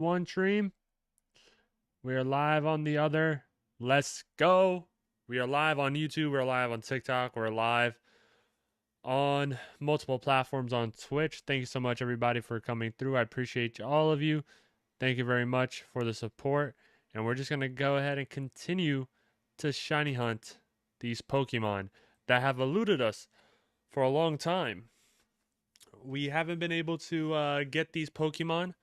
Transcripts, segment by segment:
one stream. We are live on the other. Let's go. We are live on YouTube. We're live on TikTok. We're live on multiple platforms on Twitch. Thank you so much, everybody, for coming through. I appreciate all of you. Thank you very much for the support. And we're just going to go ahead and continue to shiny hunt these Pokemon that have eluded us for a long time. We haven't been able to get these Pokemon,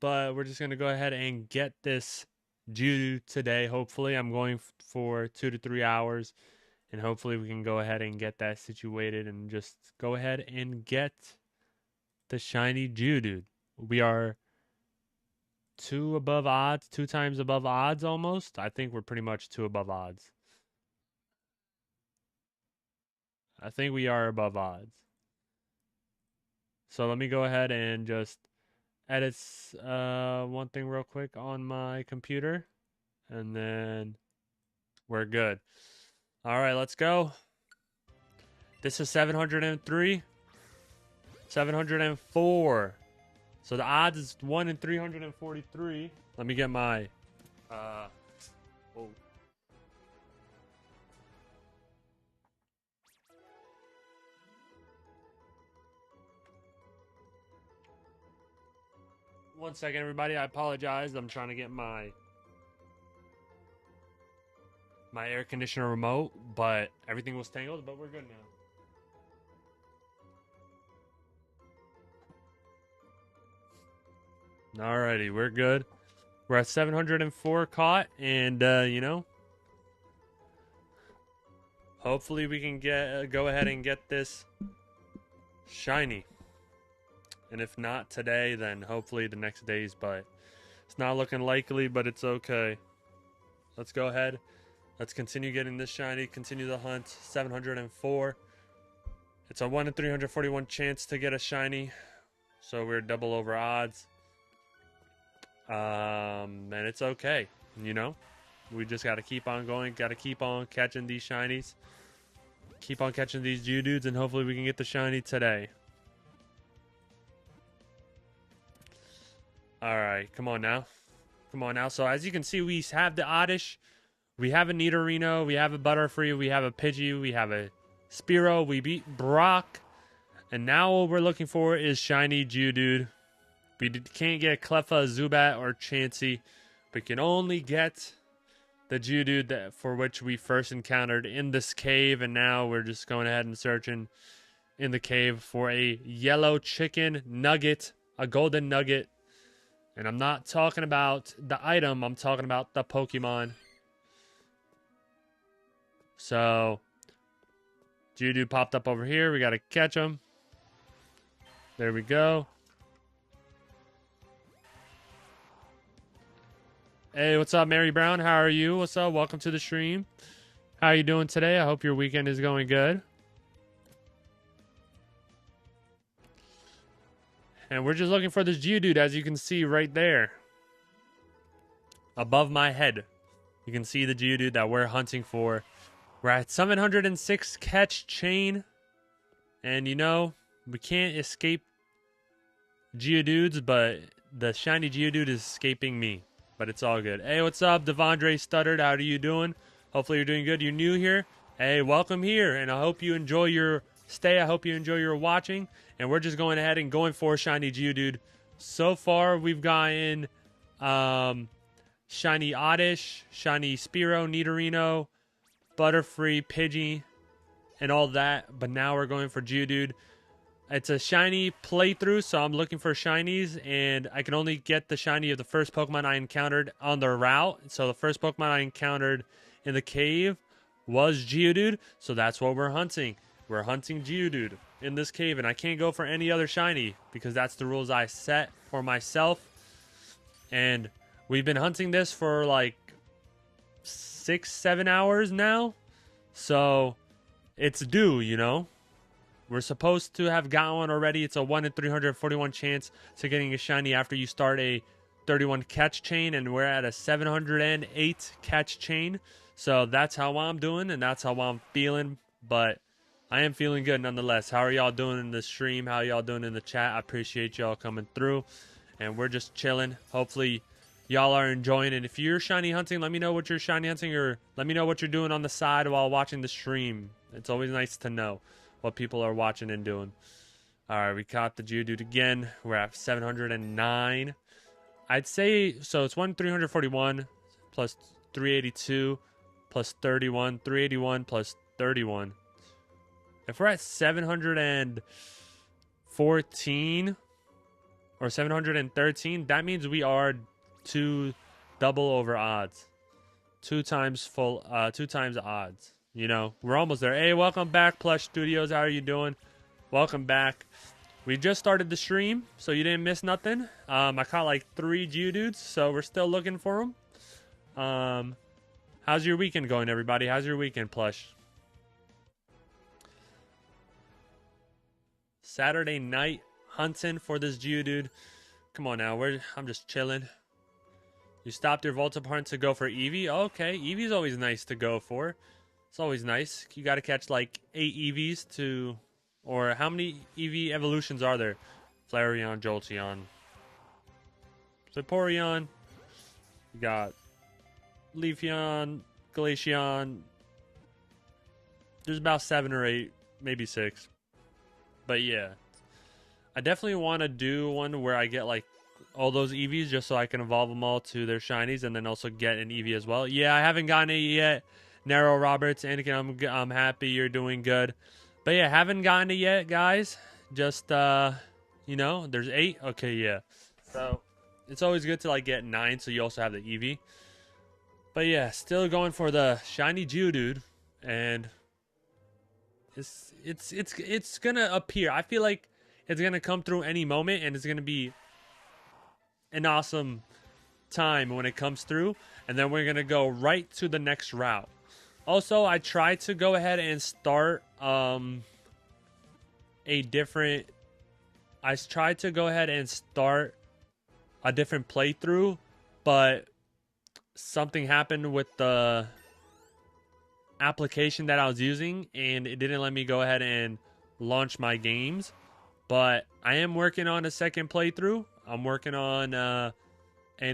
but we're just going to go ahead and get this Geodude today. Hopefully, I'm going for 2 to 3 hours, and hopefully we can go ahead and get that situated and just go ahead and get the shiny Geodude. We are two times above odds almost. I think we're pretty much two above odds. I think we are above odds. So let me go ahead and just edit one thing real quick on my computer, and then we're good. All right, let's go. This is 703, 704. So the odds is 1 in 343. Let me get my oh. One second, everybody. I apologize. I'm trying to get my air conditioner remote, but everything was tangled, but we're good now. Alrighty, we're good. We're at 704 caught, and you know, hopefully we can go ahead and get this shiny. And if not today, then hopefully the next days, but it's not looking likely, but it's okay. Let's go ahead. Let's continue getting this shiny, continue the hunt. 704. It's a 1 in 341 chance to get a shiny, so we're double over odds. And it's okay, you know? We just got to keep on going, got to keep on catching these shinies. Keep on catching these Geodudes, and hopefully we can get the shiny today. Alright, come on now. Come on now. So as you can see, we have the Oddish. We have a Nidorino. We have a Butterfree. We have a Pidgey. We have a Spearow. We beat Brock. And now what we're looking for is shiny Geodude. We can't get Cleffa, Zubat, or Chansey. We can only get the Geodude for which we first encountered in this cave. And now we're just going ahead and searching in the cave for a yellow chicken nugget. A golden nugget. And I'm not talking about the item, I'm talking about the Pokemon. So, Geodude popped up over here. We got to catch him. There we go. Hey, what's up, Mary Brown? How are you? What's up? Welcome to the stream. How are you doing today? I hope your weekend is going good. And we're just looking for this Geodude, as you can see right there. Above my head. You can see the Geodude that we're hunting for. We're at 706 catch chain. And you know, we can't escape Geodudes, but the shiny Geodude is escaping me. But it's all good. Hey, what's up? Devondre Stuttered, how are you doing? Hopefully you're doing good. You're new here. Hey, welcome here. And I hope you enjoy your stay. I hope you enjoy your watching. And we're just going ahead and going for shiny Geodude. So far, we've gotten shiny Oddish, shiny Spearow, Nidorino, Butterfree, Pidgey, and all that. But now we're going for Geodude. It's a shiny playthrough, so I'm looking for shinies. And I can only get the shiny of the first Pokemon I encountered on the route. So the first Pokemon I encountered in the cave was Geodude. So that's what we're hunting. We're hunting Geodude in this cave, and I can't go for any other shiny because that's the rules I set for myself. And we've been hunting this for like 6-7 hours now, so it's due, you know. We're supposed to have gotten one already. It's a 1 in 341 chance to getting a shiny after you start a 31 catch chain, and we're at a 708 catch chain. So that's how I'm doing, and that's how I'm feeling. But I am feeling good nonetheless. How are y'all doing in the stream? How y'all doing in the chat? I appreciate y'all coming through. and we're just chilling. Hopefully y'all are enjoying it. If you're shiny hunting, let me know what you're shiny hunting, or let me know what you're doing on the side while watching the stream. It's always nice to know what people are watching and doing. All right, we caught the Geodude again. We're at 709. I'd say, so it's 341 plus 382 plus 31. 381 plus 31. If we're at 714 or 713, that means we are 2 double over odds. 2 times odds. You know, we're almost there. Hey, welcome back, Plush Studios. How are you doing? Welcome back. We just started the stream, so you didn't miss nothing. I caught like 3 Geodudes, so we're still looking for them. How's your weekend going, everybody? How's your weekend, Plush? Saturday night hunting for this Geodude. Come on now, I'm just chilling. You stopped your Voltip hunt to go for Eevee? Okay, Eevee's always nice to go for. It's always nice. You got to catch like 8 Eevees to... Or how many Eevee evolutions are there? Flareon, Jolteon, Vaporeon. You got Leafeon, Glaceon. There's about 7 or 8, maybe 6. But yeah, I definitely want to do one where I get like all those Eevees just so I can evolve them all to their shinies and then also get an Eevee as well. Yeah, I haven't gotten it yet. Narrow Roberts, Anakin, I'm happy you're doing good. But yeah, haven't gotten it yet, guys. Just, you know, there's 8. Okay, yeah. So, it's always good to, like, get 9 so you also have the Eevee. But yeah, still going for the shiny Geodude. And it's gonna appear. I feel like it's gonna come through any moment, and it's gonna be an awesome time when it comes through. And then we're gonna go right to the next route. Also, I tried to go ahead and start I tried to go ahead and start a different playthrough, but something happened with the application that I was using, and it didn't let me go ahead and launch my games. But I am working on a second playthrough. I'm working on an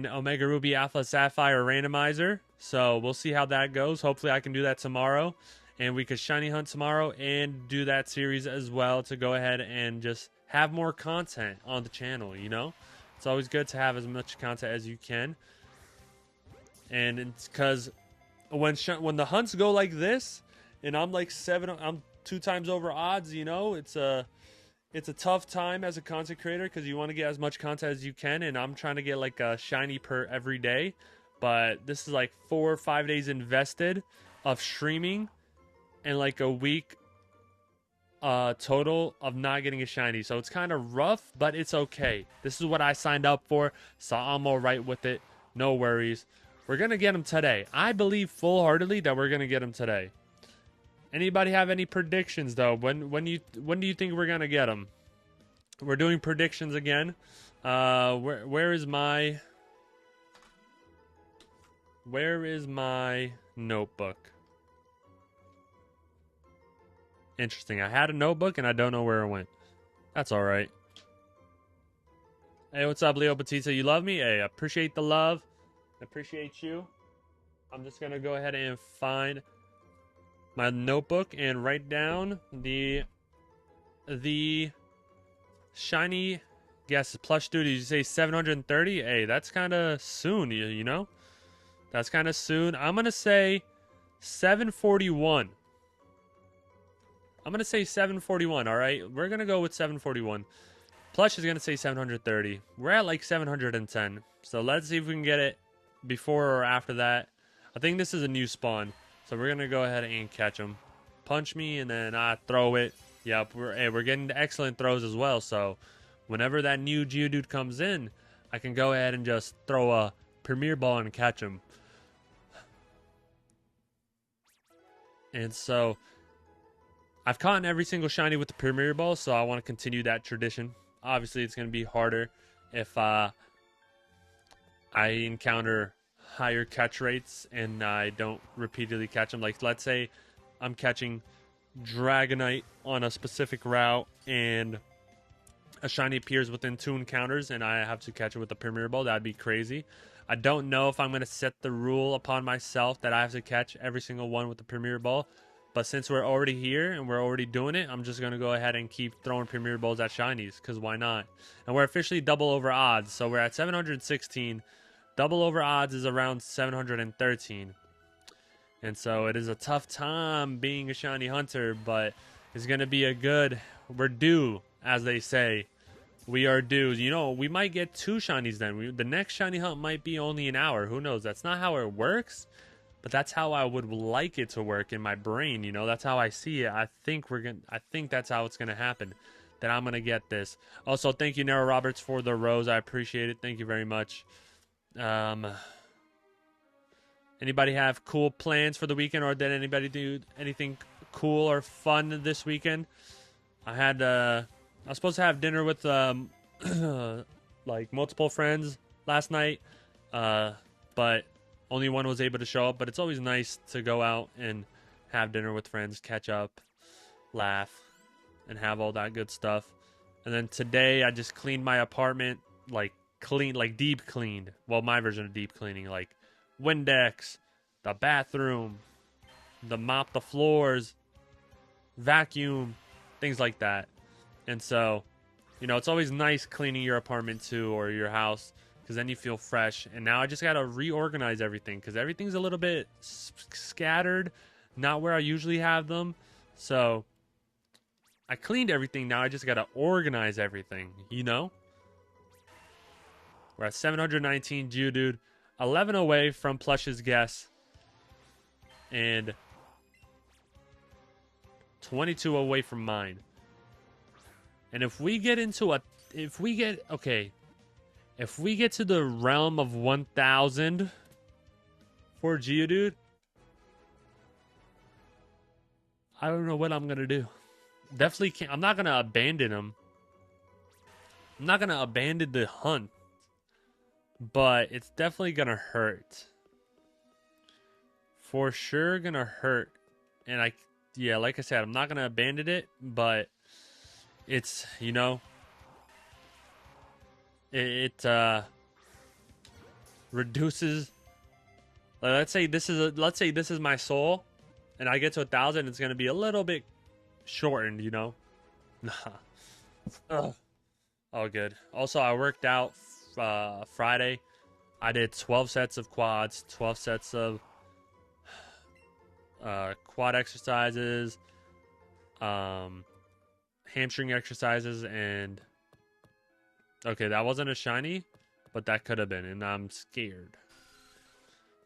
Omega Ruby Alpha Sapphire randomizer. So we'll see how that goes. Hopefully I can do that tomorrow. And we could shiny hunt tomorrow and do that series as well to go ahead and just have more content on the channel, you know? It's always good to have as much content as you can. And it's because when the hunts go like this, and I'm like 2 times over odds, you know? It's a tough time as a content creator because you want to get as much content as you can, and I'm trying to get like a shiny per every day. But this is like 4 or 5 days invested of streaming and like a week total of not getting a shiny. So it's kind of rough, but it's okay. This is what I signed up for, so I'm all right with it. No worries. We're going to get him today. I believe full-heartedly that we're going to get him today. Anybody have any predictions, though? When do you think we're going to get him? We're doing predictions again. Where is my notebook? Interesting. I had a notebook and I don't know where it went. That's all right. Hey, what's up, Leo Batista? You love me? Hey, I appreciate the love. I appreciate you. I'm just going to go ahead and find my notebook and write down the shiny guesses. Plush dude, you say 730? Hey, that's kind of soon, you know? That's kind of soon. I'm going to say 741. I'm going to say 741, all right? We're going to go with 741. Plush is going to say 730. We're at like 710. So let's see if we can get it before or after that. I think this is a new spawn. So we're going to go ahead and catch him. Punch me and then I throw it. Yep, we're getting excellent throws as well. So whenever that new Geodude comes in, I can go ahead and just throw a Premier Ball and catch him. And so I've caught every single shiny with the Premier Ball, so I want to continue that tradition. Obviously, it's going to be harder if I encounter higher catch rates and I don't repeatedly catch them. Like, let's say I'm catching Dragonite on a specific route and a shiny appears within 2 encounters and I have to catch it with the Premier Ball. That'd be crazy. I don't know if I'm going to set the rule upon myself that I have to catch every single one with the Premier Ball. But since we're already here and we're already doing it, I'm just going to go ahead and keep throwing Premier Balls at shinies, because why not? And we're officially double over odds. So we're at 716. Double over odds is around 713. And so it is a tough time being a shiny hunter, but it's going to be a good... We're due, as they say. We are due. You know, we might get 2 shinies then. The next shiny hunt might be only an hour. Who knows? That's not how it works. But that's how I would like it to work in my brain, you know. That's how I see it. I think that's how it's gonna happen. That I'm gonna get this. Also, thank you, Nero Roberts, for the rose. I appreciate it. Thank you very much. Anybody have cool plans for the weekend, or did anybody do anything cool or fun this weekend? I was supposed to have dinner with like multiple friends last night, but only one was able to show up. But it's always nice to go out and have dinner with friends, catch up, laugh, and have all that good stuff. And then today I just cleaned my apartment, like deep cleaned. Well, my version of deep cleaning, like Windex, the bathroom, mop the floors, vacuum, things like that. And so, you know, it's always nice cleaning your apartment too, or your house, because then you feel fresh. And now I just got to reorganize everything, because everything's a little bit scattered, not where I usually have them. So I cleaned everything. Now I just got to organize everything, you know? We're at 719 Geodude, 11 away from Plush's guess, and 22 away from mine. And if we get into if we get to the realm of 1,000 for Geodude, I don't know what I'm going to do. Definitely can't. I'm not going to abandon him. I'm not going to abandon the hunt. But it's definitely going to hurt. For sure going to hurt. And yeah, like I said, I'm not going to abandon it, but it's, you know, it reduces. Like, let's say this is my soul, and I get to 1,000, it's gonna be a little bit shortened, you know. Nah. All good. Also, I worked out Friday. I did 12 sets of quads, 12 sets of quad exercises, hamstring exercises, and okay, that wasn't a shiny, but that could have been, and I'm scared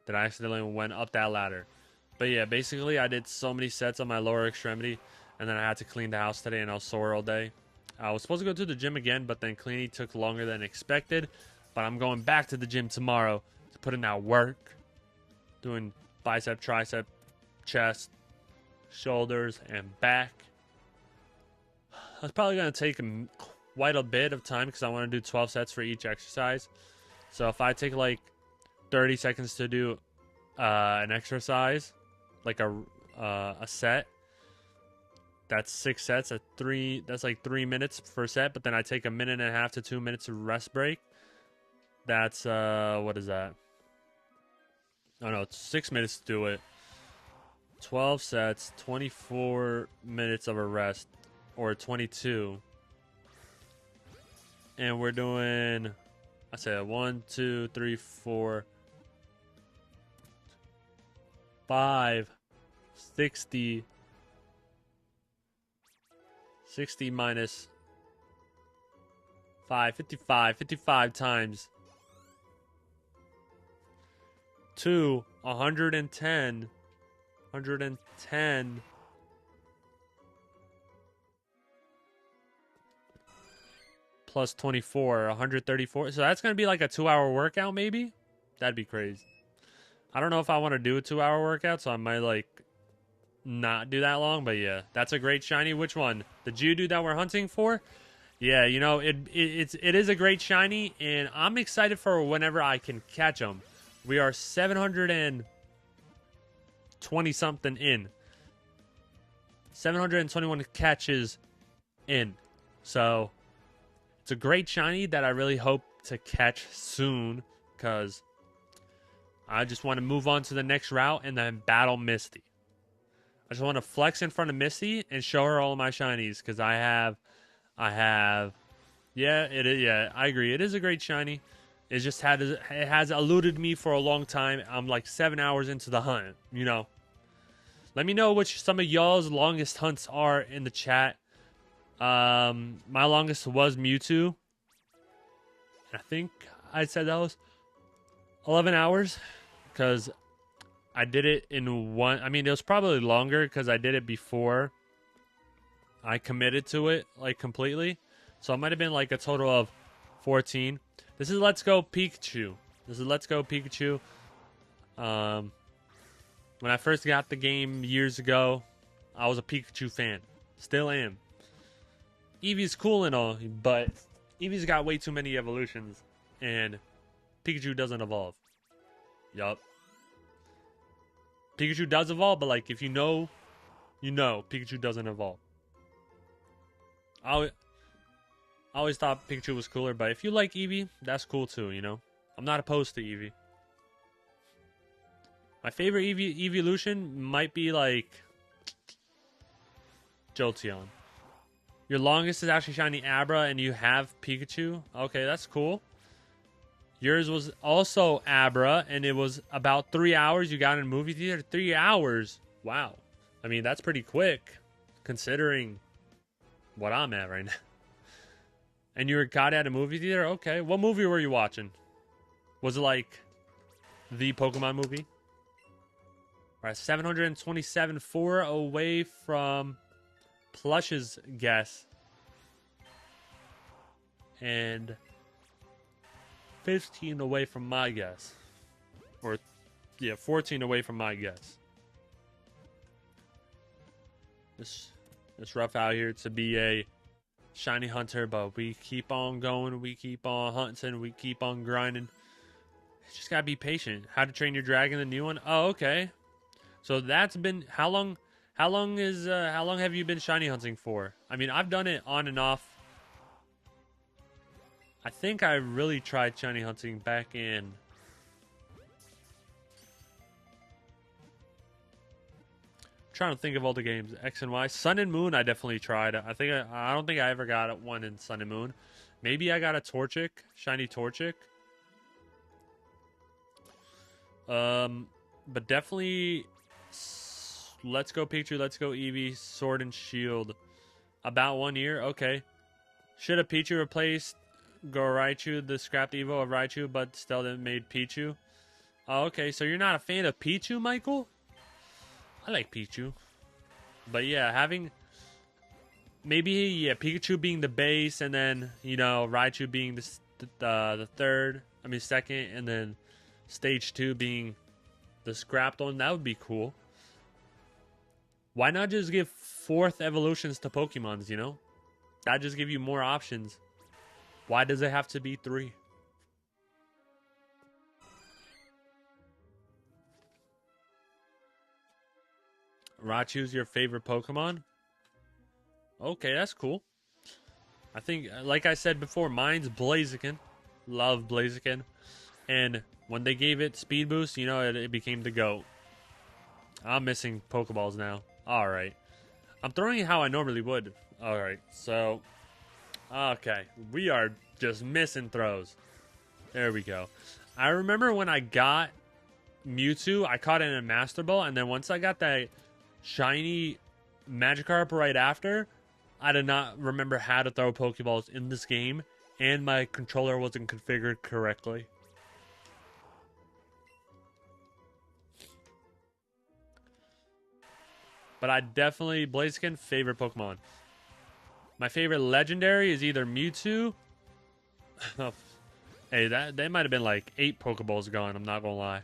that I accidentally went up that ladder. But yeah, basically I did so many sets on my lower extremity, and then I had to clean the house today, and I was sore all day. I was supposed to go to the gym again, but then cleaning took longer than expected. But I'm going back to the gym tomorrow to put in that work, doing bicep, tricep, chest, shoulders, and back. It's probably going to take quite a bit of time, because I want to do 12 sets for each exercise. So if I take like 30 seconds to do an exercise, like a set, that's 6 sets at 3. That's like 3 minutes per set. But then I take a minute and a half to 2 minutes of rest break. That's what is that? Oh no, it's 6 minutes to do it. 12 sets, 24 minutes of a rest, or 22. And we're doing, I say 1, 2, 3, 4, 5, 60 minus 5, 55 times 2, 110 plus 24, 134. So that's going to be like a 2-hour workout, maybe? That'd be crazy. I don't know if I want to do a 2-hour workout, so I might like not do that long. But yeah, that's a great shiny. Which one? The Geodude that we're hunting for? Yeah, you know, it is a great shiny, and I'm excited for whenever I can catch them. We are 720 something in. 721 catches in. So It's a great shiny that I really hope to catch soon, because I just want to move on to the next route and then battle Misty. I just want to flex in front of Misty and show her all of my shinies, because I have, yeah, it is, yeah, I agree. It is a great shiny. It just it has eluded me for a long time. I'm like 7 hours into the hunt, you know. Let me know what some of y'all's longest hunts are in the chat. My longest was Mewtwo. I think I said that was 11 hours, because I did it in one. I mean, it was probably longer because I did it before I committed to it, like, completely. So it might have been like a total of 14. This is Let's Go Pikachu. This is Let's Go Pikachu. When I first got the game years ago, I was a Pikachu fan. Still am. Eevee's cool and all, but Eevee's got way too many evolutions, and Pikachu doesn't evolve. Yup. Pikachu does evolve, but like, if you know, you know Pikachu doesn't evolve. I always thought Pikachu was cooler, but if you like Eevee, that's cool too, you know? I'm not opposed to Eevee. My favorite evolution might be like Jolteon. Your longest is actually shiny Abra, and you have Pikachu. Okay, that's cool. Yours was also Abra, and it was about 3 hours. You got in a movie theater. 3 hours. Wow. I mean, that's pretty quick, considering what I'm at right now. And you got at a movie theater? Okay. What movie were you watching? Was it like the Pokemon movie? All right, 727, 4 away from Plush's guess. And 15 away from my guess. Or, yeah, 14 away from my guess. It's rough out here to be a shiny hunter, but we keep on going, we keep on hunting, we keep on grinding. Just gotta be patient. How to Train Your Dragon, the new one? Oh, okay. So that's been how long have you been shiny hunting for? I mean, I've done it on and off. I think I really tried shiny hunting back in trying to think of all the games. X and Y. Sun and Moon I definitely tried. I don't think I ever got one in Sun and Moon. Maybe I got a Torchic, shiny Torchic. But definitely Let's Go Pikachu, Let's Go Eevee, Sword and Shield. About 1 year, okay. Should have Pichu replaced Go Raichu, the scrapped Evo of Raichu, but still didn't made Pichu. Oh, okay, so you're not a fan of Pichu, Michael? I like Pichu. But yeah, having Pikachu being the base, and then, you know, Raichu being the third, second, and then stage 2 being the scrapped one, that would be cool. Why not just give 4th evolutions to Pokemons, you know? That just give you more options. Why does it have to be 3? Raichu's your favorite Pokemon? Okay, that's cool. I think, like I said before, mine's Blaziken. Love Blaziken. And when they gave it Speed Boost, you know, it became the GOAT. I'm missing Pokeballs now. Alright. I'm throwing it how I normally would. Alright, so... Okay, we are just missing throws. There we go. I remember when I got Mewtwo, I caught it in a Master Ball, and then once I got that shiny Magikarp right after, I did not remember how to throw Pokeballs in this game, and my controller wasn't configured correctly. But I definitely, Blaziken, favorite Pokemon. My favorite legendary is either Mewtwo. Hey, they might have been like 8 Pokeballs gone, I'm not gonna lie.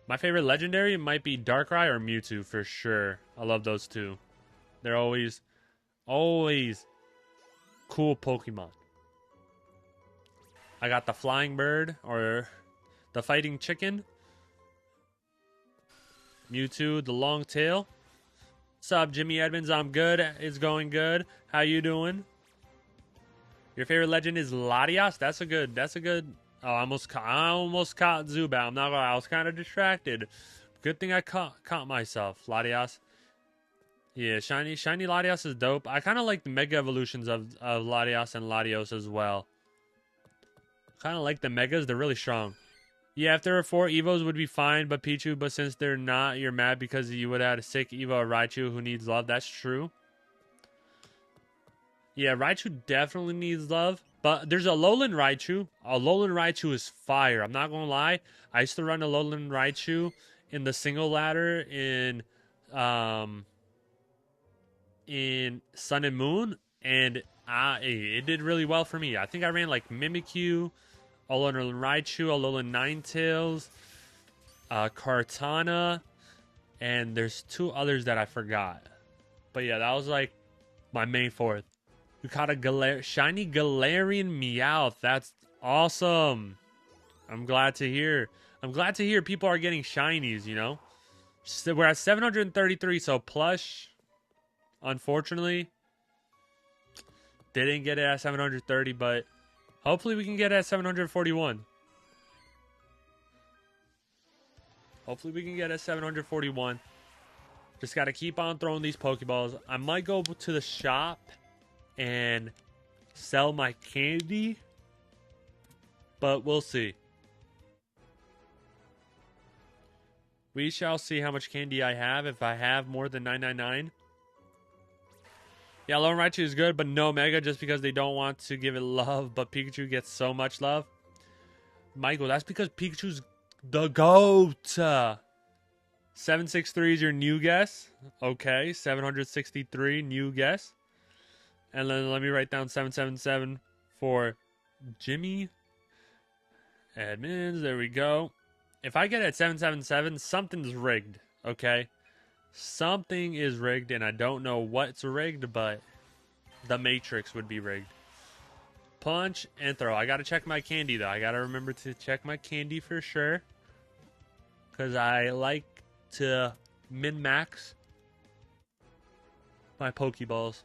My favorite legendary might be Darkrai or Mewtwo for sure. I love those two. They're always cool Pokemon. I got the Flying Bird or the Fighting Chicken. Mewtwo, the Long Tail. What's up, Jimmy Edmonds? I'm good. It's going good. How you doing? Your favorite legend is Latias? That's a good. Oh, I almost caught Zubat. I'm not gonna lie, I was kind of distracted. Good thing I caught myself. Latias. Yeah, shiny Latias is dope. I kind of like the mega evolutions of Latias and Latios as well. Kind of like the megas. They're really strong. Yeah, if there were 4 Evos would be fine, but Pichu. But since they're not, you're mad because you would have had a sick Evo or Raichu who needs love. That's true. Yeah, Raichu definitely needs love. But there's a Alolan Raichu. Alolan Raichu is fire. I'm not gonna lie. I used to run a Alolan Raichu in the single ladder in Sun and Moon, and it did really well for me. I think I ran like Mimikyu, Alolan Raichu, Alolan Ninetales, Kartana, and there's 2 others that I forgot. But yeah, that was like my main 4th. We caught a shiny Galarian Meowth. That's awesome. I'm glad to hear. I'm glad to hear people are getting shinies, you know? So we're at 733, so plush, unfortunately, didn't get it at 730, but hopefully we can get it at 741. Hopefully we can get it at 741. Just got to keep on throwing these Pokeballs. I might go to the shop and sell my candy, but we'll see. We shall see how much candy I have. If I have more than 999. Yeah, Lone Raichu is good, but no Mega just because they don't want to give it love, but Pikachu gets so much love. Michael, that's because Pikachu's the GOAT. 763 is your new guess. Okay, 763, new guess. And then let me write down 777 for Jimmy Admins. There we go. If I get it at 777, something's rigged, okay? Something is rigged, and I don't know what's rigged, but the Matrix would be rigged. Punch and throw. I got to check my candy, though. I got to remember to check my candy for sure, because I like to min-max my Pokeballs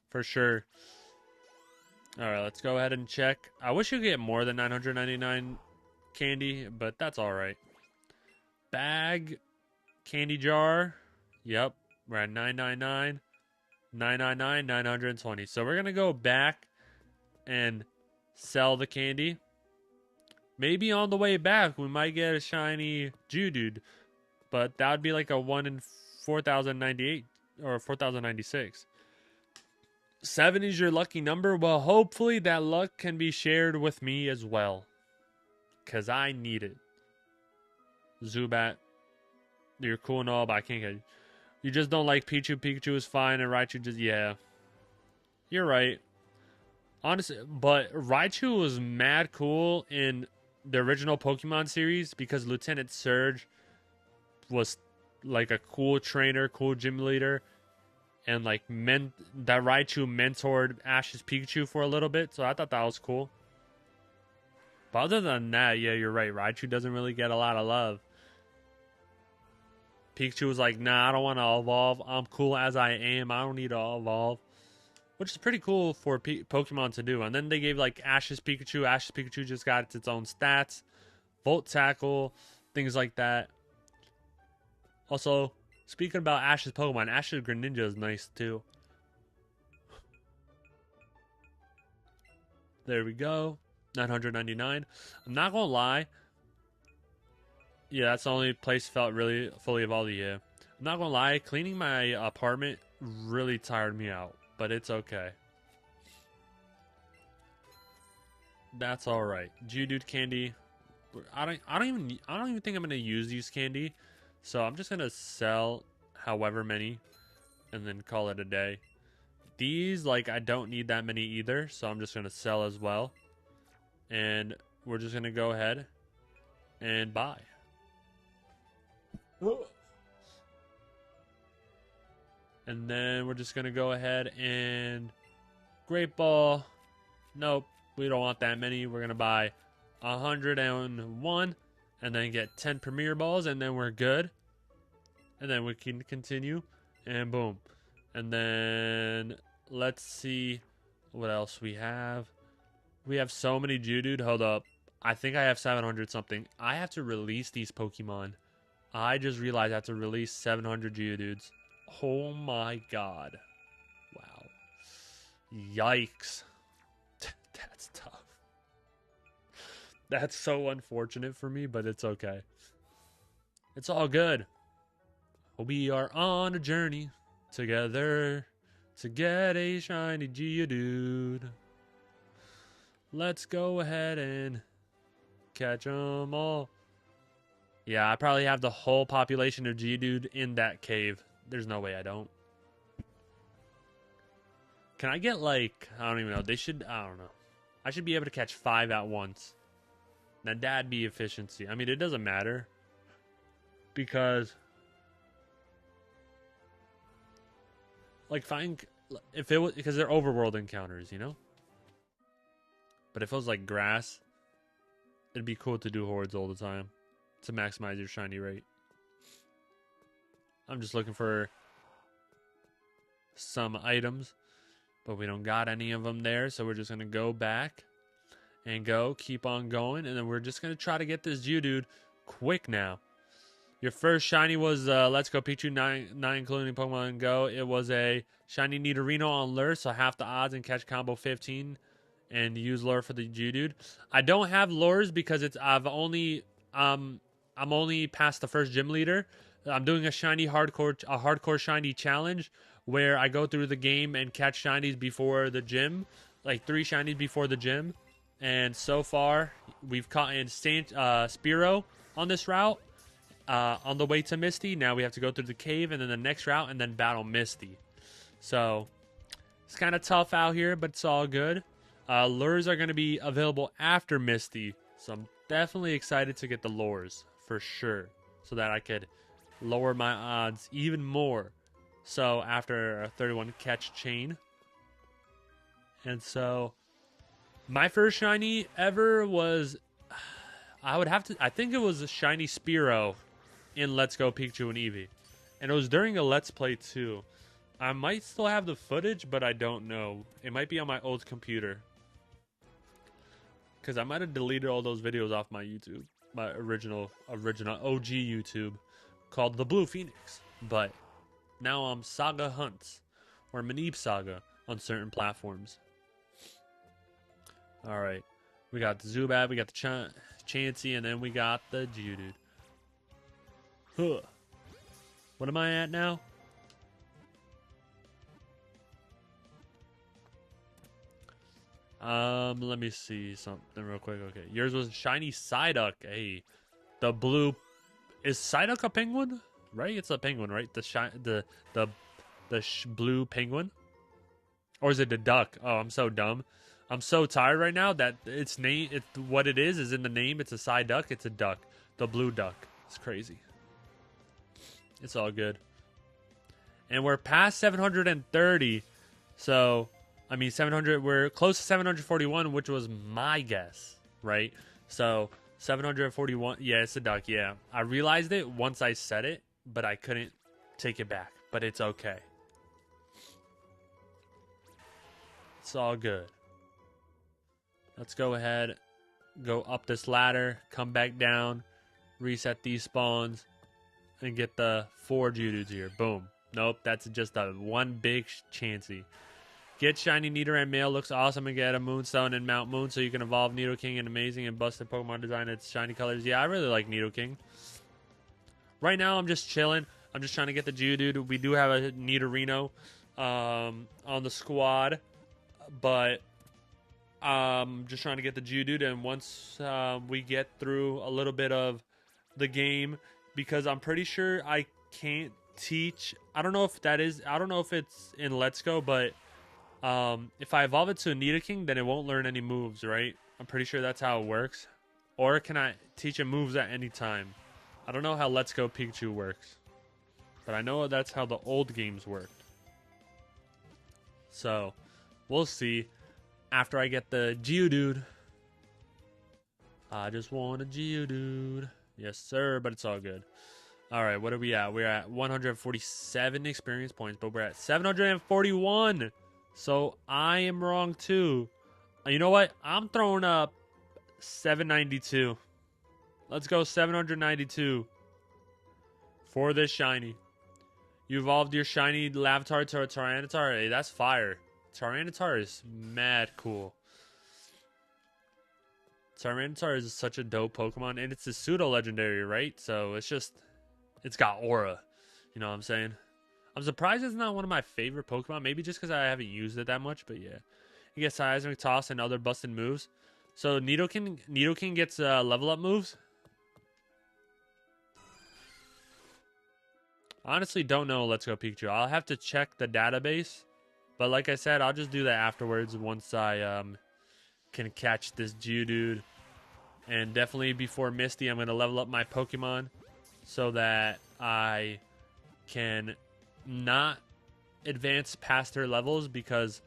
for sure. All right, let's go ahead and check. I wish you could get more than 999 candy, but that's all right. Bag, candy jar. Yep, we're at 999, 999, 920. So we're gonna go back and sell the candy. Maybe on the way back we might get a shiny Geodude, but that would be like a 1 in 4098 or 4096. 7 is your lucky number. Well, hopefully that luck can be shared with me as well, because I need it. Zubat, you're cool and all, but I can't get you. You just don't like Pichu. Pikachu is fine, and Raichu just, yeah. You're right. Honestly, but Raichu was mad cool in the original Pokemon series because Lieutenant Surge was like a cool trainer, cool gym leader. And like that Raichu mentored Ash's Pikachu for a little bit, so I thought that was cool. But other than that, yeah, you're right. Raichu doesn't really get a lot of love. Pikachu was like, nah, I don't want to evolve. I'm cool as I am. I don't need to evolve. Which is pretty cool for Pokemon to do. And then they gave like Ash's Pikachu. Ash's Pikachu just got its own stats. Volt Tackle. Things like that. Also, speaking about Ash's Pokemon, Ash's Greninja is nice too. There we go. 999. I'm not gonna lie. Yeah, that's the only place felt really fully evolved. Yeah. I'm not gonna lie. Cleaning my apartment really tired me out, but it's okay. That's all right. Geodude candy. I don't even think I'm gonna use these candy. So I'm just going to sell however many and then call it a day. These, like, I don't need that many either. So I'm just going to sell as well. And we're just going to go ahead and buy. And then we're just going to go ahead and Great Ball. Nope, we don't want that many. We're going to buy 101. And then get 10 Premier Balls, and then we're good. And then we can continue, and boom. And then let's see. What else we have? We have so many Geodude. Hold up. I think I have 700 something. I have to release these Pokemon. I just realized I have to release 700 Geodudes. Oh my god. Wow. Yikes. That's tough. That's so unfortunate for me, but it's okay. It's all good. We are on a journey together to get a shiny Geodude. Let's go ahead and catch them all. Yeah, I probably have the whole population of Geodude in that cave. There's no way I don't. Can I get like, I don't even know. They should, I don't know. I should be able to catch 5 at once. Now that'd be efficiency. I mean, it doesn't matter. Because, like, if it was, because they're overworld encounters, you know? But if it was like grass, it'd be cool to do hordes all the time to maximize your shiny rate. I'm just looking for some items, but we don't got any of them there, so we're just gonna go back and keep on going, and then we're just gonna try to get this Geodude quick now. Your first shiny was Let's Go Pikachu, 9 including Pokemon Go. It was a shiny Nidorino on lure, so half the odds, and catch combo 15 and use lure for the Geodude. I don't have lures because I'm only past the first gym leader. I'm doing a hardcore shiny challenge where I go through the game and catch shinies before the gym, like 3 shinies before the gym. And so far, we've caught in Spearow on this route. On the way to Misty, now we have to go through the cave and then the next route and then battle Misty. So it's kind of tough out here, but it's all good. Lures are going to be available after Misty, so I'm definitely excited to get the lures for sure, so that I could lower my odds even more. So after a 31 catch chain, and so my first shiny ever was, I think it was a shiny Spearow in Let's Go Pikachu and Eevee. And it was during a Let's Play too. I might still have the footage, but I don't know. It might be on my old computer. Because I might have deleted all those videos off my YouTube. My original OG YouTube. Called The Blue Phoenix. But now I'm Saga Hunts. Or Manib Saga on certain platforms. Alright. We got the Zubat, we got the Chansey, and then we got the Geodude. Huh. What am I at now? Let me see something real quick. Okay, yours was shiny Psyduck. Hey, the blue is Psyduck a penguin? Right, it's a penguin, right? The blue penguin, or is it a duck? Oh, I'm so dumb. I'm so tired right now that what it is in the name. It's a Psyduck. It's a duck. The blue duck. It's crazy. It's all good. And we're past 730. So, I mean, 700. We're close to 741, which was my guess, right? So, 741. Yeah, it's a duck. Yeah. I realized it once I said it, but I couldn't take it back. But it's okay. It's all good. Let's go ahead, go up this ladder, come back down, reset these spawns, and get the 4 Geodudes here. Boom. Nope, that's just a one big Chansey. Get shiny Nidoran male, looks awesome, and get a Moonstone and Mount Moon so you can evolve Nidoking in amazing and busted Pokemon design. Its shiny colors. Yeah, I really like Nidoking. Right now, I'm just chilling. I'm just trying to get the Geodude. We do have a Nidorino on the squad, but just trying to get the Geodude, and once we get through a little bit of the game, because I'm pretty sure I can't teach. I don't know if it's in Let's Go, but if I evolve it to a Nidoking, then it won't learn any moves, right? I'm pretty sure that's how it works. Or can I teach it moves at any time? I don't know how Let's Go Pikachu works, but I know that's how the old games worked. So we'll see. After I get the Geodude. I just want a Geodude. Yes, sir, but it's all good. Alright, what are we at? We're at 147 experience points, but we're at 741 So I am wrong too. You know what? I'm throwing up 792. Let's go 792 for this shiny. You evolved your shiny Lavatar to a Tyranitar. Hey, that's fire. Tyranitar is mad cool. Tyranitar is such a dope Pokemon, and it's a pseudo-legendary, right? So it's got aura. You know what I'm saying? I'm surprised it's not one of my favorite Pokemon. Maybe just because I haven't used it that much, but yeah. You get Seismic Toss and other busted moves. So Nidoking gets level up moves. Honestly, don't know. Let's Go Pikachu. I'll have to check the database, but like I said, I'll just do that afterwards once I can catch this Geodude. And definitely before Misty, I'm gonna level up my Pokemon so that I can not advance past her levels because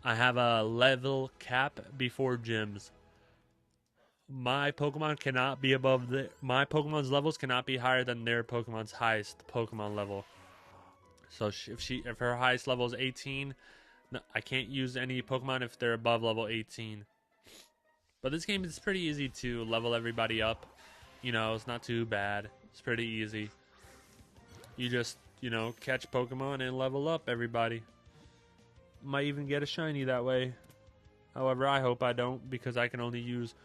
I have a level cap before gyms. My Pokemon cannot be above my Pokemon's levels cannot be higher than their Pokemon's highest Pokemon level. So if her highest level is 18, I can't use any Pokemon if they're above level 18. But this game is pretty easy to level everybody up. You know, it's not too bad. It's pretty easy. You just, you know, catch Pokemon and level up everybody. Might even get a shiny that way. However, I hope I don't because I can only use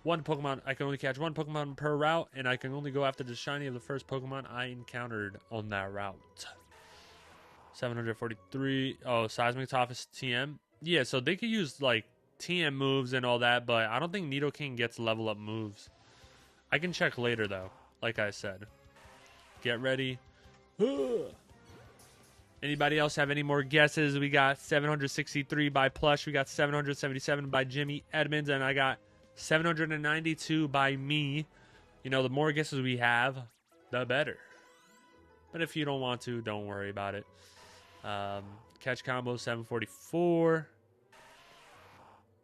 one Pokemon. I can only catch one Pokemon per route, and I can only go after the shiny of the first Pokemon I encountered on that route. 743. Oh, Seismic Toss TM. Yeah, so they could use like TM moves and all that, but I don't think Nidoking gets level up moves. I can check later though, like I said. Get ready. Anybody else have any more guesses? We got 763 by Plush. We got 777 by Jimmy Edmonds, and I got 792 by me. You know, the more guesses we have, the better. But if you don't want to, don't worry about it. Catch combo 744.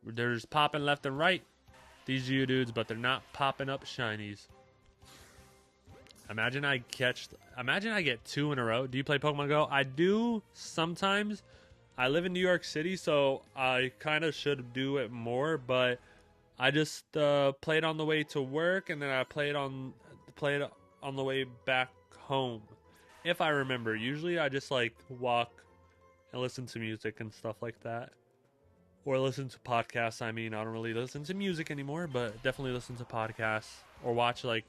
They're just popping left and right, these Geodudes, but they're not popping up shinies. Imagine I get 2 in a row. Do you play Pokemon Go? I do sometimes. I live in New York City, so I kind of should do it more, but I just played on the way to work, and then I played on the way back home. If I remember. Usually I just like walk and listen to music and stuff like that. Or listen to podcasts. I mean, I don't really listen to music anymore, but definitely listen to podcasts. Or watch, like,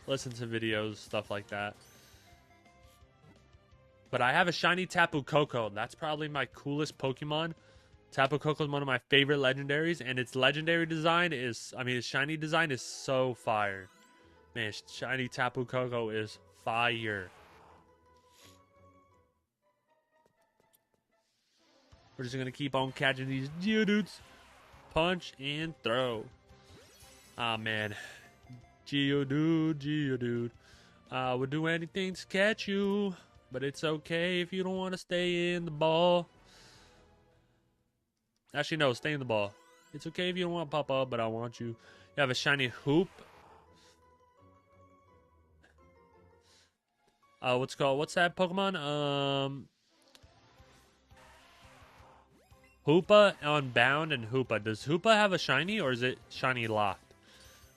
listen to videos, stuff like that. But I have a shiny Tapu Koko. That's probably my coolest Pokemon. Tapu Koko is one of my favorite legendaries, and its legendary design is, its shiny design is so fire. Man, shiny Tapu Koko is fire. We're just going to keep on catching these Geodudes. Punch and throw. Ah, man. Geodude. I would do anything to catch you. But it's okay if you don't want to stay in the ball. Actually, no. Stay in the ball. It's okay if you don't want to pop up, but I want you. You have a shiny Hoop. What's that Pokemon? Hoopa on Bound and Hoopa. Does Hoopa have a shiny or is it shiny locked?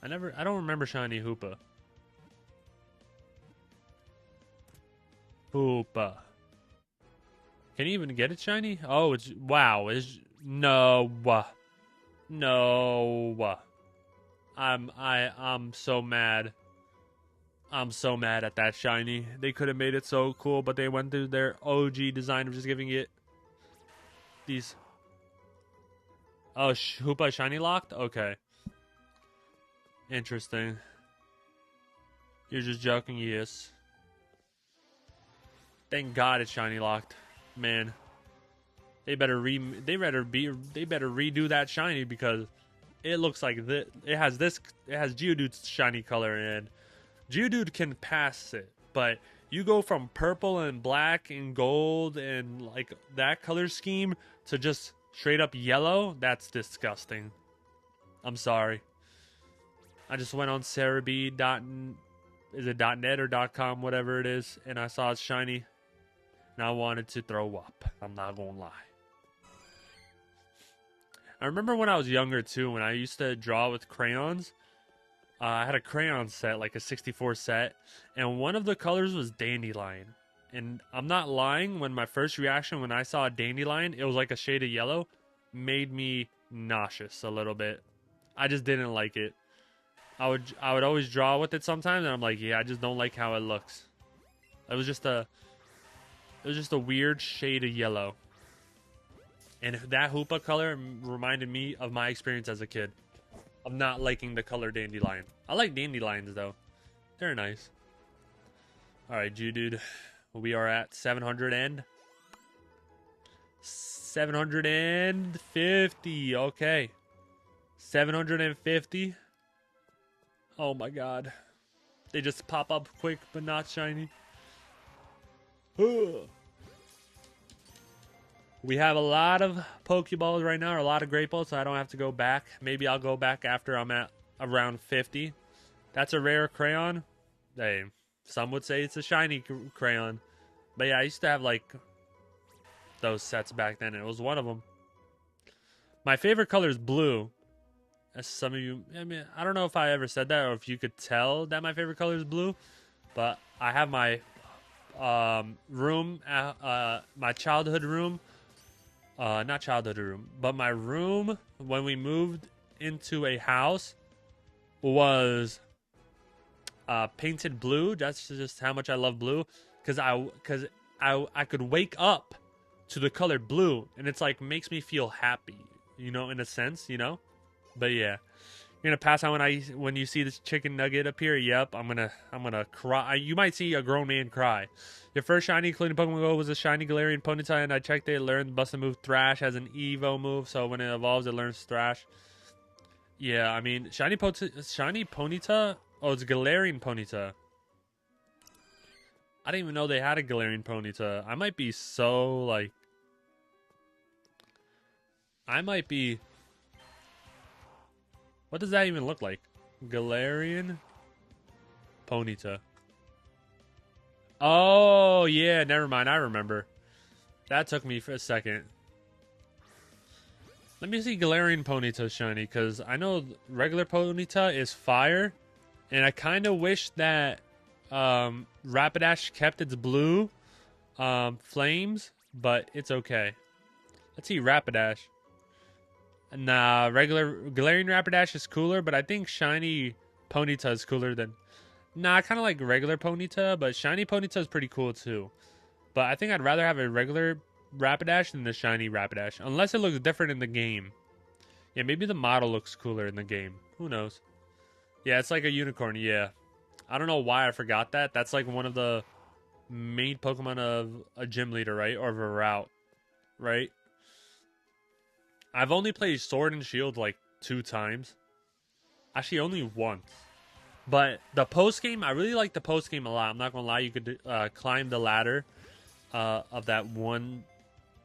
I don't remember shiny Hoopa. Hoopa. Can you even get it shiny? Oh, it's wow. No. I'm so mad. I'm so mad at that shiny. They could have made it so cool, but they went through their OG design of just giving it these. Oh, Hoopa shiny locked? Okay. Interesting. You're just joking, yes. Thank God it's shiny locked. Man. They better redo that shiny because it looks like this. It has Geodude's shiny color, and Geodude can pass it, but you go from purple and black and gold and like that color scheme to just straight up yellow. That's disgusting. I'm sorry. I just went on Cerebi.net or .com, whatever it is, and I saw it's shiny, and I wanted to throw up. I'm not gonna lie. I remember when I was younger too, when I used to draw with crayons. I had a crayon set, like a 64 set, and one of the colors was dandelion. And I'm not lying, when my first reaction when I saw a dandelion, it was like a shade of yellow, made me nauseous a little bit. I just didn't like it. I would always draw with it sometimes, and I'm like, yeah, I just don't like how it looks. It was just a weird shade of yellow. And that Hoopa color reminded me of my experience as a kid of not liking the color dandelion. I like dandelions though. They're nice. Alright, Geodude. We are at 750. Okay. 750. Oh my god. They just pop up quick but not shiny. We have a lot of Pokeballs right now, or a lot of Great Balls, so I don't have to go back. Maybe I'll go back after I'm at around 50. That's a rare crayon. Hey, some would say it's a shiny crayon. But yeah, I used to have like those sets back then. It was one of them. My favorite color is blue. As some of you, I mean, I don't know if I ever said that or if you could tell that my favorite color is blue. But I have my room, my childhood room. Not childhood room, but my room when we moved into a house was painted blue. That's just how much I love blue, because I could wake up to the color blue, and it's like makes me feel happy, you know, in a sense, you know. But yeah, you're gonna pass out when you see this chicken nugget up here. Yep, I'm gonna cry. You might see a grown man cry. Your first shiny, including Pokemon Go, was a shiny Galarian Ponyta, and I checked it. It learned Busted move Thrash has an Evo move, so when it evolves, it learns Thrash. Yeah, I mean, shiny Ponyta. Oh, it's Galarian Ponyta. I didn't even know they had a Galarian Ponyta. I might be so like. I might be. What does that even look like? Galarian Ponyta. Oh, yeah, never mind. I remember. That took me for a second. Let me see Galarian Ponyta shiny, because I know regular Ponyta is fire, and I kind of wish that Rapidash kept its blue flames, but it's okay. Let's see Rapidash. Nah, regular Galarian Rapidash is cooler, but I think shiny Ponyta is cooler than... Nah, I kind of like regular Ponyta, but shiny Ponyta is pretty cool too. But I think I'd rather have a regular Rapidash than the shiny Rapidash, unless it looks different in the game. Yeah, maybe the model looks cooler in the game. Who knows? Yeah, it's like a unicorn, yeah. I don't know why I forgot that. That's like one of the main Pokemon of a gym leader, right? Or of a route, right? I've only played Sword and Shield like 2 times. Actually, only once. But the post game, I really like the post game a lot. I'm not gonna lie, you could climb the ladder of that one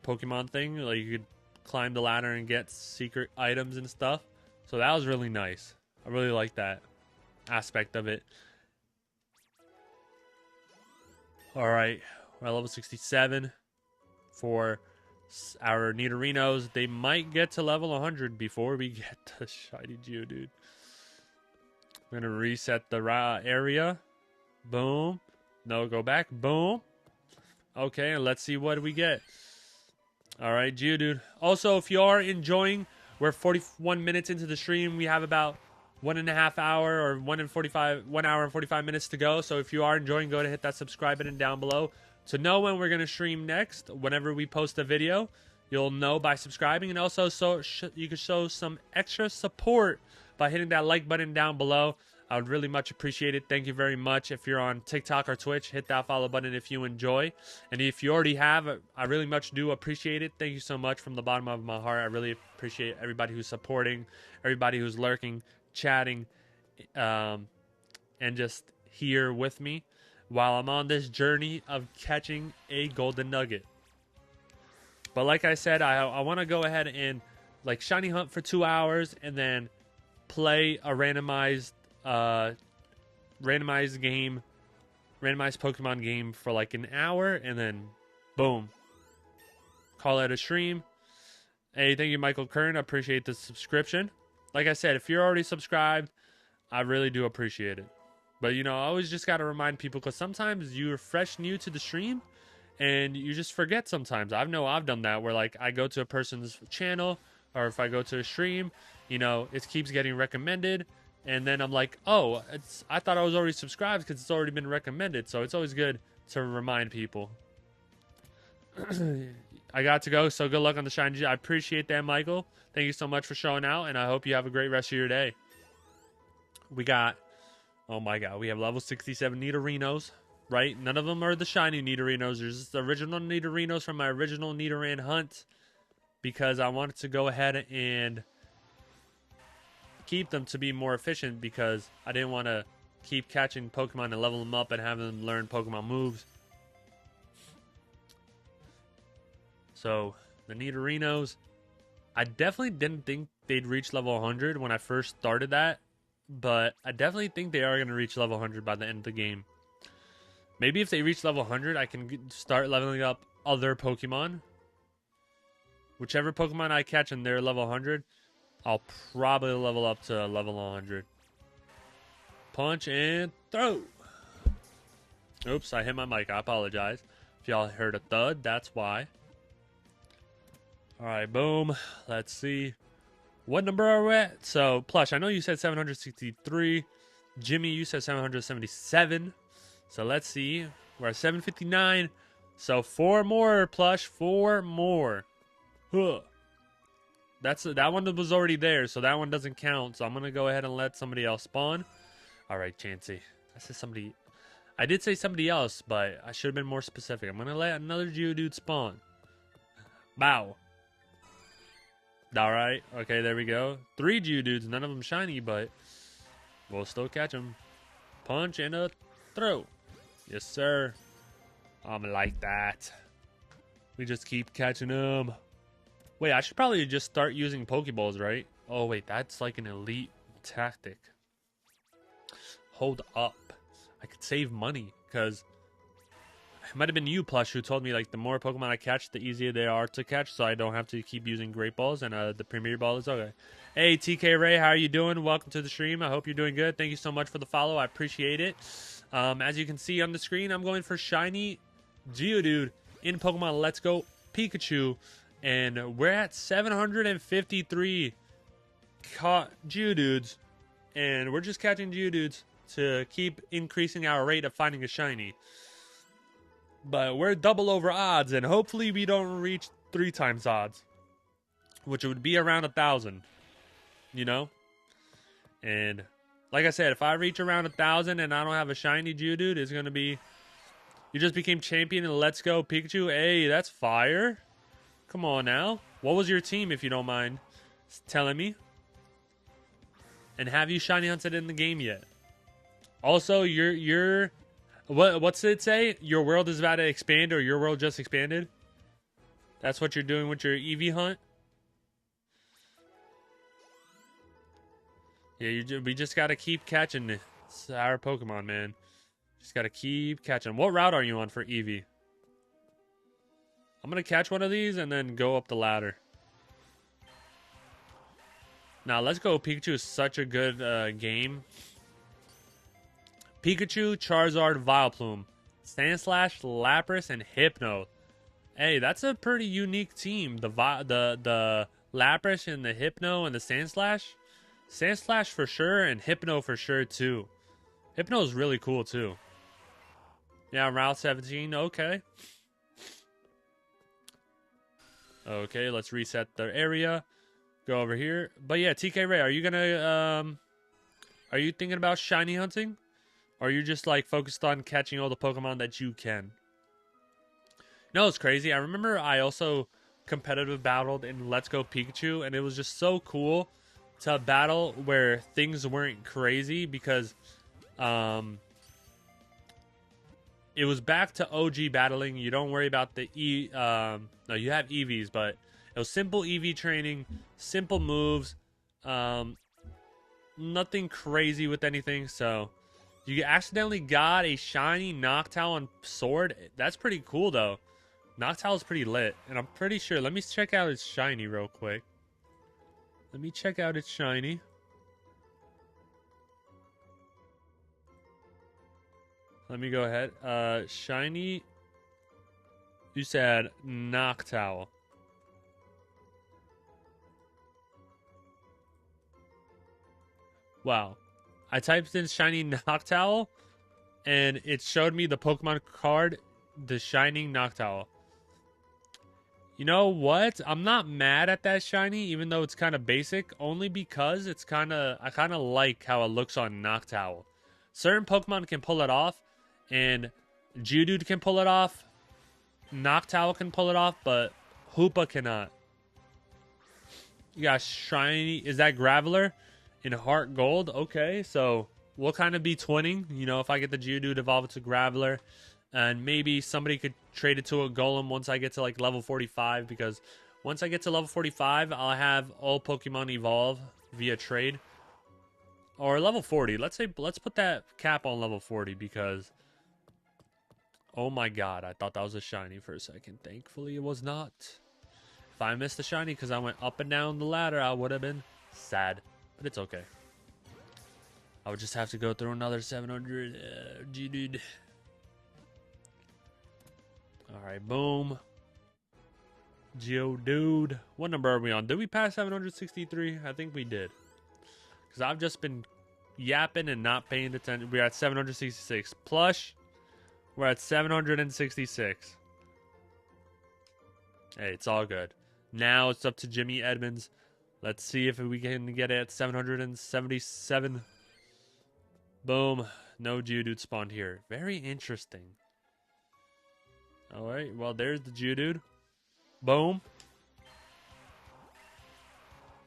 Pokemon thing. Like you could climb the ladder and get secret items and stuff. So that was really nice. I really like that aspect of it. All right, we're at level 67 for our Nidorinos. They might get to level 100 before we get to shiny Geodude. We're gonna reset the area. Boom. No, go back. Boom. Okay, and let's see what we get. All right, Geodude. Also, if you are enjoying, we're 41 minutes into the stream. We have about 1.5 hour or 1 hour and 45 minutes to go. So if you are enjoying, go ahead and hit that subscribe button down below to know when we're going to stream next. Whenever we post a video, you'll know by subscribing. And also, you can show some extra support by hitting that like button down below. I would really much appreciate it. Thank you very much. If you're on TikTok or Twitch, hit that follow button if you enjoy. And if you already have, I really much do appreciate it. Thank you so much from the bottom of my heart. I really appreciate everybody who's supporting, everybody who's lurking, chatting, and just here with me while I'm on this journey of catching a golden nugget. But like I said, I want to go ahead and like shiny hunt for 2 hours and then play a randomized game, randomized Pokemon game for like an hour, and then boom, call it a stream. Hey, thank you, Michael Kern. I appreciate the subscription. Like I said, if you're already subscribed, I really do appreciate it. But, you know, I always just got to remind people because sometimes you're fresh new to the stream and you just forget sometimes. I know I've done that where, like, I go to a person's channel or if I go to a stream, you know, it keeps getting recommended. And then I'm like, oh, I thought I was already subscribed because it's already been recommended. So it's always good to remind people. I got to go, so good luck on the shiny. I appreciate that, Michael. Thank you so much for showing out, and I hope you have a great rest of your day. We got, oh my god, we have level 67 Nidorinos, right? None of them are the shiny Nidorinos. There's just the original Nidorinos from my original Nidoran hunt because I wanted to go ahead and keep them to be more efficient because I didn't want to keep catching Pokemon and level them up and have them learn Pokemon moves. So, the Nidorinos, I definitely didn't think they'd reach level 100 when I first started that, but I definitely think they are going to reach level 100 by the end of the game. Maybe if they reach level 100, I can start leveling up other Pokemon. Whichever Pokemon I catch and they're level 100, I'll probably level up to level 100. Punch and throw. Oops, I hit my mic. I apologize. If y'all heard a thud, that's why. Alright, boom. Let's see. What number are we at? So, Plush, I know you said 763. Jimmy, you said 777. So, let's see. We're at 759. So, 4 more, Plush. 4 more. Huh. That one was already there, so that one doesn't count. So, I'm going to go ahead and let somebody else spawn. Alright, Chansey. I said somebody... I did say somebody else, but I should have been more specific. I'm going to let another Geodude spawn. Bow. Alright, okay, there we go. 3 Geodudes, none of them shiny, but we'll still catch them. Punch and a throw. Yes, sir. I'm like that. We just keep catching them. Wait, I should probably just start using Pokeballs, right? Oh, wait, that's like an elite tactic. Hold up. I could save money, because it might have been you, Plush, who told me, like, the more Pokemon I catch, the easier they are to catch, so I don't have to keep using Great Balls, and the Premier Ball is okay. Hey, TK Ray, how are you doing? Welcome to the stream. I hope you're doing good. Thank you so much for the follow. I appreciate it. As you can see on the screen, I'm going for Shiny Geodude in Pokemon Let's Go Pikachu, and we're at 753 caught Geodudes, and we're just catching Geodudes to keep increasing our rate of finding a Shiny. But we're double over odds, and hopefully we don't reach 3 times odds, which would be around 1,000, you know? And like I said, if I reach around 1,000 and I don't have a shiny Geodude, it's going to be, you just became champion in Let's Go Pikachu. Hey, that's fire. Come on now. What was your team, if you don't mind telling me? And have you shiny hunted in the game yet? Also, you're what's it say? Your world is about to expand, or your world just expanded? That's what you're doing with your Eevee hunt? Yeah, we just gotta keep catching our Pokemon, man. Just gotta keep catching. What route are you on for Eevee? I'm gonna catch one of these and then go up the ladder. Now, Let's Go Pikachu is such a good game. Pikachu, Charizard, Vileplume, Sandslash, Lapras, and Hypno. Hey, that's a pretty unique team. The Lapras and the Hypno and the Sandslash. Sandslash for sure, and Hypno for sure too. Hypno is really cool too. Yeah, Route 17. Okay. Okay, let's reset the area. Go over here. But yeah, TK Ray, are you gonna are you thinking about shiny hunting? Or are you just like focused on catching all the Pokemon that you can? No, it's crazy. I remember I also competitive battled in Let's Go Pikachu, and it was just so cool to battle where things weren't crazy because it was back to OG battling. You don't worry about the no, you have EVs, but it was simple EV training, simple moves, nothing crazy with anything. So you accidentally got a shiny Noctowl and Sword. That's pretty cool though. Noctowl's pretty lit, and I'm pretty sure. Let me check out its shiny real quick. Let me check out its shiny. Let me go ahead. Shiny. You said Noctowl. Wow. I typed in shiny Noctowl, and it showed me the Pokemon card, the Shining Noctowl. You know what? I'm not mad at that shiny, even though it's kind of basic, only because I kind of like how it looks on Noctowl. Certain Pokemon can pull it off, and Geodude can pull it off, Noctowl can pull it off, but Hoopa cannot. You got shiny. Is that Graveler in Heart Gold? Okay, so we'll kind of be twinning. You know, if I get the Geodude evolve to Graveler, and maybe somebody could trade it to a Golem once I get to like level 45, because once I get to level 45, I'll have all Pokemon evolve via trade. Or level 40. Let's put that cap on level 40, because oh my god, I thought that was a shiny for a second. Thankfully it was not. If I missed the shiny because I went up and down the ladder, I would have been sad. But it's okay. I would just have to go through another 700 Geodude. Alright, boom. Geodude. What number are we on? Did we pass 763? I think we did. Because I've just been yapping and not paying attention. We're at 766. Plush, we're at 766. Hey, it's all good. Now it's up to Jimmy Edmonds. Let's see if we can get it at 777. Boom. No Geodude spawned here. Very interesting. Alright, well, there's the Geodude. Boom.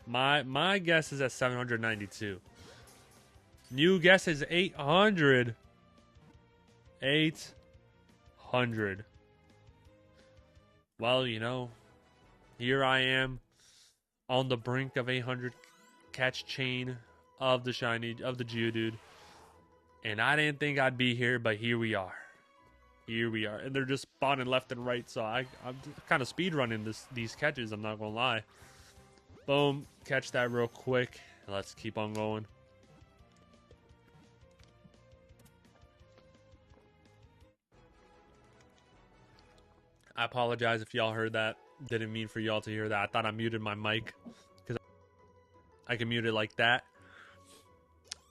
My guess is at 792. New guess is 800. 800. Well, you know, here I am on the brink of 800 catch chain of the shiny, of the Geodude. And I didn't think I'd be here, but here we are. Here we are. And they're just spawning left and right, so I'm kind of speed running these catches, I'm not going to lie. Boom. Catch that real quick. Let's keep on going. I apologize if y'all heard that. Didn't mean for y'all to hear that. I thought I muted my mic because I can mute it like that.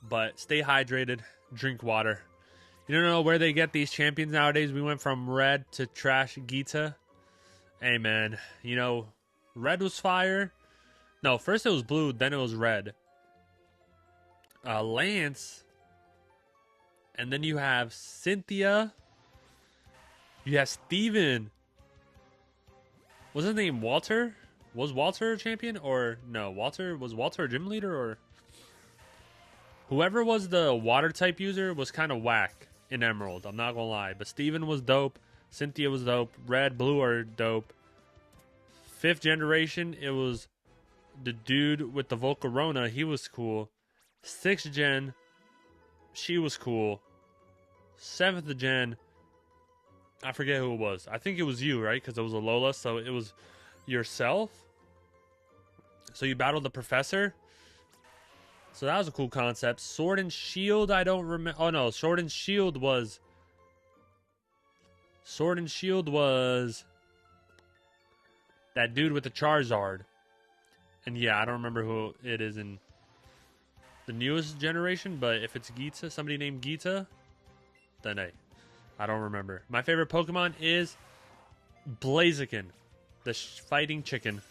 But stay hydrated. Drink water. You don't know where they get these champions nowadays. We went from red to trash Gita. Hey, man. You know, red was fire. No, first it was blue, then it was red. Lance. And then you have Cynthia. You have Steven. Was his name Walter? Was Walter a champion? Or no, was Walter a gym leader? Or whoever was the water type user was kind of whack in Emerald. I'm not gonna lie. But Steven was dope. Cynthia was dope. Red, blue are dope. 5th generation, it was the dude with the Volcarona. He was cool. 6th gen, she was cool. 7th gen, I forget who it was. I think it was you, right? Because it was a Lola, so it was yourself. So you battled the professor. So that was a cool concept. Sword and Shield, I don't remember. Oh no, Sword and Shield was that dude with the Charizard. And yeah, I don't remember who it is in the newest generation, but if it's Gita, somebody named Gita, then hey, I don't remember. My favorite Pokemon is Blaziken, the fighting chicken.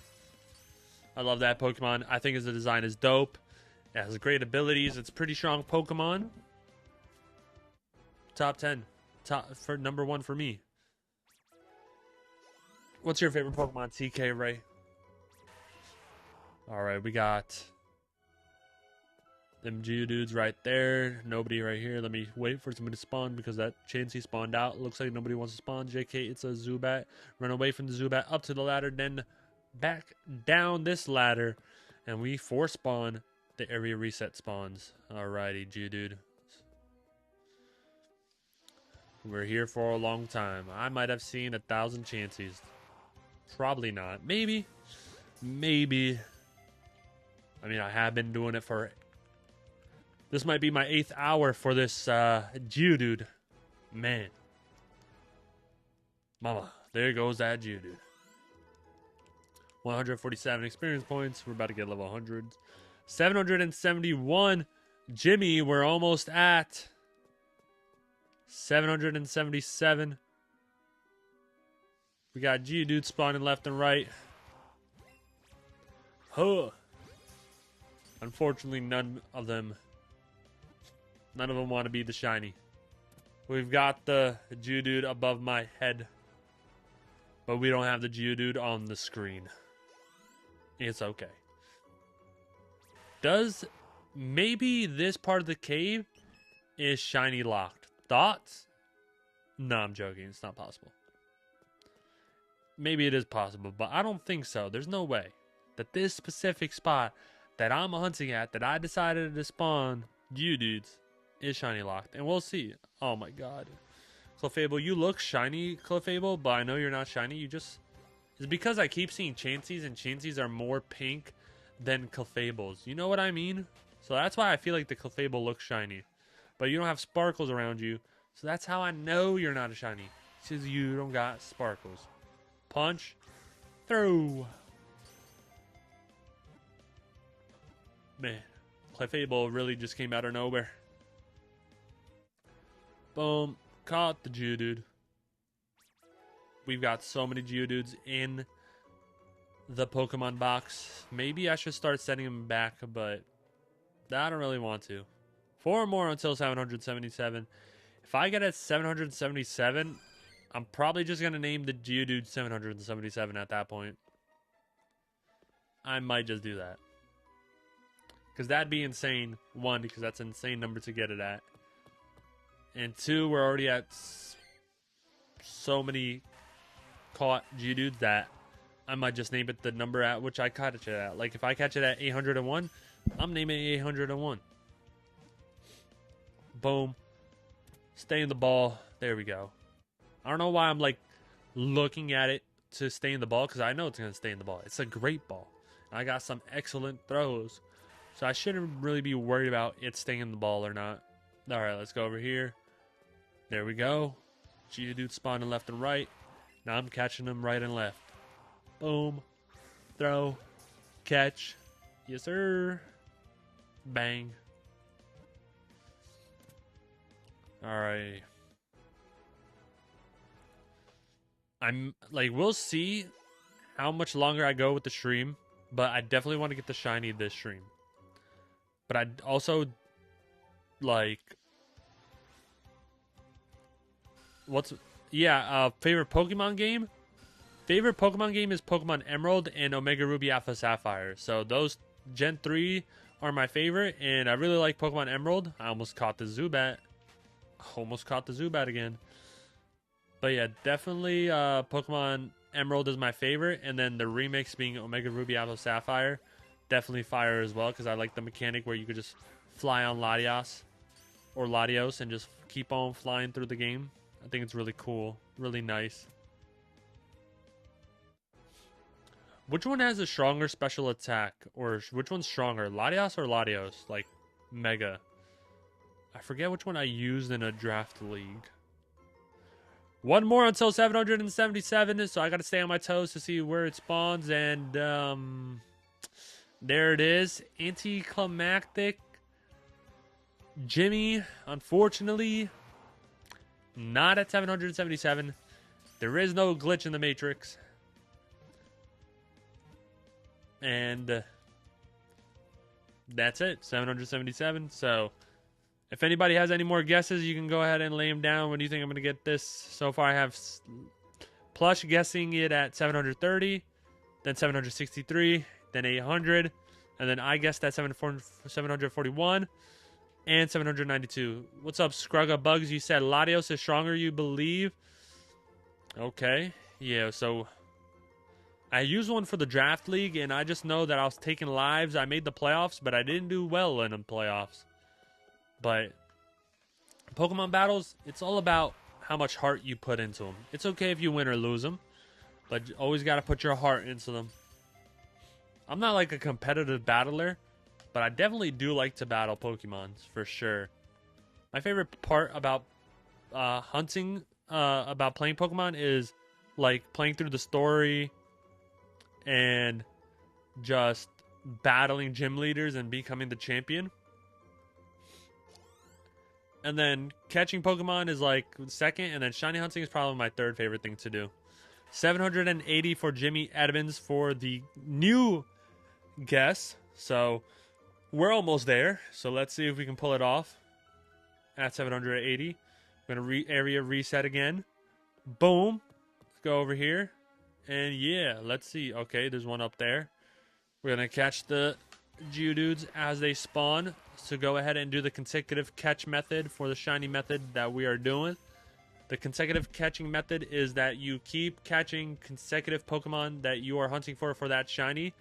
I love that Pokemon. I think the design is dope. It has great abilities. It's a pretty strong Pokemon. Top 10. Top for number 1 for me. What's your favorite Pokemon, TK Ray? Alright, we got them Geodudes right there. Nobody right here. Let me wait for somebody to spawn because that Chansey spawned out. Looks like nobody wants to spawn. JK, it's a Zubat. Run away from the Zubat up to the ladder, then back down this ladder. And we force spawn the area reset spawns. Alrighty, Geodude. We're here for a long time. I might have seen 1,000 chances. Probably not. Maybe. Maybe. I mean, I have been doing it for... This might be my 8th hour for this Geodude. Man. Mama, there goes that Geodude. 147 experience points. We're about to get level 100. 771. Jimmy, we're almost at 777. We got Geodude spawning left and right. Huh. Unfortunately, none of them want to be the shiny. We've got the Geodude above my head, but we don't have the Geodude on the screen. It's okay. Maybe this part of the cave is shiny locked? Thoughts? No, I'm joking. It's not possible. Maybe it is possible, but I don't think so. There's no way that this specific spot that I'm hunting at, that I decided to spawn Geodudes, is shiny locked. And we'll see. Oh my god. Clefable, you look shiny, Clefable, but I know you're not shiny. It's because I keep seeing Chanseys, and Chanseys are more pink than Clefables. You know what I mean? So that's why I feel like the Clefable looks shiny. But you don't have sparkles around you. So that's how I know you're not a shiny. Because you don't got sparkles. Punch. Throw. Man. Clefable really just came out of nowhere. Boom. Caught the Geodude. We've got so many Geodudes in the Pokemon box. Maybe I should start sending them back, but I don't really want to. 4 more until 777. If I get at 777, I'm probably just going to name the Geodude 777 at that point. I might just do that. Because that'd be insane. 1, because that's an insane number to get it at. And 2, we're already at so many caught Geodudes that I might just name it the number at which I catch it at. Like, if I catch it at 801, I'm naming it 801. Boom. Stay in the ball. There we go. I don't know why I'm, like, looking at it to stay in the ball, because I know it's going to stay in the ball. It's a great ball. I got some excellent throws. So I shouldn't really be worried about it staying in the ball or not. All right, let's go over here. There we go. Geodude spawning left and right. Now I'm catching them right and left. Boom. Throw. Catch. Yes, sir. Bang. All right. I'm like, we'll see how much longer I go with the stream, but I definitely want to get the shiny this stream. But I also like, favorite Pokemon game? Favorite Pokemon game is Pokemon Emerald and Omega Ruby Alpha Sapphire. So those Gen 3 are my favorite, and I really like Pokemon Emerald. I almost caught the Zubat. Almost caught the Zubat again. But yeah, definitely Pokemon Emerald is my favorite, and then the remix being Omega Ruby Alpha Sapphire. Definitely fire as well, because I like the mechanic where you could just fly on Latios or Latios and just keep on flying through the game. I think it's really cool, really nice. Which one has a stronger special attack? Or which one's stronger, Latios or Latios? Like, Mega. I forget which one I used in a draft league. 1 more until 777, so I gotta stay on my toes to see where it spawns, and there it is. Anticlimactic Jimmy, unfortunately, not at 777. There is no glitch in the Matrix. And that's it, 777. So if anybody has any more guesses, you can go ahead and lay them down. When do you think I'm going to get this? So far I have Plush guessing it at 730, then 763, then 800, and then I guessed at 741 and 792. What's up, Scrugga Bugs? You said Latios is stronger, you believe? Okay. Yeah, so I used one for the draft league, and I just know that I was taking lives. I made the playoffs, but I didn't do well in the playoffs. But Pokemon battles, it's all about how much heart you put into them. It's okay if you win or lose them, but you always got to put your heart into them. I'm not like a competitive battler, but I definitely do like to battle Pokemon for sure. My favorite part about hunting, about playing Pokemon is like playing through the story and just battling gym leaders and becoming the champion. And then catching Pokemon is like second, and then shiny hunting is probably my third favorite thing to do. 780 for Jimmy Edmonds for the new guess. So we're almost there. So let's see if we can pull it off at 780. I'm going to area reset again. Boom. Let's go over here. And yeah, let's see. Okay, there's one up there. We're going to catch the Geodudes as they spawn. So go ahead and do the consecutive catch method for the shiny method that we are doing. The consecutive catching method is that you keep catching consecutive Pokemon that you are hunting for that shiny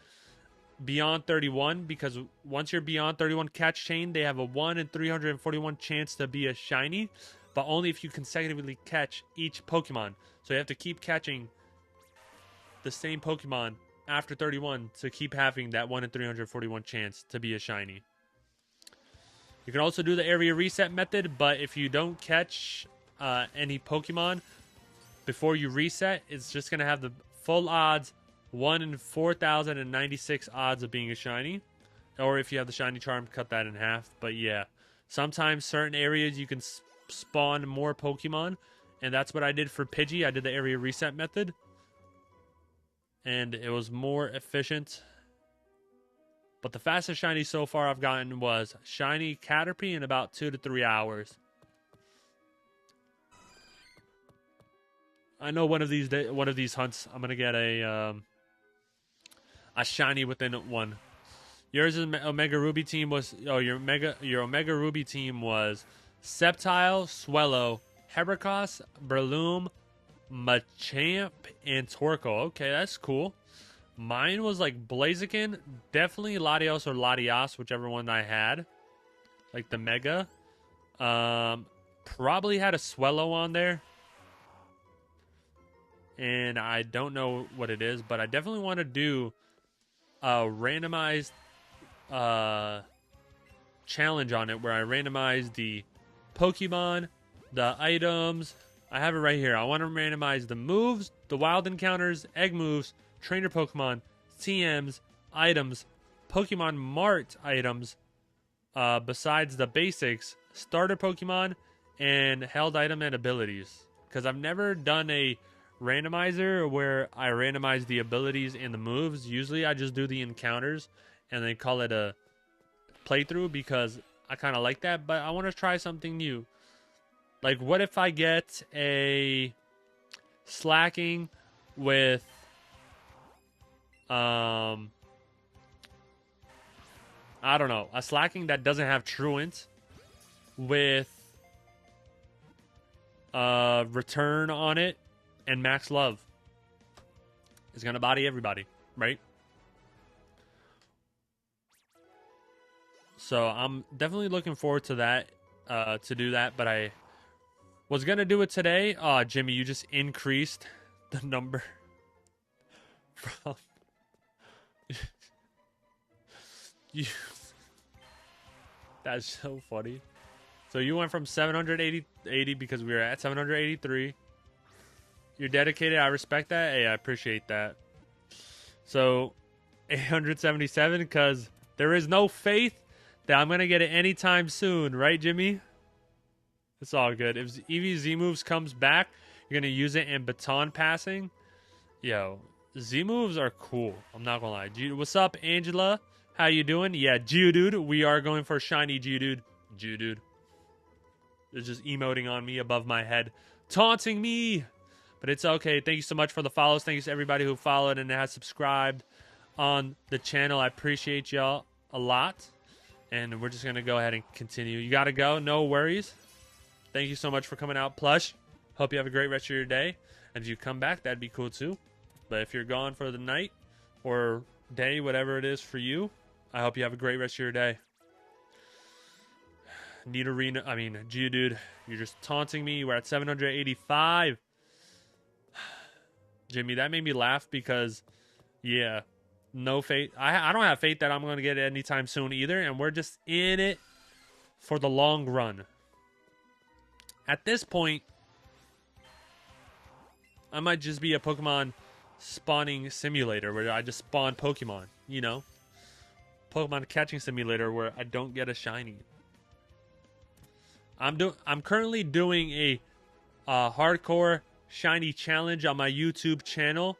beyond 31, because once you're beyond 31 catch chain, they have a 1 in 341 chance to be a shiny, but only if you consecutively catch each Pokemon. So you have to keep catching the same Pokemon after 31 to keep having that 1 in 341 chance to be a shiny. You can also do the area reset method, but if you don't catch any Pokemon before you reset, it's just going to have the full odds, 1 in 4,096 odds of being a shiny. Or if you have the shiny charm, cut that in half. But yeah, sometimes certain areas you can spawn more Pokemon, and that's what I did for Pidgey. I did the area reset method, and it was more efficient. But the fastest shiny so far I've gotten was shiny Caterpie in about 2 to 3 hours. I know one of these hunts I'm gonna get a shiny within one. Yours is Omega Ruby team was your Omega Ruby team was Sceptile, Swellow, Heracross, Breloom, Machamp, and Torkoal. Okay, that's cool. Mine was like Blaziken, definitely Latios or Latias, whichever one I had. Like the Mega. Probably had a Swellow on there. And I don't know what it is, but I definitely want to do a randomized challenge on it where I randomize the Pokemon, the items. I have it right here. I want to randomize the moves, the wild encounters, egg moves, trainer Pokemon, TMs, items, Pokemon Mart items, besides the basics, starter Pokemon, and held item and abilities. Because I've never done a randomizer where I randomize the abilities and the moves. Usually I just do the encounters and they call it a playthrough because I kind of like that, but I want to try something new. Like, what if I get a Slacking with I don't know, a Slacking that doesn't have Truant with Return on it and Max Love. Is gonna body everybody, right? So I'm definitely looking forward to that, to do that, but I was gonna do it today. Jimmy, you just increased the number from you. That's so funny. So you went from 780 because we were at 783. You're dedicated. I respect that. Hey, I appreciate that. So 877 because there is no faith that I'm going to get it anytime soon. Right, Jimmy? It's all good. If Eevee Z-Moves comes back, you're going to use it in baton passing. Yo, Z-Moves are cool. I'm not going to lie. What's up, Angela? How you doing? Yeah, Geodude. We are going for shiny Geodude. Geodude. They're just emoting on me above my head. Taunting me. But it's okay. Thank you so much for the follows. Thank you to everybody who followed and has subscribed on the channel. I appreciate y'all a lot. And we're just going to go ahead and continue. You got to go. No worries. Thank you so much for coming out, Plush. Hope you have a great rest of your day. And if you come back, that'd be cool too. But if you're gone for the night or day, whatever it is for you, I hope you have a great rest of your day. Nidorino, I mean, Geodude, you're just taunting me. We're at 785. Jimmy, that made me laugh because, yeah, no faith. I don't have faith that I'm going to get it anytime soon either, and we're just in it for the long run. At this point, I might just be a Pokemon spawning simulator where I just spawn Pokemon, you know? Pokemon catching simulator where I don't get a shiny. I'm currently doing a hardcore shiny challenge on my YouTube channel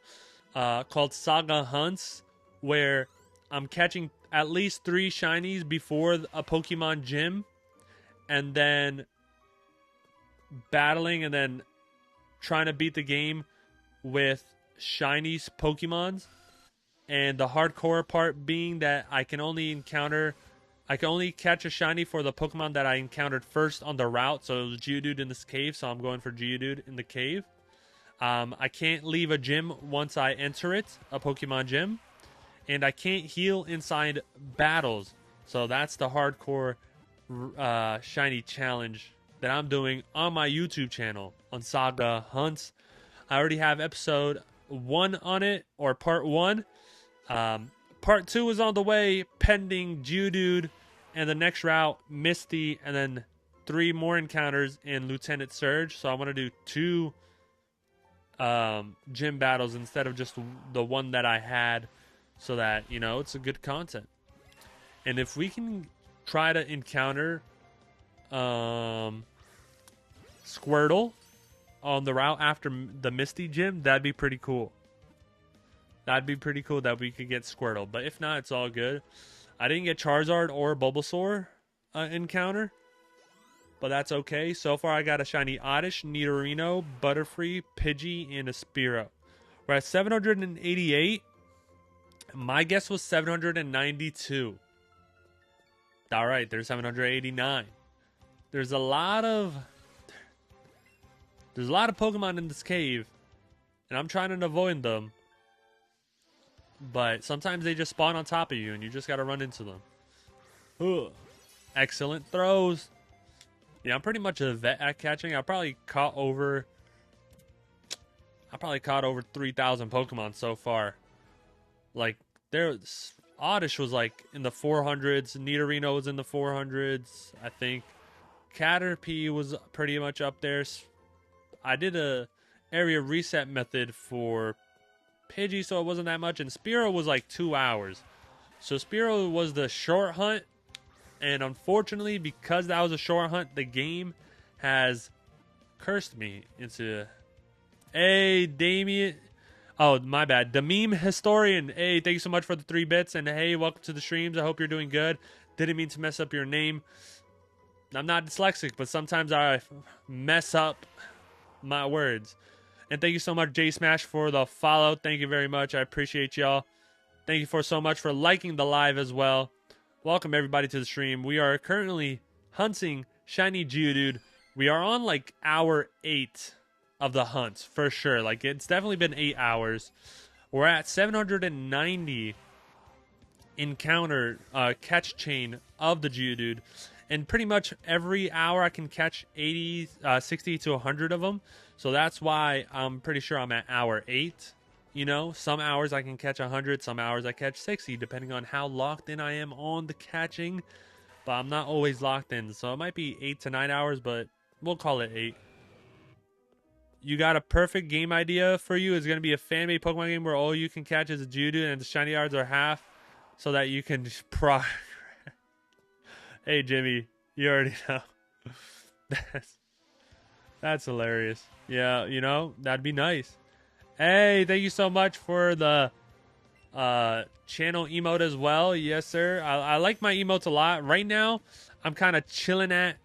called Saga Hunts, where I'm catching at least 3 shinies before a Pokemon gym, and then battling and then trying to beat the game with shiny Pokemons. And the hardcore part being that I can only catch a shiny for the Pokemon that I encountered first on the route. So it was Geodude in this cave, so I'm going for Geodude in the cave. I can't leave a gym once I enter it, a Pokemon gym. And I can't heal inside battles. So that's the hardcore shiny challenge that I'm doing on my YouTube channel on Saga Hunts. I already have episode 1 on it, or part 1. Part 2 is on the way, pending Geodude and the next route, Misty, and then 3 more encounters in Lieutenant Surge. So I want to do 2 gym battles instead of just the one that I had, so that, you know, it's a good content. And if we can try to encounter Squirtle on the route after the Misty gym, that'd be pretty cool. That'd be pretty cool that we could get Squirtle. But if not, it's all good. I didn't get Charizard or Bulbasaur encounter, but that's okay. So far, I got a shiny Oddish, Nidorino, Butterfree, Pidgey, and a Spearow. We're at 788. My guess was 792. All right, there's 789. There's a lot of Pokemon in this cave, and I'm trying to avoid them. But sometimes they just spawn on top of you, and you just got to run into them. Ugh. Excellent throws. Yeah, I'm pretty much a vet at catching. I probably caught over 3,000 Pokemon so far. Like, Oddish was like in the 400s. Nidorino was in the 400s, I think. Caterpie was pretty much up there. I did a area reset method for Pidgey, so it wasn't that much. And Spearow was like 2 hours. So Spearow was the short hunt. And unfortunately, because that was a short hunt, the game has cursed me into... Hey, Damien. Oh, my bad. The Meme Historian. Hey, thank you so much for the 3 bits. And hey, welcome to the streams. I hope you're doing good. Didn't mean to mess up your name. I'm not dyslexic, but sometimes I mess up my words. And thank you so much, J Smash, for the follow. Thank you very much. I appreciate y'all. Thank you so much for liking the live as well. Welcome everybody to the stream. We are currently hunting shiny Geodude. We are on like hour 8 of the hunt for sure. Like, it's definitely been 8 hours. We're at 790 encounter catch chain of the Geodude. And pretty much every hour I can catch 60 to 100 of them. So that's why I'm pretty sure I'm at hour 8. You know, some hours I can catch 100, some hours I catch 60, depending on how locked in I am on the catching. But I'm not always locked in. So it might be 8 to 9 hours, but we'll call it 8. You got a perfect game idea for you. It's going to be a fan-made Pokemon game where all you can catch is a Geodude and the shiny yards are half, so that you can Hey, Jimmy, you already know. That's hilarious. Yeah, you know, that'd be nice. Hey, thank you so much for the channel emote as well. Yes, sir. I like my emotes a lot. Right now, I'm kind of chilling at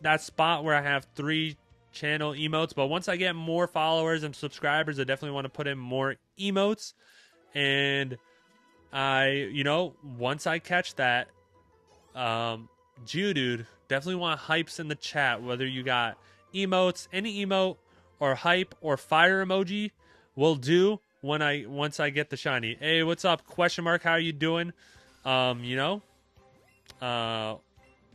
that spot where I have 3 channel emotes. But once I get more followers and subscribers, I definitely want to put in more emotes. And once I catch that Geodude, definitely want hypes in the chat, whether you got emotes, any emote, or hype, or fire emoji will do once I get the shiny. Hey, what's up? Question mark, how are you doing?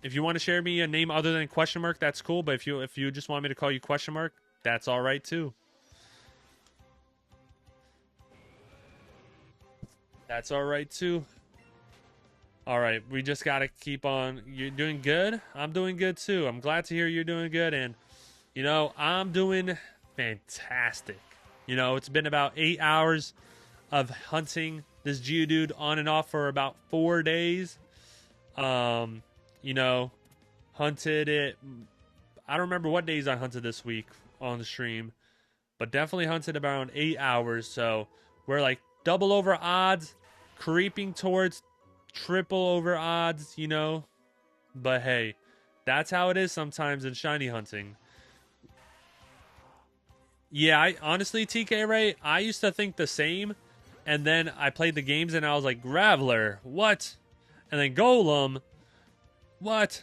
If you want to share me a name other than question mark, that's cool. But if you just want me to call you question mark, that's all right too. That's all right too. All right, we just got to keep on. You're doing good. I'm doing good too. I'm glad to hear you're doing good. And, you know, I'm doing fantastic. You know, it's been about 8 hours of hunting this Geodude on and off for about 4 days. You know, hunted it. I don't remember what days I hunted this week on the stream, but definitely hunted about 8 hours. So we're like double over odds, creeping towards triple over odds, you know. But hey, that's how it is sometimes in shiny hunting. Yeah, I honestly, TK Ray, I used to think the same, and then I played the games and I was like, Graveler, what? And then Golem, what?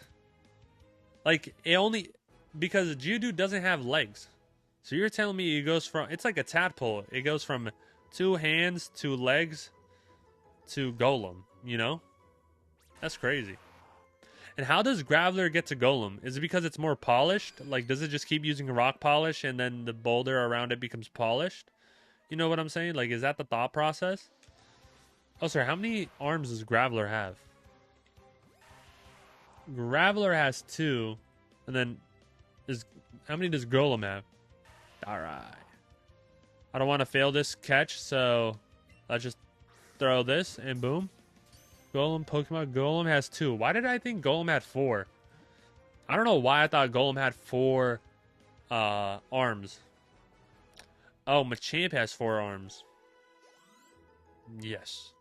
Like, it only, because Geodude doesn't have legs. So you're telling me it goes from, it's like a tadpole. It goes from 2 hands, 2 legs, to Golem, you know? That's crazy. And how does Graveler get to Golem? Is it because it's more polished? Like, does it just keep using rock polish and then the boulder around it becomes polished? You know what I'm saying? Like, is that the thought process? Oh, sorry, how many arms does Graveler have? Graveler has 2. And then, how many does Golem have? Alright. I don't want to fail this catch, so let's just throw this and boom. Golem, Pokemon. Golem has 2. Why did I think Golem had 4? I don't know why I thought Golem had 4 arms. Oh, Machamp has 4 arms. Yes.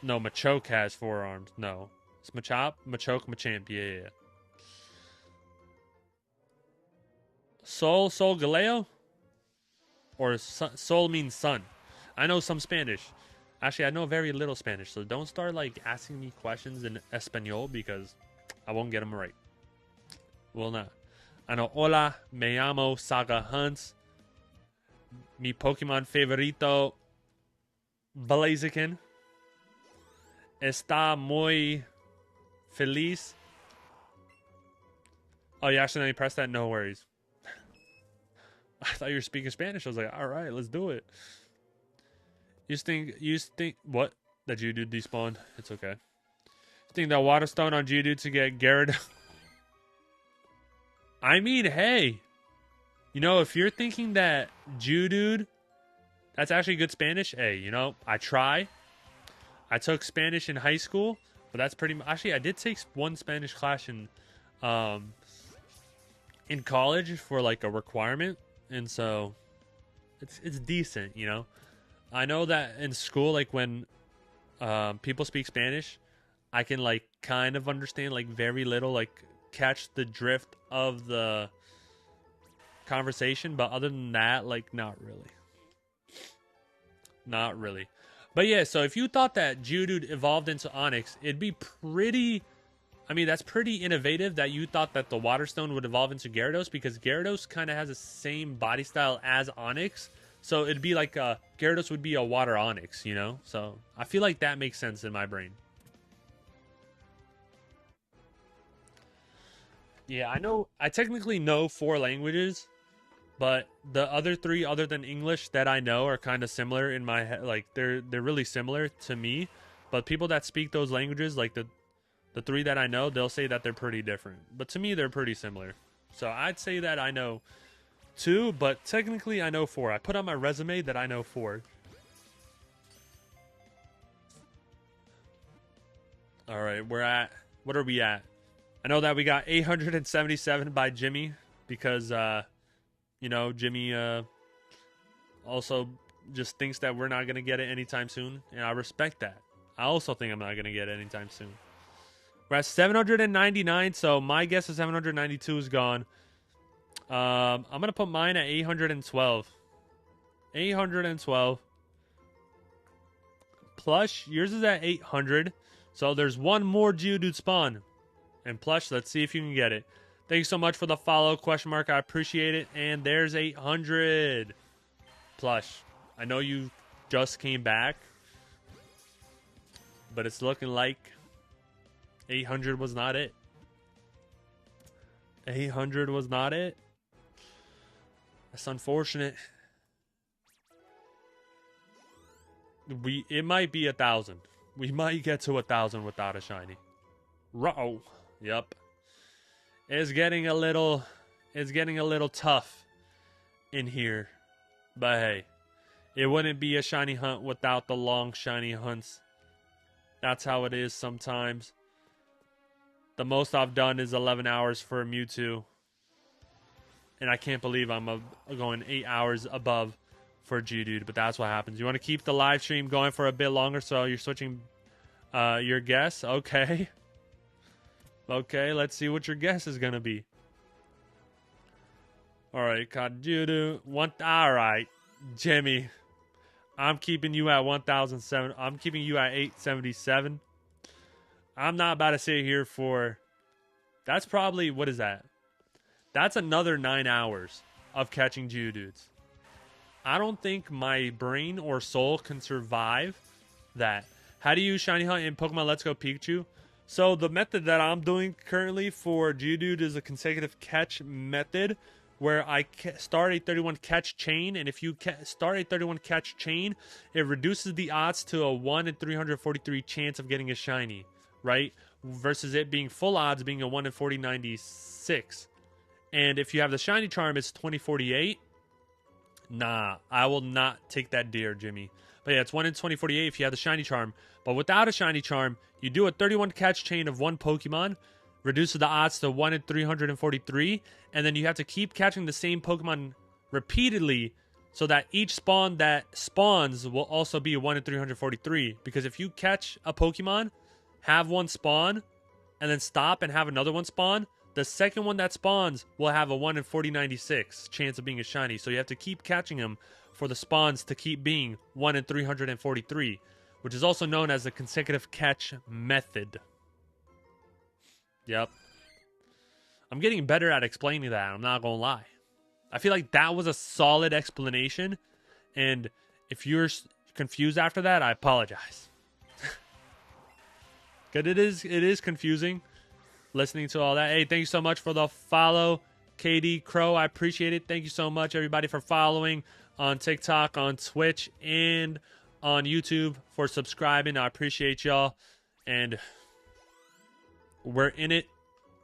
No, Machoke has 4 arms. No. It's Machoke, Machamp. Yeah. Sol Galeo? Or Sol means sun. I know some Spanish. Actually, I know very little Spanish, so don't start like asking me questions in Espanol because I won't get them right. Will not. I know, hola, me llamo Saga Hunts. Mi Pokemon favorito, Blaziken. Está muy feliz. Oh, you accidentally pressed that? No worries. I thought you were speaking Spanish. I was like, all right, let's do it. You think what? That Geodude despawned? It's okay. You think that Water Stone on Geodude to get Gyarados? I mean, hey. You know, if you're thinking that Geodude, that's actually good Spanish, hey, you know, I try. I took Spanish in high school, but that's pretty much... Actually, I did take one Spanish class in college for, like, a requirement. And so, it's decent, you know. I know that in school, like, when people speak Spanish, I can, like, kind of understand, like, very little, like, catch the drift of the conversation. But other than that, like, not really. Not really. But yeah, so if you thought that Geodude evolved into Onix, it'd be pretty... I mean, that's pretty innovative that you thought that the Water Stone would evolve into Gyarados, because Gyarados kind of has the same body style as Onix. So it'd be like Gyarados would be a Water Onix, you know? So I feel like that makes sense in my brain. Yeah, I know. I technically know 4 languages, but the other 3, other than English, that I know are kind of similar in my head. Like, they're really similar to me. But people that speak those languages, like the 3 that I know, they'll say that they're pretty different. But to me, they're pretty similar. So I'd say that I know 2, but technically I know 4. I put on my resume that I know 4. All right, what are we at? I know that we got 877 by Jimmy because, you know, Jimmy also just thinks that we're not going to get it anytime soon. And I respect that. I also think I'm not going to get it anytime soon. We're at 799, so my guess is 792 is gone. I'm going to put mine at 812. 812. Plush, yours is at 800. So there's one more Geodude spawn. And Plush, let's see if you can get it. Thank you so much for the follow, question mark. I appreciate it. And there's 800. Plush, I know you just came back, but it's looking like 800 was not it. 800 was not it. That's unfortunate. It might be 1,000. We might get to 1,000 without a shiny. Ruh-oh. Yep. It's getting a little tough in here. But hey, it wouldn't be a shiny hunt without the long shiny hunts. That's how it is sometimes. The most I've done is 11 hours for a Mewtwo. And I can't believe I'm going 8 hours above for a Geodude. But that's what happens. You want to keep the live stream going for a bit longer, so you're switching your guess? Okay. Okay, let's see what your guess is going to be. Alright, Geodude. Alright, Jimmy. I'm keeping you at 1,007. I'm keeping you at 877. I'm not about to sit here for... That's probably... What is that? That's another 9 hours of catching Geodudes. I don't think my brain or soul can survive that. How do you shiny hunt in Pokemon Let's Go Pikachu? So the method that I'm doing currently for Geodude is a consecutive catch method, where I start a 31 catch chain, and if you start a 31 catch chain, it reduces the odds to a 1 in 343 chance of getting a shiny, right? Versus it being full odds being a 1 in 4096. And if you have the shiny charm, it's 2048. Nah, I will not take that dare, Jimmy. But yeah, it's 1 in 2048 if you have the shiny charm. But without a shiny charm, you do a 31 catch chain of one Pokemon, reduces the odds to 1 in 343, and then you have to keep catching the same Pokemon repeatedly so that each spawn that spawns will also be 1 in 343. Because if you catch a Pokemon, have one spawn, and then stop and have another one spawn, the second one that spawns will have a 1 in 4096 chance of being a shiny. So you have to keep catching them for the spawns to keep being 1 in 343, which is also known as the consecutive catch method. Yep. I'm getting better at explaining that, I'm not going to lie. I feel like that was a solid explanation, and if you're confused after that, I apologize. Because it is confusing listening to all that. Hey, thank you so much for the follow, KD Crow. I appreciate it. Thank you so much, everybody, for following on TikTok, on Twitch, and on YouTube, for subscribing. I appreciate y'all. And we're in it.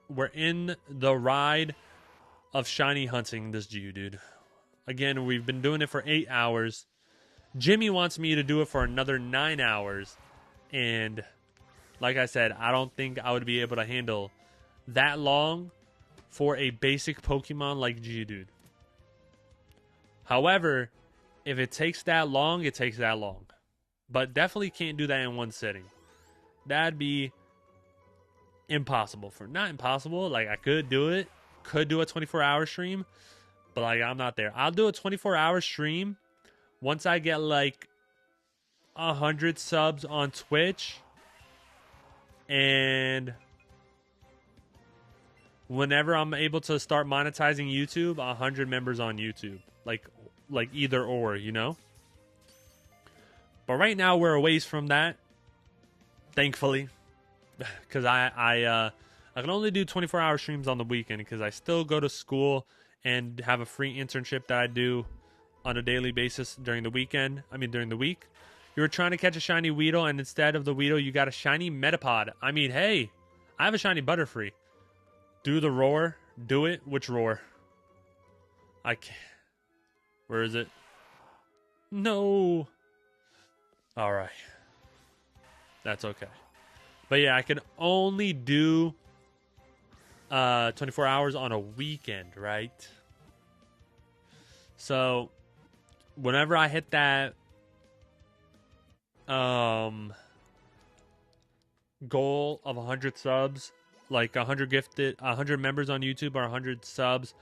We're in the ride of shiny hunting this Geodude. Again, we've been doing it for 8 hours. Jimmy wants me to do it for another 9 hours. And like I said, I don't think I would be able to handle that long for a basic Pokemon like Geodude. However, if it takes that long, it takes that long. But definitely can't do that in one sitting. That'd be impossible. Not impossible, like I could do it. Could do a 24-hour stream, but like I'm not there. I'll do a 24-hour stream once I get like 100 subs on Twitch, and whenever I'm able to start monetizing YouTube, 100 members on YouTube. Like either or, you know? But right now we're a ways from that, thankfully. Because I can only do 24-hour streams on the weekend because I still go to school and have a free internship that I do on a daily basis during the weekend. I mean, during the week. You were trying to catch a shiny Weedle, and instead of the Weedle, you got a shiny Metapod. I mean, hey, I have a shiny Butterfree. Do the roar. Do it. Which roar? I can't. Where is it? No. All right. That's okay. But yeah, I can only do 24 hours on a weekend, right? So whenever I hit that goal of 100 subs, like 100 members on YouTube or 100 subs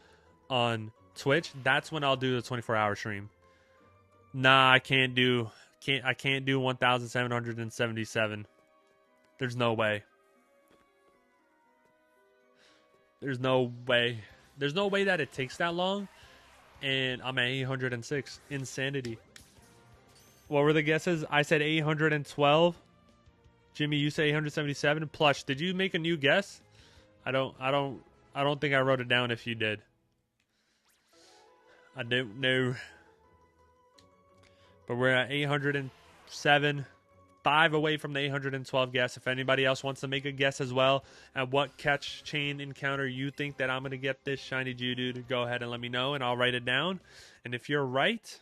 on Twitch, that's when I'll do the 24-hour stream. Nah, I can't do 1,777. There's no way. There's no way. There's no way that it takes that long. And I'm at 806. Insanity. What were the guesses? I said 812. Jimmy, you say 877. Plush, did you make a new guess? I don't think I wrote it down if you did. I don't know. But we're at 807. 5 away from the 812 guess. If anybody else wants to make a guess as well at what catch chain encounter you think that I'm going to get this shiny Geodude, go ahead and let me know and I'll write it down. And if you're right,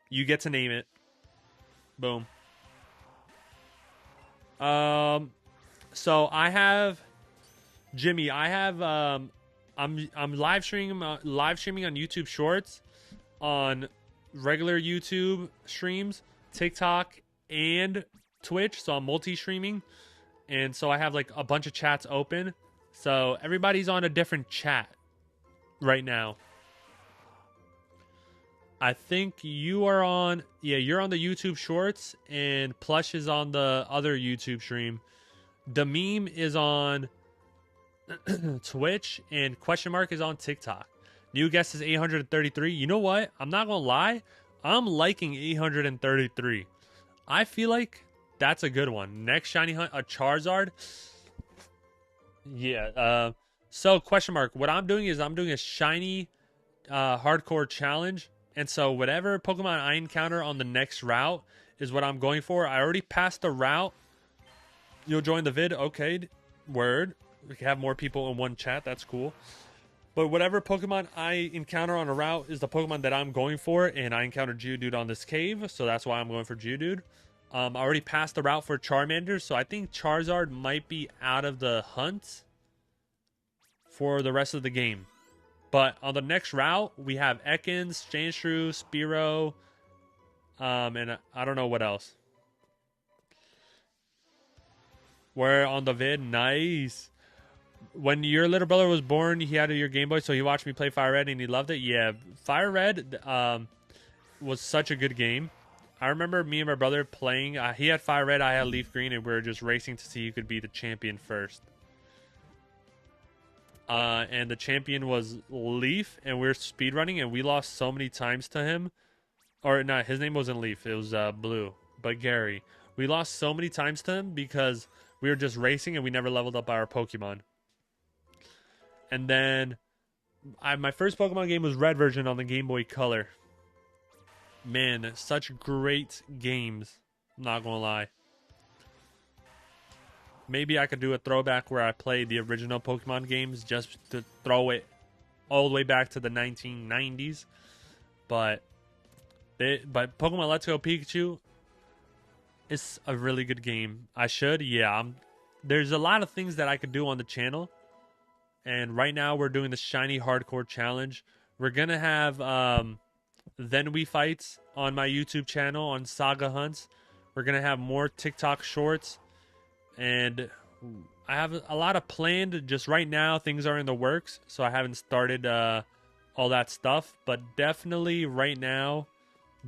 you get to name it. Boom. So I have Jimmy. I have I'm live streaming on YouTube Shorts, on regular YouTube streams, TikTok, and Twitch. So I'm multi-streaming, and so I have like a bunch of chats open. So everybody's on a different chat right now. I think you are on, yeah, you're on the YouTube Shorts, and Plush is on the other YouTube stream. The Meme is on Twitch, and Question Mark is on TikTok. New guest is 833. You know what? I'm not going to lie. I'm liking 833. I feel like that's a good one. Next shiny hunt, a Charizard. Yeah. So, Question Mark, what I'm doing is I'm doing a shiny hardcore challenge. And so whatever Pokemon I encounter on the next route is what I'm going for. I already passed the route. You'll join the vid. Okay. Word. We can have more people in one chat. That's cool. But whatever Pokemon I encounter on a route is the Pokemon that I'm going for. And I encountered Geodude on this cave. So that's why I'm going for Geodude. I already passed the route for Charmander. So I think Charizard might be out of the hunt for the rest of the game. But on the next route, we have Ekans, Sandshrew, Spearow, and I don't know what else. We're on the vid. Nice. When your little brother was born, he had your Game Boy, so he watched me play Fire Red, and he loved it. Yeah, Fire Red was such a good game. I remember me and my brother playing. He had Fire Red, I had Leaf Green, and we were just racing to see who could be the champion first. And the champion was Leaf, and we were speedrunning, and we lost so many times to him. Or, no, his name wasn't Leaf. It was Blue. But Gary. We lost so many times to him because we were just racing, and we never leveled up our Pokemon. And then, my first Pokemon game was Red version on the Game Boy Color. Man, such great games. I'm not gonna lie. Maybe I could do a throwback where I played the original Pokemon games just to throw it all the way back to the 1990s. But Pokemon Let's Go Pikachu is a really good game. I should, yeah. There's a lot of things that I could do on the channel. And right now we're doing the Shiny Hardcore Challenge. We're going to have Then We Fights on my YouTube channel on Saga Hunts. We're going to have more TikTok shorts. And I have a lot of planned. Just right now, things are in the works, so I haven't started all that stuff. But definitely right now,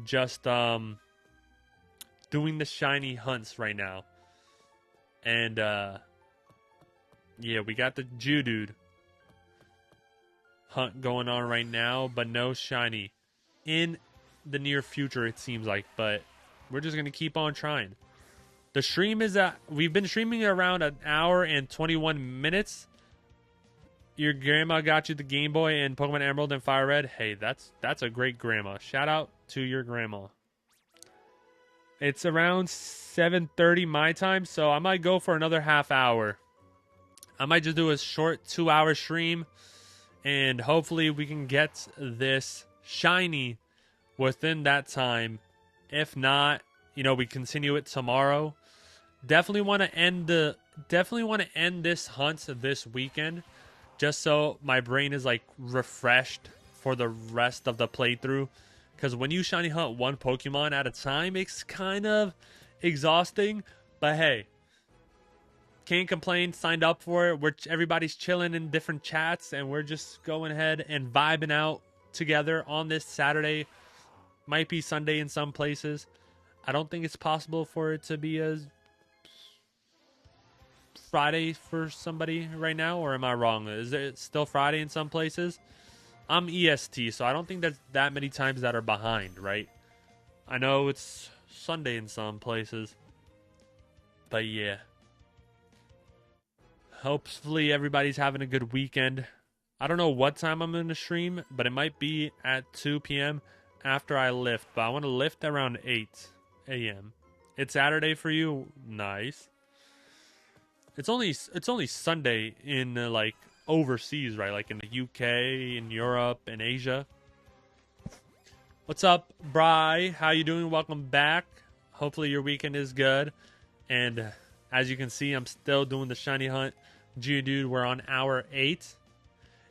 just doing the shiny hunts right now. And yeah, we got the Geodude hunt going on right now, but no shiny in the near future, it seems like. But we're just gonna keep on trying. The stream is we've been streaming around an hour and 21 minutes. Your grandma got you the Game Boy and Pokemon Emerald and Fire Red. Hey, that's a great grandma. Shout out to your grandma. It's around 7:30 my time, so I might go for another half hour. I might just do a short 2-hour stream, and hopefully we can get this shiny within that time. If not, you know, we continue it tomorrow. Definitely want to end this hunt this weekend, just so my brain is like refreshed for the rest of the playthrough. Because when you shiny hunt one Pokemon at a time, it's kind of exhausting. But hey, can't complain. Signed up for it. Everybody's chilling in different chats, and we're just going ahead and vibing out together on this Saturday. Might be Sunday in some places. I don't think it's possible for it to be a Friday for somebody right now, or am I wrong? Is it still Friday in some places? I'm EST, so I don't think there's that many times that are behind, right? I know it's Sunday in some places. But yeah. Hopefully everybody's having a good weekend. I don't know what time I'm going to stream, but it might be at 2 p.m. after I lift. But I want to lift around 8 a.m. It's Saturday for you? Nice. It's only Sunday in like overseas, right? Like in the UK, in Europe, in Asia. What's up, Bri? How you doing? Welcome back. Hopefully your weekend is good. And as you can see, I'm still doing the shiny hunt. Geodude, we're on hour 8.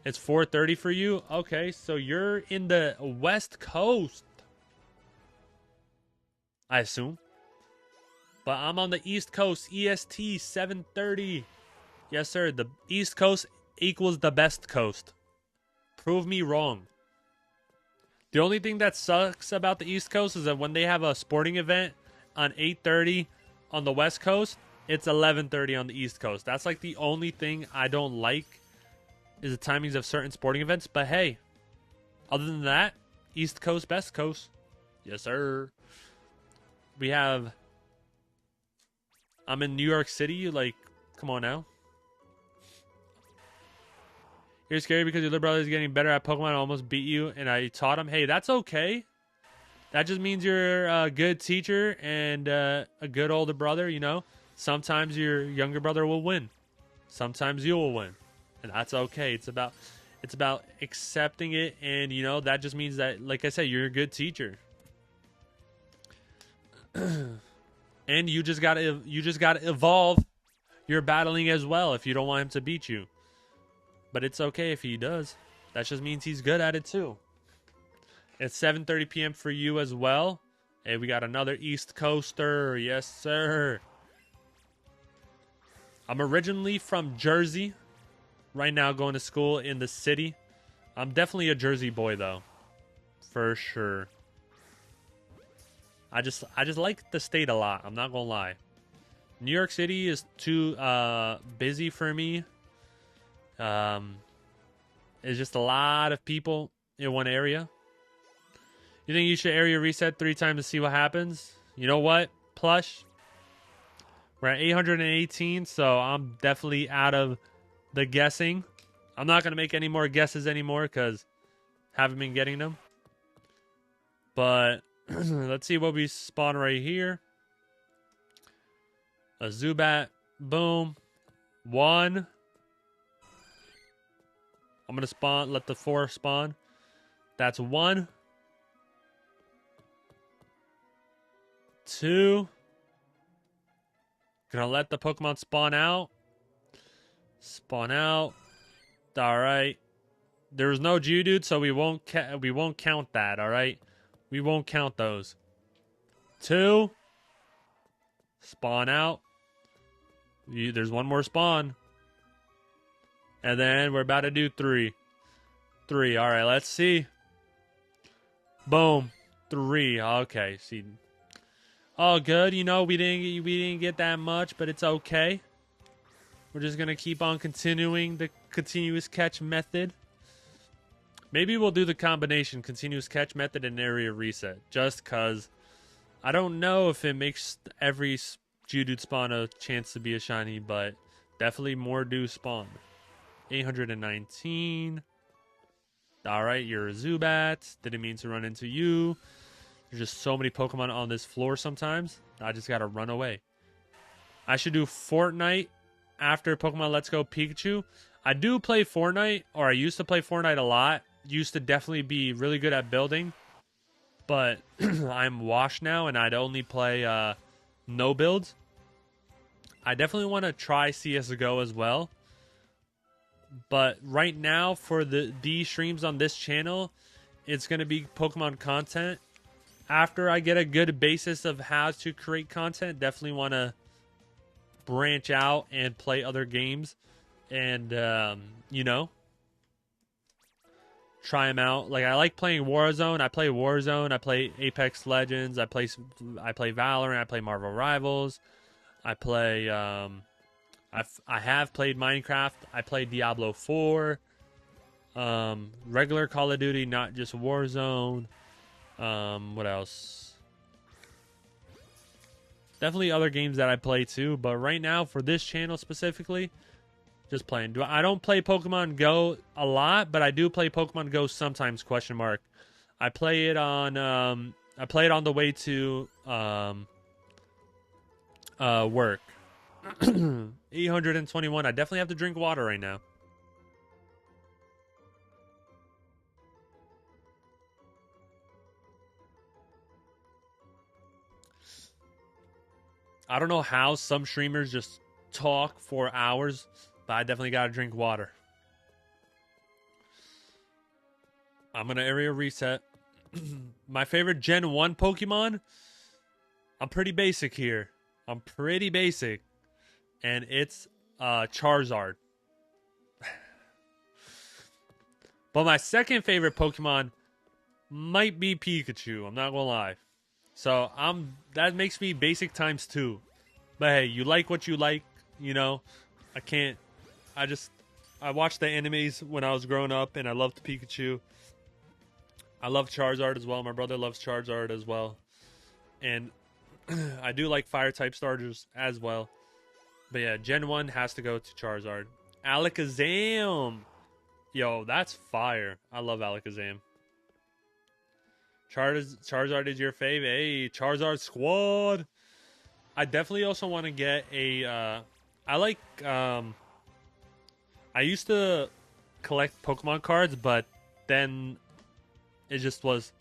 It's 4:30 for you. Okay, so you're in the West Coast, I assume. But I'm on the East Coast. EST 7:30. Yes, sir. The East Coast equals the best coast. Prove me wrong. The only thing that sucks about the East Coast is that when they have a sporting event on 8:30 on the West Coast, it's 11:30 on the East Coast. That's like the only thing I don't like is the timings of certain sporting events. But hey, other than that, East Coast, best coast. Yes, sir. We have... I'm in New York City. Like, come on now. You're scary because your little brother is getting better at Pokemon. I almost beat you, and I taught him. Hey, that's okay. That just means you're a good teacher and a good older brother, you know. Sometimes your younger brother will win. Sometimes you will win. And that's okay. It's about accepting it, and you know, that just means that, like I said, you're a good teacher. And you just gotta evolve your battling as well if you don't want him to beat you. But it's okay if he does. That just means he's good at it too. It's 7:30 p.m. for you as well. Hey, we got another East Coaster. Yes, sir. I'm originally from Jersey. Right now going to school in the city. I'm definitely a Jersey boy though. For sure. I just like the state a lot. I'm not gonna lie. New York City is too busy for me. It's just a lot of people in one area. You think you should area reset 3 times to see what happens? You know what, Plush? We're at 818, so I'm definitely out of the guessing. I'm not going to make any more guesses anymore because I haven't been getting them. But let's see what we spawn right here. A Zubat. Boom. 1. I'm going to spawn. Let the 4 spawn. That's 1. 2. Gonna let the Pokemon spawn out. Spawn out. All right. There's no Geodude, so we won't count that. All right. We won't count those. 2. Spawn out. There's one more spawn. And then we're about to do 3. 3. All right. Let's see. Boom. 3. Okay. See. All good. You know, we didn't get that much, but it's okay. We're just gonna keep on continuing the continuous catch method. Maybe we'll do the combination continuous catch method and area reset, just cause I don't know if it makes every Geodude spawn a chance to be a shiny, but definitely more do spawn. 819. All right, you're a Zubat. Didn't mean to run into you. There's just so many Pokemon on this floor sometimes. I just gotta run away. I should do Fortnite after Pokemon Let's Go Pikachu. I do play Fortnite, or I used to play Fortnite a lot. Used to definitely be really good at building. But I'm washed now, and I'd only play no builds. I definitely want to try CSGO as well. But right now, for these streams on this channel, it's going to be Pokemon content. After I get a good basis of how to create content, definitely want to branch out and play other games. And, you know, try them out. Like, I like playing Warzone. I play Warzone. I play Apex Legends. I play Valorant. I play Marvel Rivals. I play, I have played Minecraft. I played Diablo 4. Regular Call of Duty, not just Warzone. What else? Definitely other games that I play too, but right now for this channel specifically, just playing. I don't play Pokemon Go a lot, but I do play Pokemon Go sometimes, question mark. I play it on the way to work. 821. I definitely have to drink water right now. I don't know how some streamers just talk for hours, but I definitely gotta drink water. I'm gonna area reset. My favorite Gen 1 Pokemon? I'm pretty basic here. I'm pretty basic. And it's Charizard. But my second favorite Pokemon might be Pikachu. I'm not gonna lie. So that makes me basic times 2. But hey, you like what you like, you know. I watched the animes when I was growing up and I loved Pikachu. I love Charizard as well. My brother loves Charizard as well. And I do like fire type starters as well. But yeah, Gen 1 has to go to Charizard. Alakazam. Yo, that's fire. I love Alakazam. Charizard is your fave. Hey, Charizard squad. I definitely also want to get a I used to collect Pokemon cards, but then it just wasn't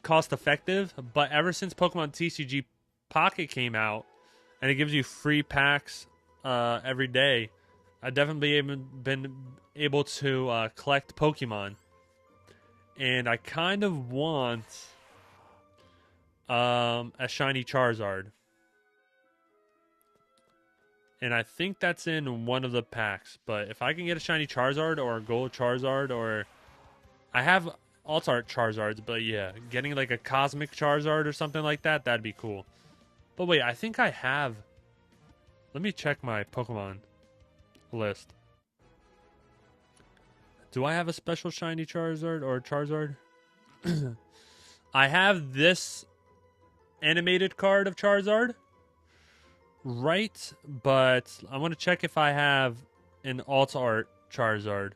cost effective. But ever since Pokemon TCG Pocket came out and it gives you free packs every day, I definitely been able to collect Pokemon. And I kind of want a shiny Charizard. And I think that's in one of the packs. But if I can get a shiny Charizard or a gold Charizard, or I have alt art Charizards, but yeah, getting like a cosmic Charizard or something like that, that'd be cool. But wait, I think I have. Let me check my Pokemon list. Do I have a special shiny Charizard or Charizard? I have this animated card of Charizard. Right, but I want to check if I have an alt art Charizard.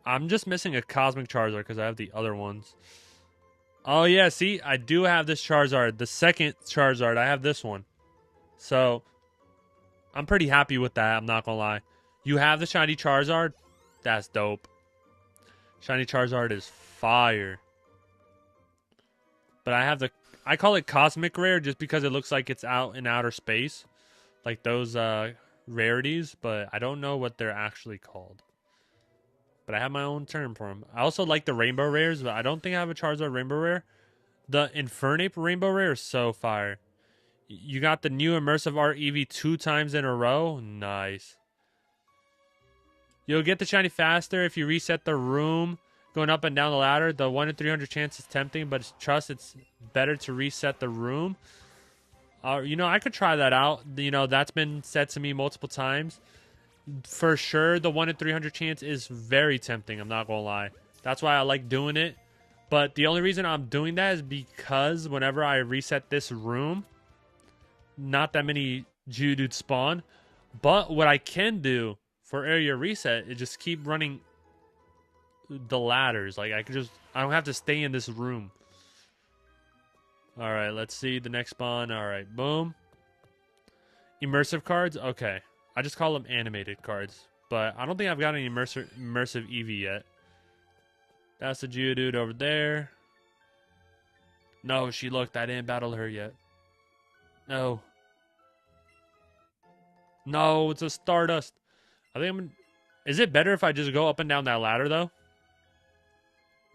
I'm just missing a cosmic Charizard because I have the other ones. Oh yeah, see, I do have this Charizard. The second Charizard, I have this one. So, I'm pretty happy with that, I'm not gonna lie. You have the shiny Charizard? That's dope. Shiny Charizard is fire. But I call it cosmic rare just because it looks like it's out in outer space. Like those rarities, but I don't know what they're actually called. But I have my own term for them. I also like the rainbow rares, but I don't think I have a Charizard rainbow rare. The Infernape rainbow rare is so fire. You got the new immersive art Eevee 2 times in a row. Nice. You'll get the shiny faster if you reset the room going up and down the ladder. The 1 in 300 chance is tempting, but trust it's better to reset the room. You know, I could try that out. You know, that's been said to me multiple times. For sure, the 1 in 300 chance is very tempting. I'm not going to lie. That's why I like doing it. But the only reason I'm doing that is because whenever I reset this room, not that many Geodudes spawn. But what I can do for area reset is just keep running the ladders. Like, I don't have to stay in this room. All right, let's see the next spawn. All right, boom. Immersive cards? Okay. I just call them animated cards. But I don't think I've got any immersive Eevee yet. That's the Geodude over there. No, she looked. I didn't battle her yet. No. No, it's a Stardust. I think Is it better if I just go up and down that ladder, though?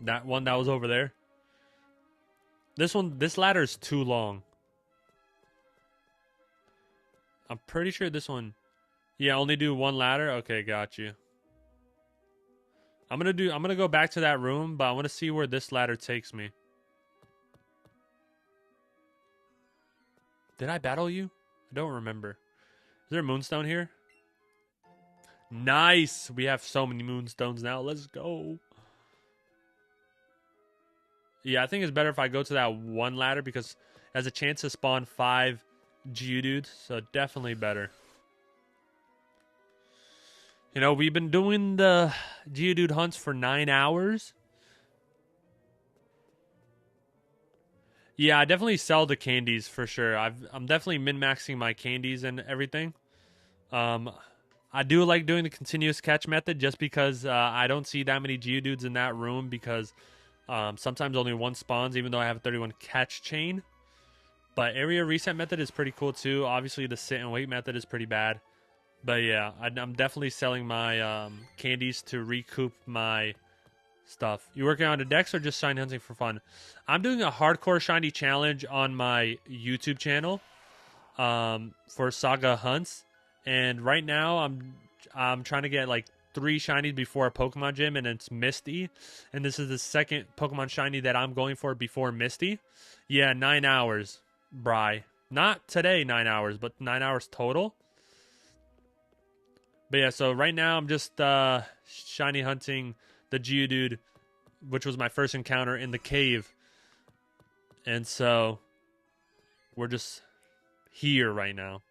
That one that was over there? This ladder is too long. I'm pretty sure this one... Yeah, only do one ladder? Okay, got you. I'm gonna go back to that room, but I want to see where this ladder takes me. Did I battle you? I don't remember. Is there a moonstone here? Nice! We have so many moonstones now. Let's go. Yeah, I think it's better if I go to that one ladder because it has a chance to spawn 5 Geodudes, so definitely better. You know, we've been doing the Geodude hunts for 9 hours. Yeah, I definitely sell the candies for sure. I'm definitely min-maxing my candies and everything. Um, I do like doing the continuous catch method just because I don't see that many Geodudes in that room because sometimes only one spawns, even though I have a 31 catch chain. But area reset method is pretty cool too. Obviously, the sit and wait method is pretty bad. But yeah, I'm definitely selling my candies to recoup my stuff. You working on the decks or just shiny hunting for fun? I'm doing a hardcore shiny challenge on my YouTube channel for Saga hunts, and right now I'm trying to get like 3 shinies before a Pokemon gym, and it's Misty, and this is the second Pokemon shiny that I'm going for before Misty. Yeah, 9 hours, Bry. Not today 9 hours, but 9 hours total. But yeah, so right now I'm just shiny hunting the Geodude, which was my first encounter in the cave. And so we're just here right now.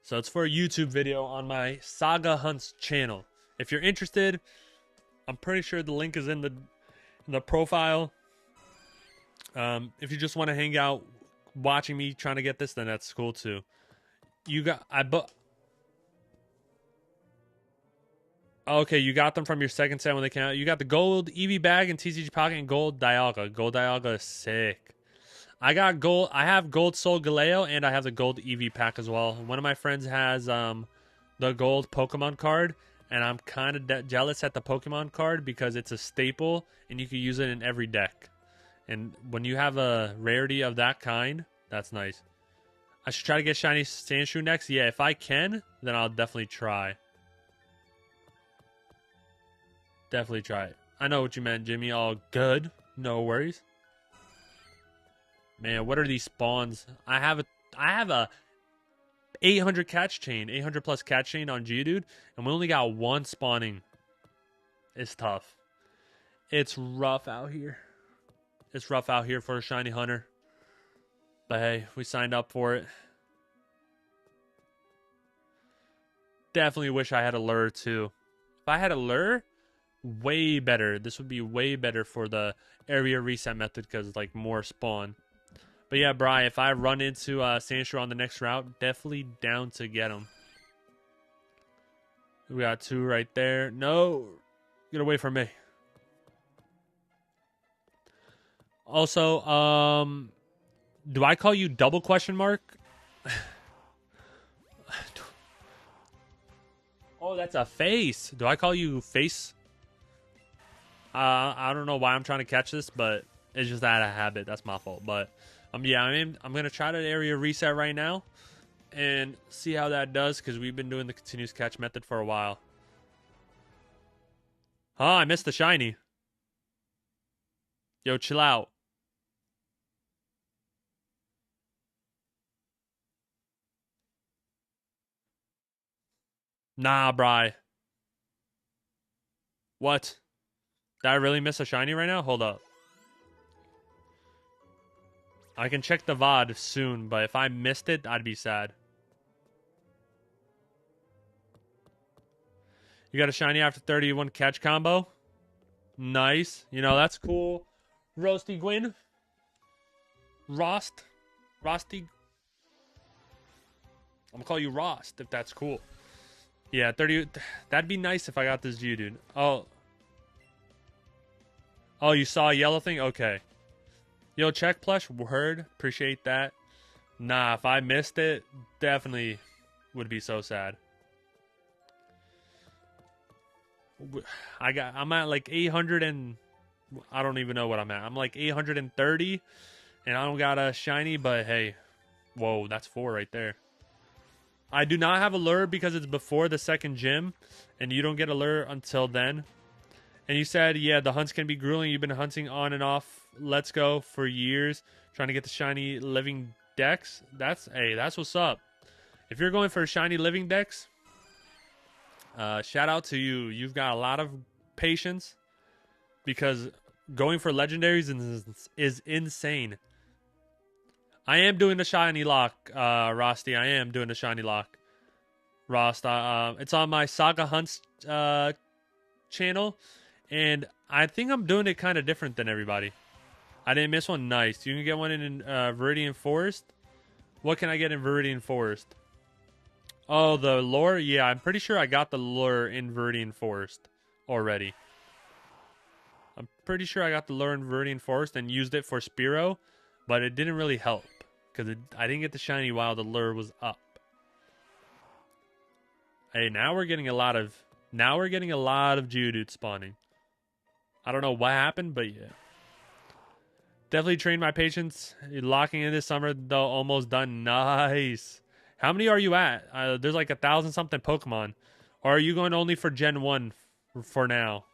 So it's for a YouTube video on my Saga Hunts channel. If you're interested, I'm pretty sure the link is in the profile. If you just want to hang out watching me trying to get this, then that's cool too. Okay, you got them from your second set when they came out. You got the gold Eevee bag and TCG pocket and gold Dialga. Gold Dialga is sick. I got gold. I have gold Soul Galeo and I have the gold Eevee pack as well. One of my friends has the gold Pokemon card, and I'm kind of jealous at the Pokemon card because it's a staple and you can use it in every deck. And when you have a rarity of that kind, that's nice. I should try to get shiny Sandshrew next. Yeah, if I can, then I'll definitely try. Definitely try it. I know what you meant, Jimmy. All good. No worries. Man, what are these spawns? I have a 800 catch chain, 800 plus catch chain on Geodude, and we only got 1 spawning. It's tough. It's rough out here. It's rough out here for a shiny hunter. But hey, we signed up for it. Definitely wish I had a lure too. If I had a lure, way better. This would be way better for the area reset method because like more spawn. But yeah, Bri, if I run into Sandshrew on the next route, definitely down to get him. We got 2 right there. No, get away from me. Also, do I call you double question mark? Oh, that's a face. Do I call you face? I don't know why I'm trying to catch this, but it's just out of habit. That's my fault. But yeah, I'm gonna try to area reset right now and see how that does because we've been doing the continuous catch method for a while. Oh, I missed the shiny. Yo, chill out. Nah, Bri. What? Did I really miss a shiny right now? Hold up. I can check the VOD soon, but if I missed it, I'd be sad. You got a shiny after 31 catch combo? Nice. You know, that's cool. Roasty Gwyn. Rost. Rosty. I'm gonna call you Rost if that's cool. Yeah, 30. That'd be nice if I got this Geodude. Oh. Oh, you saw a yellow thing? Okay. Yo, check plush. Word. Appreciate that. Nah, if I missed it, definitely would be so sad. I'm at like 800 and I don't even know what I'm at. I'm like 830 and I don't got a shiny, but hey. Whoa, that's 4 right there. I do not have a lure because it's before the second gym and you don't get a lure until then. And you said, yeah, the hunts can be grueling. You've been hunting on and off Let's Go for years, trying to get the shiny living dex. That's what's up. If you're going for shiny living dex, shout out to you. You've got a lot of patience because going for legendaries is insane. I am doing the shiny lock, Rosty. I am doing the shiny lock, Rost. It's on my Saga Hunts channel, and I think I'm doing it kind of different than everybody. I didn't miss one. Nice. You can get one in Viridian Forest. What can I get in Viridian Forest? Oh, the lure? Yeah, I'm pretty sure I got the lure in Viridian Forest already. I'm pretty sure I got the lure in Viridian Forest and used it for Spearow, but it didn't really help because I didn't get the shiny while the lure was up. Hey, now we're getting a lot of Geodude spawning. I don't know what happened, but yeah. Definitely trained my patience. Locking in this summer, though, almost done. Nice. How many are you at? There's like 1,000 something Pokemon. Or are you going only for Gen 1 for now?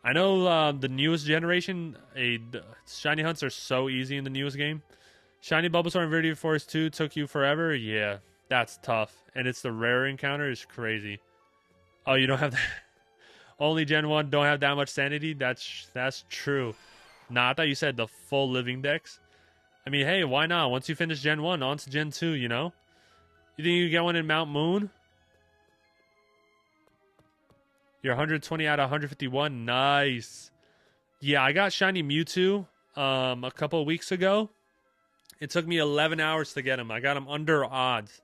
I know the newest generation, shiny hunts are so easy in the newest game. Shiny Bulbasaur and Viridian Forest 2 took you forever? Yeah, that's tough. And it's the rare encounter is crazy. Oh, you don't have that? Only Gen 1 don't have that much sanity? That's true. Nah, I thought you said the full living dex. I mean, hey, why not? Once you finish Gen 1, on to Gen 2, you know? You think you can get one in Mount Moon? You're 120 out of 151. Nice. Yeah, I got Shiny Mewtwo a couple of weeks ago. It took me 11 hours to get him. I got him under odds.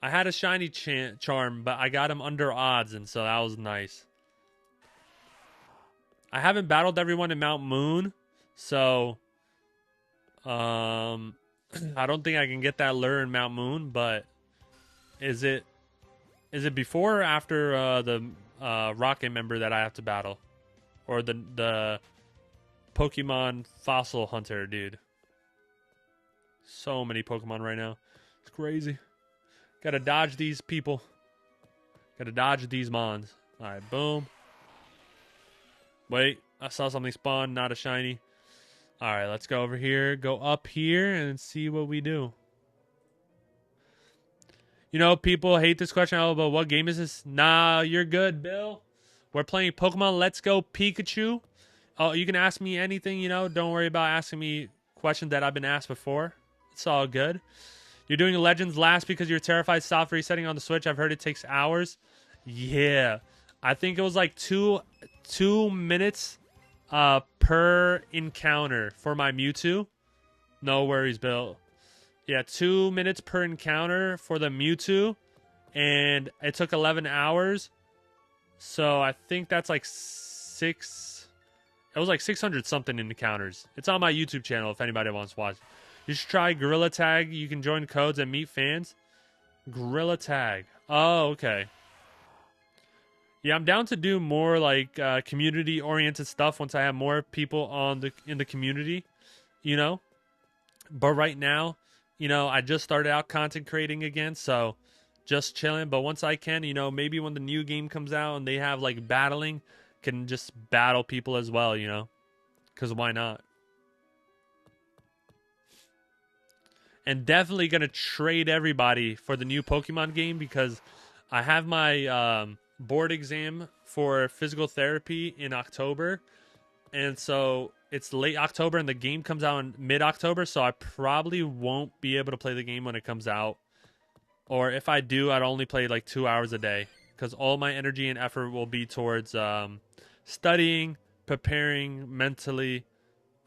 I had a Shiny Charm, but I got him under odds, and so that was nice. I haven't battled everyone in Mount Moon, so I don't think I can get that lure in Mount Moon, but is it before or after the Rocket member that I have to battle? Or the Pokemon Fossil Hunter, dude. So many Pokemon right now. It's crazy. Gotta dodge these people. Gotta dodge these mons. Alright, boom. Wait, I saw something spawn, not a shiny. Alright, let's go over here. Go up here and see what we do. You know, people hate this question. Oh, but what game is this? Nah, you're good, Bill. We're playing Pokemon Let's Go Pikachu. Oh, you can ask me anything, you know. Don't worry about asking me questions that I've been asked before. It's all good. You're doing Legends last because you're terrified soft resetting on the Switch. I've heard it takes hours. Yeah. I think it was like two minutes per encounter for my Mewtwo. No worries, Bill. Yeah, 2 minutes per encounter for the Mewtwo. And it took 11 hours. So I think that's like it was like 600 something encounters. It's on my YouTube channel if anybody wants to watch. You should try Gorilla Tag. You can join codes and meet fans. Gorilla Tag. Oh, okay. Yeah, I'm down to do more like community-oriented stuff once I have more people in the community, you know. But right now, you know, I just started out content creating again, so just chilling. But once I can, you know, maybe when the new game comes out and they have like battling, can just battle people as well, you know, because why not? And definitely gonna trade everybody for the new Pokemon game because I have my board exam for physical therapy in October, and so it's late October and the game comes out in mid-October, so I probably won't be able to play the game when it comes out, or if I do, I'd only play like 2 hours a day because all my energy and effort will be towards studying, preparing mentally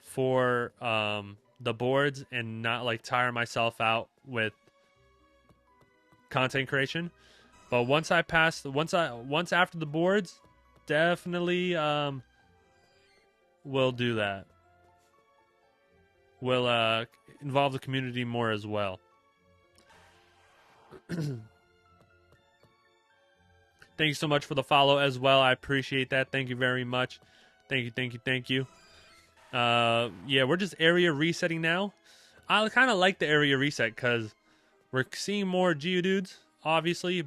for the boards and not like tire myself out with content creation. But once after the boards, definitely we'll do that. We'll involve the community more as well. Thank you so much for the follow as well. I appreciate that. Thank you very much. Thank you. Yeah, we're just area resetting now. I kind of like the area reset because we're seeing more Geodudes, obviously.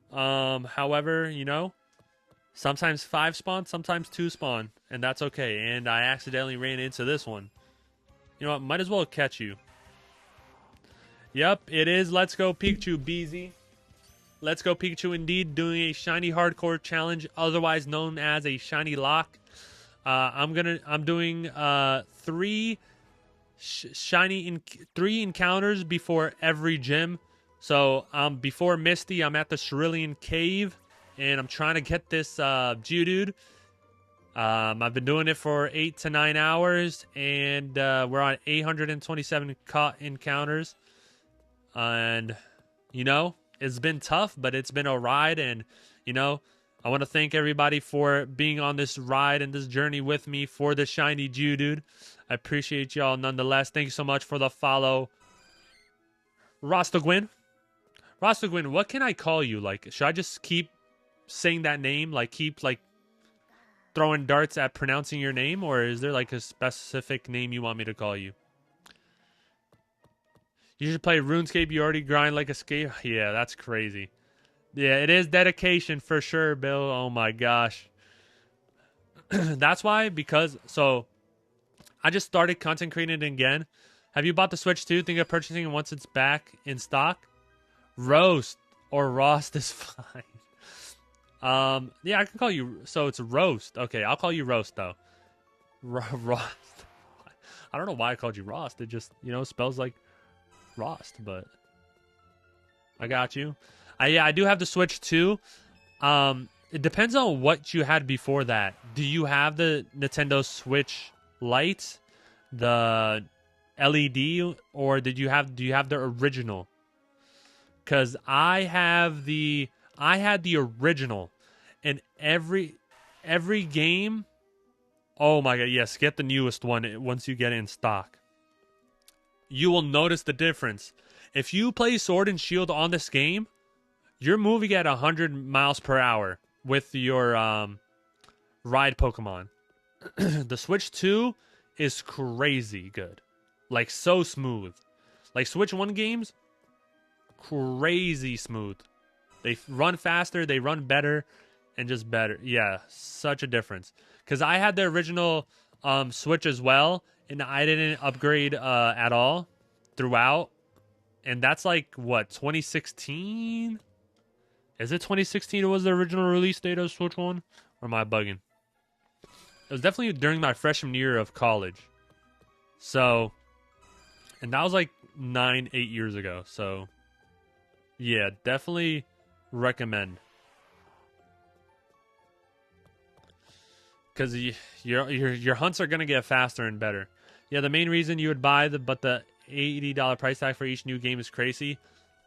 However, you know, sometimes 5 spawn, sometimes 2 spawn, and that's okay. And I accidentally ran into this one. You know what? Might as well catch you. Yep, it is Let's Go Pikachu, BZ. Let's go Pikachu indeed, doing a shiny hardcore challenge, otherwise known as a shiny lock. I'm doing three three encounters before every gym. So before Misty, I'm at the Cerulean Cave, and I'm trying to get this Geodude. I've been doing it for 8 to 9 hours, and we're on 827 encounters. And, you know, it's been tough, but it's been a ride. And, you know, I want to thank everybody for being on this ride and this journey with me for the shiny Geodude. I appreciate y'all nonetheless. Thank you so much for the follow. Rostogwin. Rostogwin, what can I call you? Like, should I just keep saying that name? Like, keep, like, throwing darts at pronouncing your name? Or is there, like, a specific name you want me to call you? You should play RuneScape. You already grind like a skate. Yeah, that's crazy. Yeah, it is dedication for sure, Bill. Oh, my gosh. That's why, because, so, I just started content creating again. Have you bought the Switch too? Think of purchasing it once it's back in stock? Roast or Rost is fine. Yeah, I can call you, so it's Roast. Okay, I'll call you Roast, though. Rost. I don't know why I called you Rost. It just, you know, spells like Rost, but I got you. Yeah, I do have the Switch too. It depends on what you had before that. Do you have the Nintendo Switch Lite, the LED, or do you have the original? Because I had the original, and every game. Oh my god, yes, get the newest one once you get it in stock. You will notice the difference. If you play Sword and Shield on this game, you're moving at 100 miles per hour with your ride Pokemon. The Switch 2 is crazy good. Like, so smooth. Like, Switch 1 games, crazy smooth. They run faster, they run better, and just better. Yeah, such a difference. Because I had the original Switch as well, and I didn't upgrade at all throughout. And that's like, what, 2016? Is it 2016 was the original release date of Switch 1? Or am I bugging? It was definitely during my freshman year of college. So, and that was like 8 years ago. So, yeah, definitely recommend. Because your hunts are going to get faster and better. Yeah, the main reason you would buy the $80 price tag for each new game is crazy.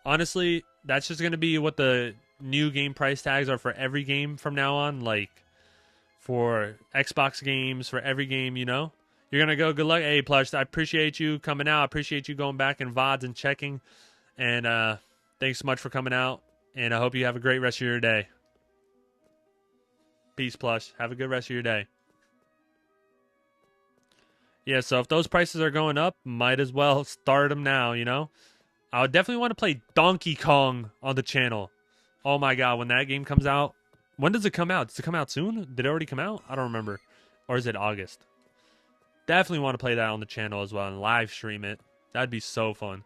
Honestly, that's just going to be what the new game price tags are for every game from now on. Like, for Xbox games, for every game, you know? You're going to go, good luck. Hey, Plush, I appreciate you coming out. I appreciate you going back in VODs and checking. And thanks so much for coming out. And I hope you have a great rest of your day. Peace, Plush. Have a good rest of your day. Yeah, so if those prices are going up, might as well start them now, you know? I would definitely want to play Donkey Kong on the channel. Oh my god, when that game comes out. When does it come out? Does it come out soon? Did it already come out? I don't remember. Or is it August? Definitely want to play that on the channel as well and live stream it. That'd be so fun.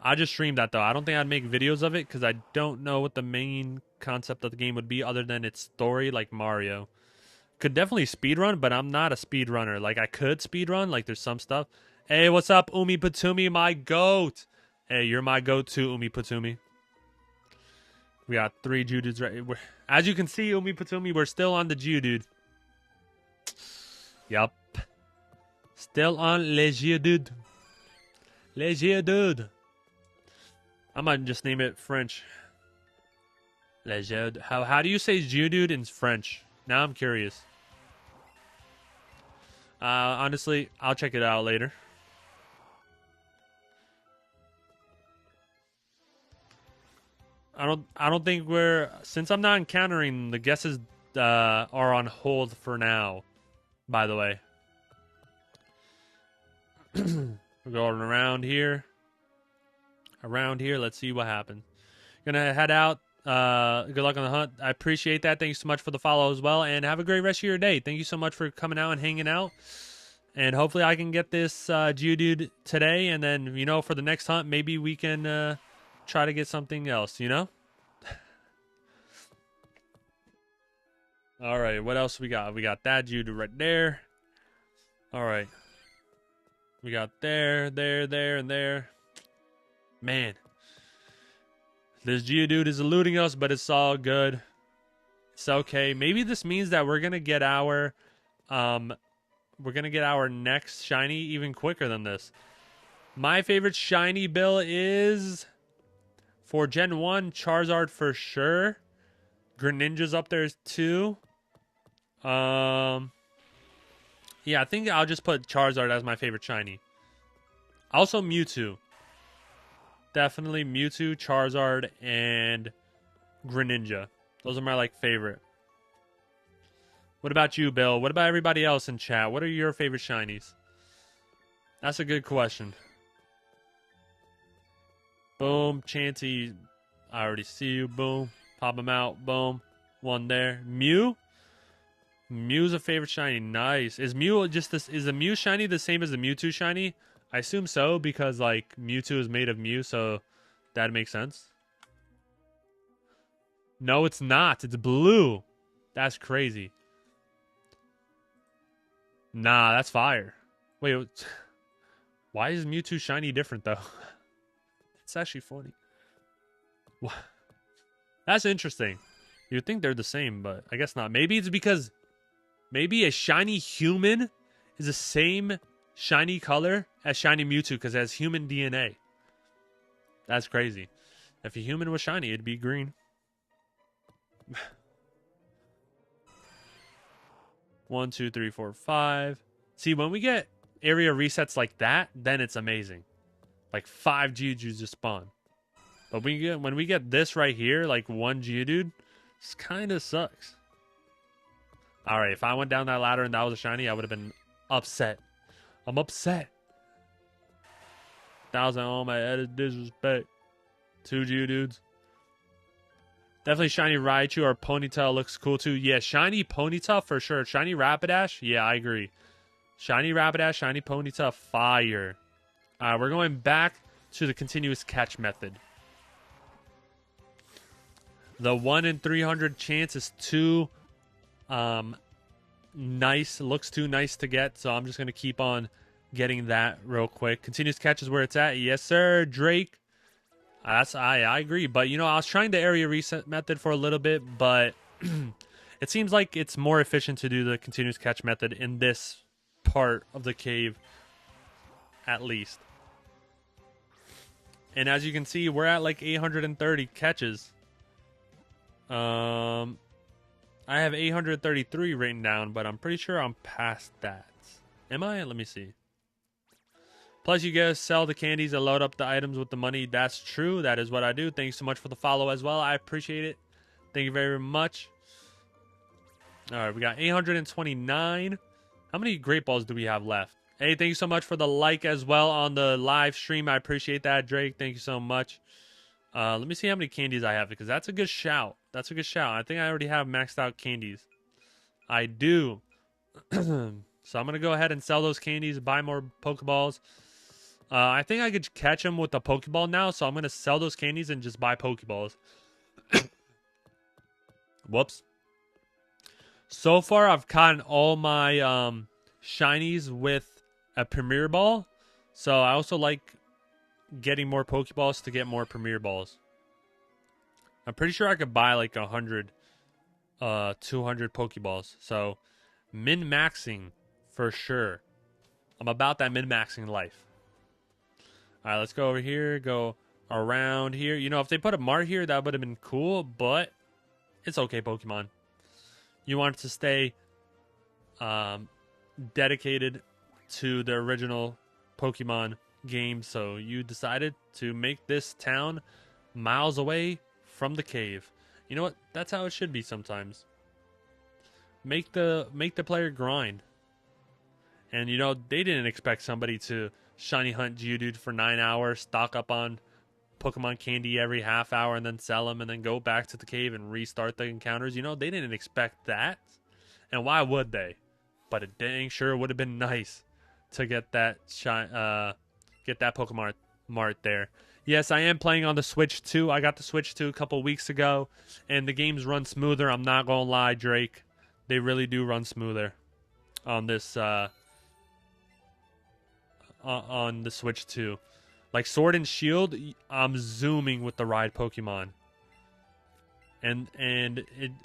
I just streamed that though. I don't think I'd make videos of it because I don't know what the main concept of the game would be other than its story, like Mario. Could definitely speedrun, but I'm not a speedrunner. Like, I could speedrun. Like, there's some stuff. Hey, what's up, Umi Patumi, my goat? Hey, you're my goat too, Umi Patumi. We got 3 Geodudes right. As you can see, Umi Patumi, we're still on the Geodude. Yup. Still on Le Geodude. Le Geodude. I might just name it French. Le Geodude. How do you say Geodude in French? Now I'm curious. Honestly, I'll check it out later. I don't think since I'm not encountering, the guesses are on hold for now, by the way. We're going around here. Let's see what happens. Gonna head out. Good luck on the hunt. I appreciate that. Thanks so much for the follow as well, and have a great rest of your day. Thank you so much for coming out and hanging out. And hopefully I can get this Geodude today. And then, you know, for the next hunt, maybe we can try to get something else, you know? All right, what else we got? We got that Geodude right there. All right. We got there, and there. Man. This Geodude is eluding us, but it's all good. It's okay. Maybe this means that we're gonna get our next shiny even quicker than this. My favorite shiny bill is for Gen 1, Charizard for sure. Greninja's up there too. Yeah, I think I'll just put Charizard as my favorite shiny. Also Mewtwo. Definitely Mewtwo, Charizard, and Greninja. Those are my favorite. What about you, Bill? What about everybody else in chat? What are your favorite shinies? That's a good question. Boom, Chansey. I already see you. Boom. Pop him out. Boom. One there. Mew? Mew's a favorite shiny. Nice. Is Mew just this? Is the Mew shiny the same as the Mewtwo shiny? I assume so because Mewtwo is made of Mew, so that makes sense. No, it's not. It's blue. That's crazy. Nah, that's fire. Wait, why is Mewtwo shiny different though? It's actually funny. What? That's interesting. You'd think they're the same, but I guess not. Maybe it's because maybe a shiny human is the same shiny color as shiny Mewtwo because it has human DNA. That's crazy. If a human was shiny, it'd be green. 1, 2, 3, 4, 5. See, when we get area resets like that, then it's amazing. 5 Geodudes just spawn. But when we get this right here, one Geodude, this kind of sucks. Alright, if I went down that ladder and that was a shiny, I would have been upset. I'm upset. 1,000 on my head is disrespect. 2 Geodudes. Definitely shiny Raichu or Ponyta looks cool too. Yeah, shiny Ponyta for sure. Shiny Rapidash? Yeah, I agree. Shiny Rapidash, shiny Ponyta, fire. Alright, we're going back to the continuous catch method. The 1 in 300 chance is too nice. Looks too nice to get, so I'm just going to keep on getting that real quick. Continuous catch is where it's at. Yes, sir, Drake. I agree, but I was trying the area reset method for a little bit, but it seems like it's more efficient to do the continuous catch method in this part of the cave, at least. And as you can see, we're at 830 catches. I have 833 written down, but I'm pretty sure I'm past that. Am I? Let me see. Plus, you guys sell the candies and load up the items with the money. That's true. That is what I do. Thanks so much for the follow as well. I appreciate it. Thank you very much. All right, we got 829. How many Great Balls do we have left? Hey, thank you so much for the like as well on the live stream. I appreciate that, Drake. Thank you so much. Let me see how many candies I have because that's a good shout. That's a good shout. I think I already have maxed out candies. I do. So I'm going to go ahead and sell those candies, buy more Pokeballs. I think I could catch them with the Pokeball now, so I'm going to sell those candies and just buy Pokeballs. Whoops. So far, I've gotten all my shinies with a Premier Ball. So I also like getting more Pokeballs to get more Premier Balls. I'm pretty sure I could buy 100, 200 Pokeballs. So min-maxing for sure. I'm about that min-maxing life. All right, let's go over here, go around here. If they put a Mart here, that would have been cool, but it's okay, Pokemon. You want to stay dedicated to the original Pokemon game, so you decided to make this town miles away from the cave. You know what? That's how it should be sometimes. Make the player grind. And they didn't expect somebody to shiny hunt Geodude for 9 hours, stock up on Pokemon candy every half hour, and then sell them, and then go back to the cave and restart the encounters. They didn't expect that. And why would they? But it dang sure would have been nice. to get that Pokemon Mart there. Yes, I am playing on the Switch too. I got the Switch 2 a couple weeks ago, and the games run smoother. I'm not gonna lie, Drake. They really do run smoother on this on the Switch 2. Like Sword and Shield, I'm zooming with the ride Pokemon. And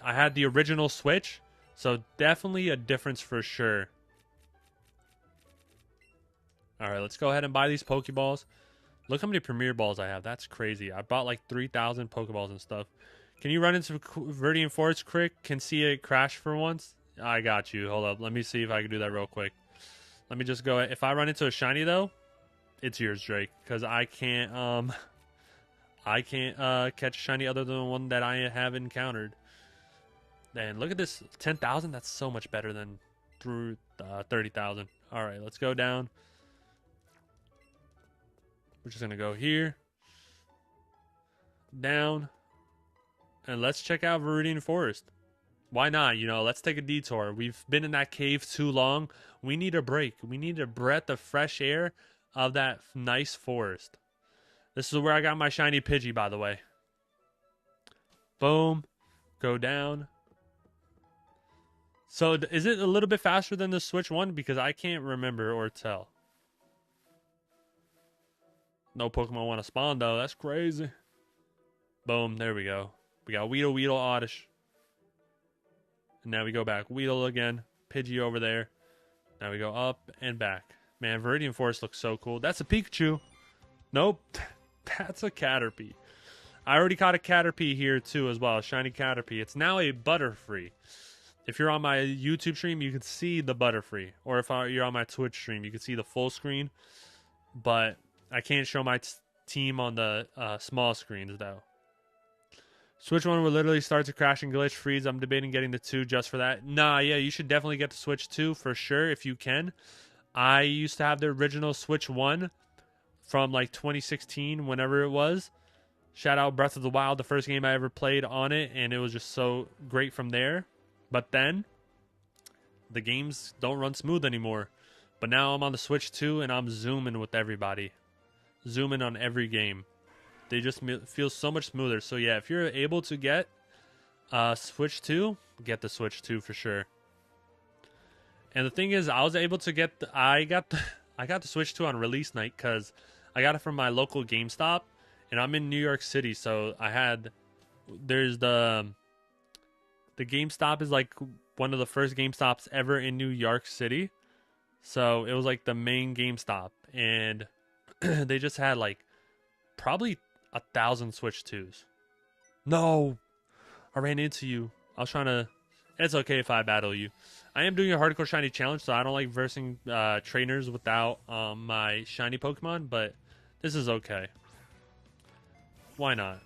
I had the original Switch, so definitely a difference for sure. All right, let's go ahead and buy these Pokeballs. Look how many Premier Balls I have. That's crazy. I bought like 3,000 Pokeballs and stuff. Can you run into Viridian Forest quick? Can see it crash for once? I got you. Hold up. Let me see if I can do that real quick. Let me just go. If I run into a shiny though, it's yours, Drake, because I can't catch a shiny other than the one that I have encountered. And look at this, 10,000. That's so much better than through 30,000. All right, let's go down. We're just gonna go here, down, and let's check out Viridian Forest. Why not? You know, let's take a detour. We've been in that cave too long. We need a break. We need a breath of fresh air of that nice forest. This is where I got my shiny Pidgey, by the way. Boom. Go down. So is it a little bit faster than the Switch 1? Because I can't remember or tell. No Pokemon want to spawn, though. That's crazy. Boom. There we go. We got Weedle, Oddish. And now we go back. Weedle again. Pidgey over there. Now we go up and back. Man, Viridian Forest looks so cool. That's a Pikachu. Nope. That's a Caterpie. I already caught a Caterpie here, too, as well. A shiny Caterpie. It's now a Butterfree. If you're on my YouTube stream, you can see the Butterfree. Or if you're on my Twitch stream, you can see the full screen. But I can't show my team on the small screens, though. Switch 1 will literally start to crash and glitch, freeze. I'm debating getting the 2 just for that. Nah, yeah, you should definitely get the Switch 2 for sure if you can. I used to have the original Switch 1 from like 2016, whenever it was. Shout out Breath of the Wild, the first game I ever played on it, and it was just so great from there. But then, the games don't run smooth anymore. But now I'm on the Switch 2, and I'm zooming with everybody. Zooming on every game. They just feel so much smoother. So yeah, if you're able to get Switch 2, get the Switch 2 for sure. And the thing is, I was able to get I got the Switch 2 on release night because I got it from my local GameStop, and I'm in New York City, so there's the GameStop is like one of the first GameStops ever in New York City. So it was like the main GameStop, and they just had like probably 1,000 Switch 2s. No, I ran into you. I was trying to. It's okay if I battle you. I am doing a hardcore shiny challenge, so I don't like versing trainers without my shiny Pokemon, but this is okay. Why not?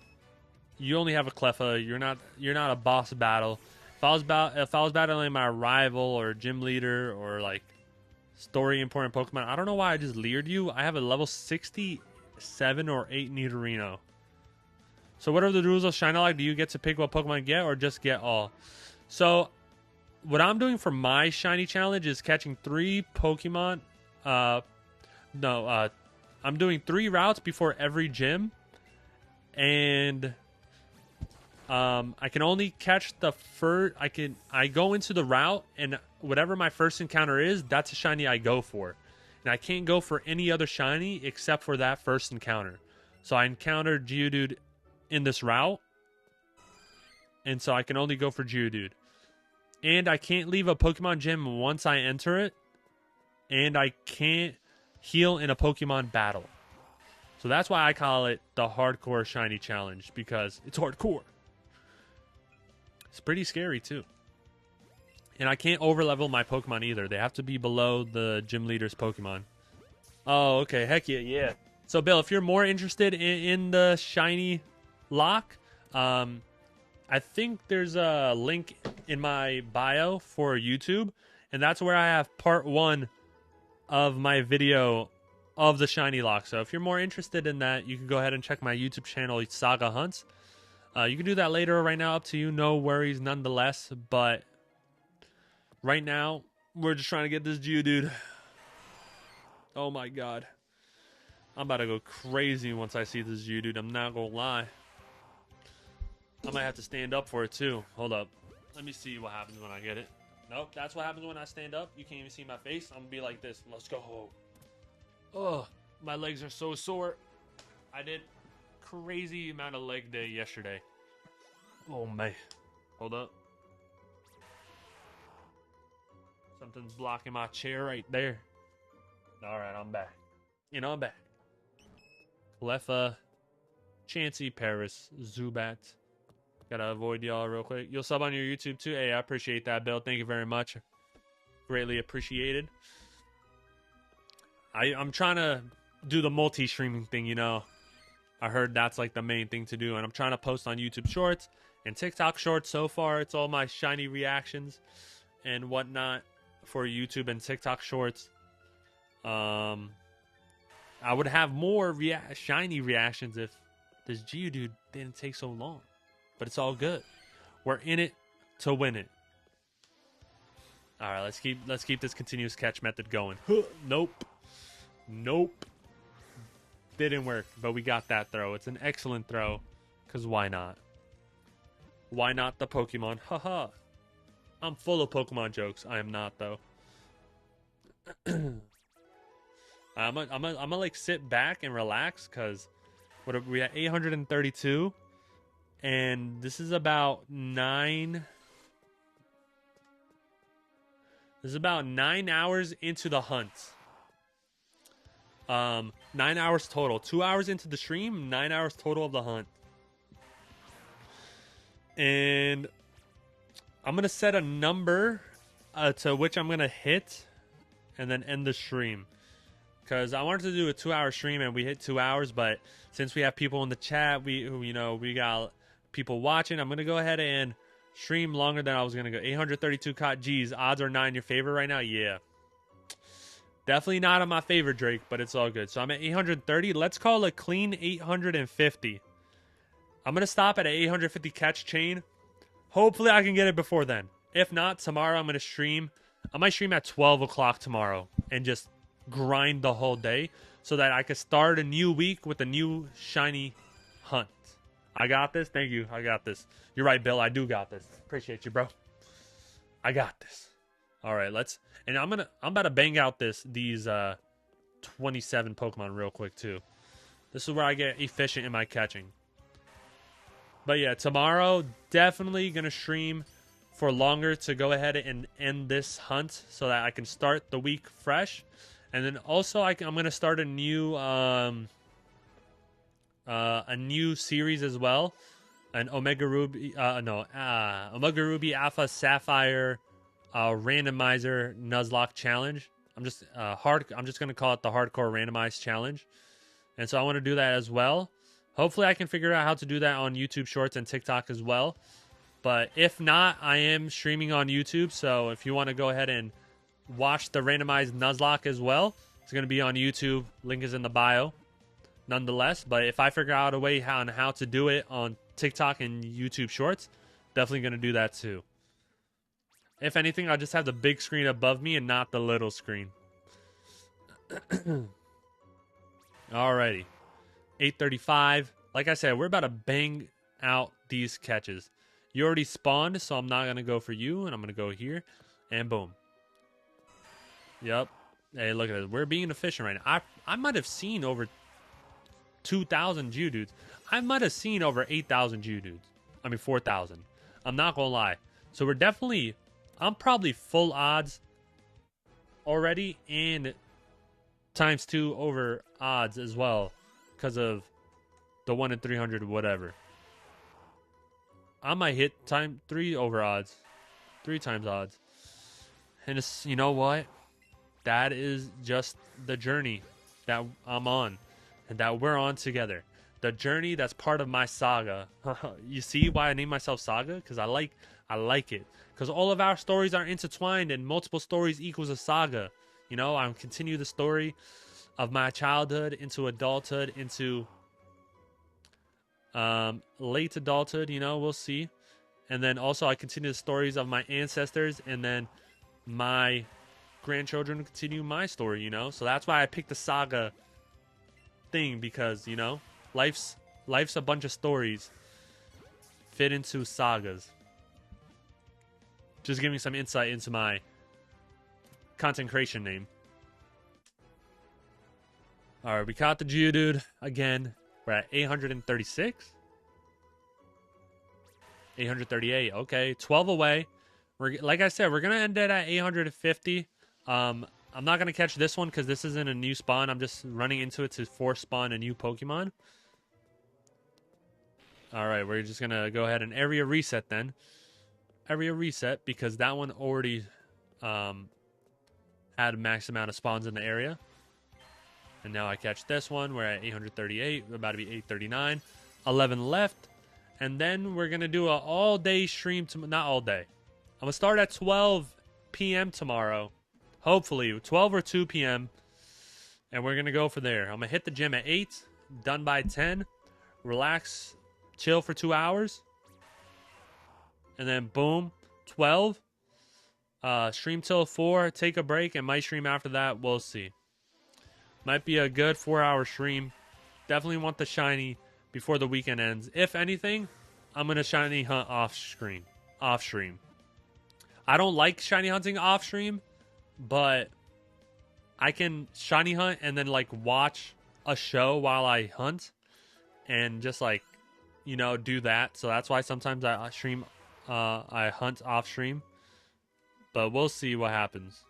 You only have a Cleffa. You're not a boss battle. If I was battling my rival or gym leader or like story important Pokemon, I don't know why I just leered you. I have a level 67 or 8 Nidorino. So what are the rules of Shiny-Lock? Do you get to pick what Pokemon get or just get all? So what I'm doing for my shiny challenge is catching 3 Pokemon. I'm doing 3 routes before every gym, and I can only catch the first. I go into the route, and whatever my first encounter is, that's a shiny I go for, and I can't go for any other shiny except for that first encounter. So I encountered Geodude in this route, and so I can only go for Geodude. And I can't leave a Pokemon gym once I enter it. And I can't heal in a Pokemon battle. So that's why I call it the Hardcore Shiny Challenge. Because it's hardcore. It's pretty scary too. And I can't overlevel my Pokemon either. They have to be below the gym leader's Pokemon. Oh, okay. Heck yeah, yeah. So Bill, if you're more interested in the Shiny Lock, I think there's a link in my bio for YouTube, and that's where I have part 1 of my video of the Shiny Lock. So if you're more interested in that, you can go ahead and check my YouTube channel, Saga Hunts. You can do that later or right now, up to you. No worries nonetheless, but right now, we're just trying to get this Geodude. Oh my god. I'm about to go crazy once I see this Geodude. I'm not gonna lie. I might have to stand up for it too. Hold up. Let me see what happens when I get it. Nope, that's what happens when I stand up. You can't even see my face. I'm gonna be like this. Let's go. Oh, my legs are so sore. I did crazy amount of leg day yesterday. Oh man. Hold up. Something's blocking my chair right there. Alright, I'm back. I'm back. Cleffa, Chansey, Paris, Zubat. Gotta avoid y'all real quick. You'll sub on your YouTube too? Hey, I appreciate that, Bill. Thank you very much. Greatly appreciated. I'm trying to do the multi-streaming thing, I heard that's like the main thing to do. And I'm trying to post on YouTube Shorts and TikTok Shorts so far. It's all my shiny reactions and whatnot for YouTube and TikTok Shorts. I would have more shiny reactions if this Geodude didn't take so long. But it's all good. We're in it to win it. All right, let's keep this continuous catch method going. Nope. Didn't work, but we got that throw. It's an excellent throw, because why not? Why not the Pokemon? Haha. I'm full of Pokemon jokes. I am not, though. I'm gonna like sit back and relax, because we at 832, and this is about 9. This is about 9 hours into the hunt. 9 hours total. 2 hours into the stream, 9 hours total of the hunt. And I'm going to set a number to which I'm going to hit and then end the stream. Because I wanted to do a 2-hour stream and we hit 2 hours, but since we have people in the chat, we got people watching, I'm going to go ahead and stream longer than I was going to go. 832 caught G's. Odds are 9 your favorite right now? Yeah. Definitely not on my favorite, Drake, but it's all good. So I'm at 830. Let's call it clean 850. I'm going to stop at an 850 catch chain. Hopefully I can get it before then. If not, tomorrow I'm going to stream. I might stream at 12 o'clock tomorrow and just grind the whole day so that I can start a new week with a new shiny hunt. I got this. Thank you. I got this. You're right, Bill. I do got this. Appreciate you, bro. I got this. All right, and I'm about to bang out these 27 Pokemon real quick too. This is where I get efficient in my catching. But yeah, tomorrow definitely gonna stream for longer to go ahead and end this hunt so that I can start the week fresh, and then also I'm gonna start a new series as well, an Omega Ruby Alpha Sapphire randomizer Nuzlocke challenge. I'm just gonna call it the hardcore randomized challenge, and so I want to do that as well. Hopefully I can figure out how to do that on YouTube Shorts and TikTok as well, but if not, I am streaming on YouTube, so if you want to go ahead and watch the randomized Nuzlocke as well, it's going to be on YouTube. Link is in the bio nonetheless, but if I figure out a way on how to do it on TikTok and YouTube Shorts, definitely going to do that too. If anything, I'll just have the big screen above me and not the little screen. Alrighty. 835. Like I said, we're about to bang out these catches. You already spawned, so I'm not going to go for you, and I'm going to go here, and boom. Yep. Hey, look at this. We're being efficient right now. I might have seen over 2,000 Geodudes. I might have seen over 8,000 Geodudes. I mean, 4,000. I'm not going to lie. So we're definitely... I'm probably full odds already and times 2 over odds as well because of the 1 in 300 whatever. I might hit time 3 over odds. 3 times odds. And it's, you know what? That is just the journey that I'm on and that we're on together. The journey that's part of my saga. You see why I named myself Saga? Because I like it. Because all of our stories are intertwined and multiple stories equals a saga. You know, I continue the story of my childhood into adulthood, into late adulthood, you know, we'll see. And then also I continue the stories of my ancestors and then my grandchildren to continue my story, you know? So that's why I picked the saga thing, because, you know, life's a bunch of stories fit into sagas. Just giving some insight into my content creation name. Alright, we caught the Geodude again. We're at 836. 838. Okay, 12 away. Like I said, we're going to end it at 850. I'm not going to catch this one because this isn't a new spawn. I'm just running into it to force spawn a new Pokemon. Alright, we're just going to go ahead and area reset then. Area reset because that one already had a max amount of spawns in the area. And now I catch this one. We're at 838. We're about to be 839. 11 left. And then we're going to do an all-day stream. Not all day. I'm going to start at 12 p.m. tomorrow. Hopefully. 12 or 2 p.m. And we're going to go for there. I'm going to hit the gym at 8. Done by 10. Relax. Chill for 2 hours. And then boom. 12. Stream till 4. Take a break. And might stream after that. We'll see. Might be a good 4-hour stream. Definitely want the shiny before the weekend ends. If anything, I'm going to shiny hunt off stream. I don't like shiny hunting off stream, but I can shiny hunt and then like watch a show while I hunt and just like, you know, do that. So that's why sometimes I stream, I hunt off stream, but we'll see what happens.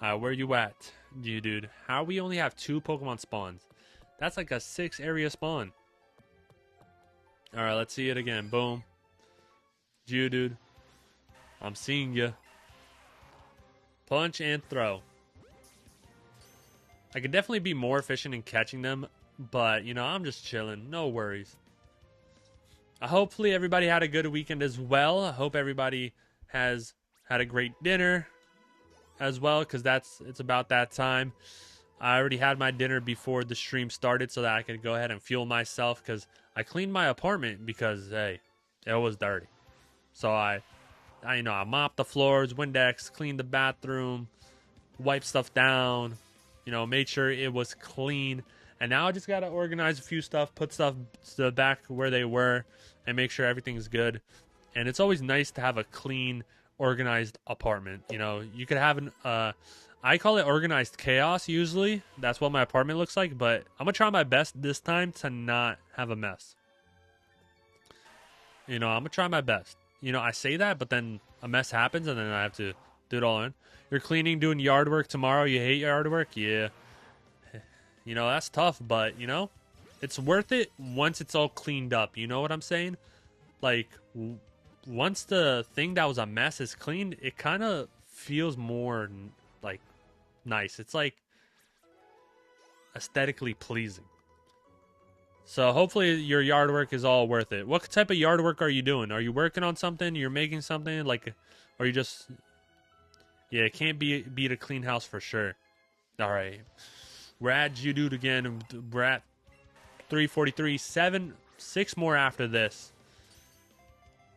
Where you at, dude? How we only have 2 Pokemon spawns? That's like a 6 area spawn. Alright, let's see it again. Boom. Dude. I'm seeing ya. Punch and throw. I could definitely be more efficient in catching them, but, you know, I'm just chilling. No worries. Hopefully everybody had a good weekend as well. I hope everybody has had a great dinner as well, because it's about that time. I already had my dinner before the stream started so that I could go ahead and fuel myself, because I cleaned my apartment because, hey, it was dirty. So I mopped the floors, Windex, cleaned the bathroom, wiped stuff down, you know, made sure it was clean. And now I just got to organize a few stuff, put stuff back where they were, and make sure everything's good. And it's always nice to have a clean, organized apartment. You know, you could have an I call it organized chaos usually. That's what my apartment looks like, but I'm gonna try my best this time to not have a mess. You know, I'm gonna try my best. You know, I say that, but then a mess happens and then I have to do it all in. You're cleaning, doing yard work tomorrow. You hate yard work? Yeah. You know, that's tough, but you know, it's worth it once it's all cleaned up. You know what I'm saying? Like, once the thing that was a mess is cleaned, it kind of feels more like nice. It's like aesthetically pleasing. So hopefully your yard work is all worth it. What type of yard work are you doing? Are you working on something? You're making something? Like, or you just... Yeah, it can't beat a clean house for sure. All right. We're at Geodude again. We're at 343. 6 more after this.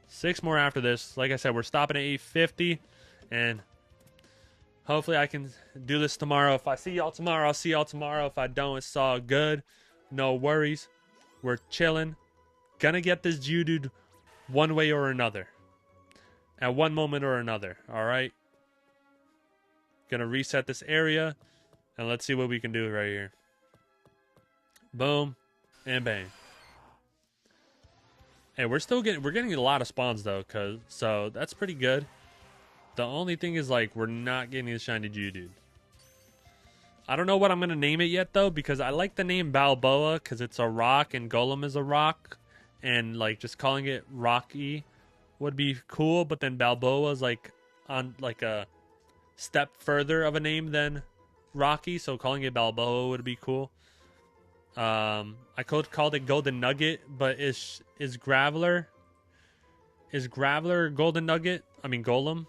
6 more after this. Like I said, we're stopping at 850. And hopefully I can do this tomorrow. If I see y'all tomorrow, I'll see y'all tomorrow. If I don't, it's all good. No worries. We're chilling. Gonna get this Geodude one way or another. At one moment or another. Alright? Gonna reset this area. And let's see what we can do right here. Boom. And bang. Hey, we're getting a lot of spawns though, so that's pretty good. The only thing is, like, we're not getting the shiny Geodude. I don't know what I'm gonna name it yet though, because I like the name Balboa because it's a rock and Golem is a rock, and like just calling it Rocky would be cool. But then Balboa is like on like a step further of a name than Rocky, so calling it Balboa would be cool. I called it Golden Nugget, but is Graveler Golden Nugget? I mean Golem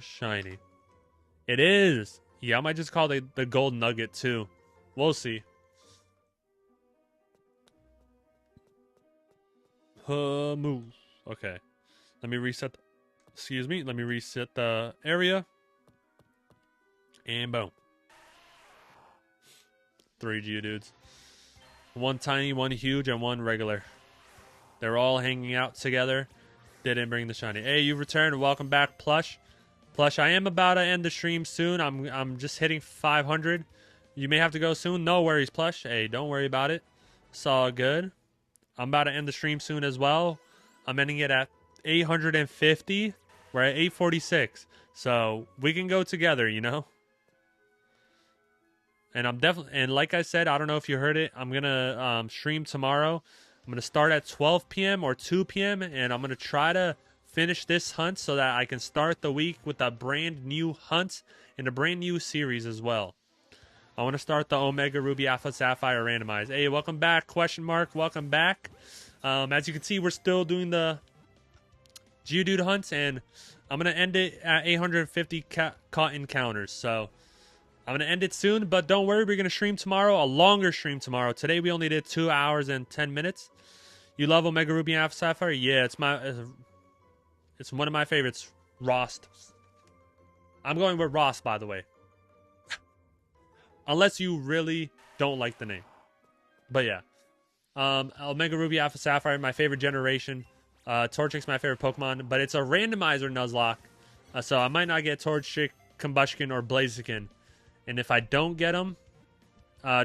shiny. It is. Yeah, I might just call it the Gold Nugget too. We'll see. Move. Okay. Let me reset Excuse me. Let me reset the area. And boom. 3 Geodudes. One tiny, one huge, and one regular. They're all hanging out together. Didn't bring the shiny. Hey, you returned. Welcome back, Plush. Plush, I am about to end the stream soon. I'm just hitting 500. You may have to go soon. No worries, Plush. Hey, don't worry about it. It's all good. I'm about to end the stream soon as well. I'm ending it at 850. We're at 846. So we can go together, you know? And I'm definitely, and like I said, I don't know if you heard it, I'm going to stream tomorrow. I'm going to start at 12 p.m. or 2 p.m. and I'm going to try to finish this hunt so that I can start the week with a brand new hunt and a brand new series as well. I want to start the Omega Ruby Alpha Sapphire randomized. Hey, welcome back, question mark, welcome back. As you can see, we're still doing the Geodude hunts, and I'm going to end it at 850 caught encounters. So I'm going to end it soon, but don't worry, we're going to stream tomorrow, a longer stream tomorrow. Today we only did 2 hours and 10 minutes. You love Omega Ruby and Alpha Sapphire? Yeah, it's one of my favorites, Rost. I'm going with Rost, by the way. Unless you really don't like the name. But yeah. Omega Ruby Alpha Sapphire, my favorite generation. Torchic's my favorite Pokemon, but it's a randomizer Nuzlocke. So I might not get Torchic, Combustion, or Blaziken. And if I don't get them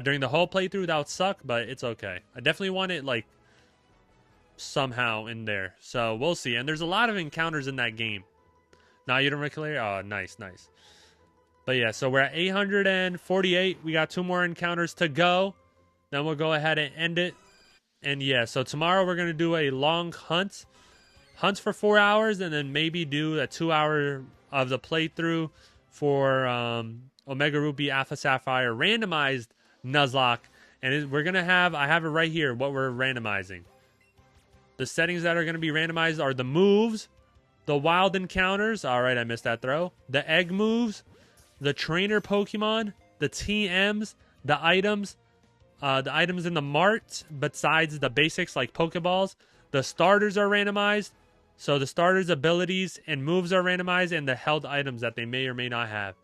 during the whole playthrough, that would suck, but it's okay. I definitely want it, like, somehow in there. So we'll see. And there's a lot of encounters in that game. Now you don't recall? Oh, nice, nice. But yeah, so we're at 848. We got 2 more encounters to go. Then we'll go ahead and end it. And yeah, so tomorrow we're going to do a long hunt. Hunts for 4 hours, and then maybe do a 2 hour of the playthrough for Omega Ruby Alpha Sapphire randomized Nuzlocke. And we're going to have, I have it right here, what we're randomizing. The settings that are going to be randomized are the moves, the wild encounters. All right, I missed that throw. The egg moves, the trainer Pokemon, the TMs, the items in the mart, besides the basics like Pokeballs. The starters are randomized. So the starters' abilities and moves are randomized, and the held items that they may or may not have.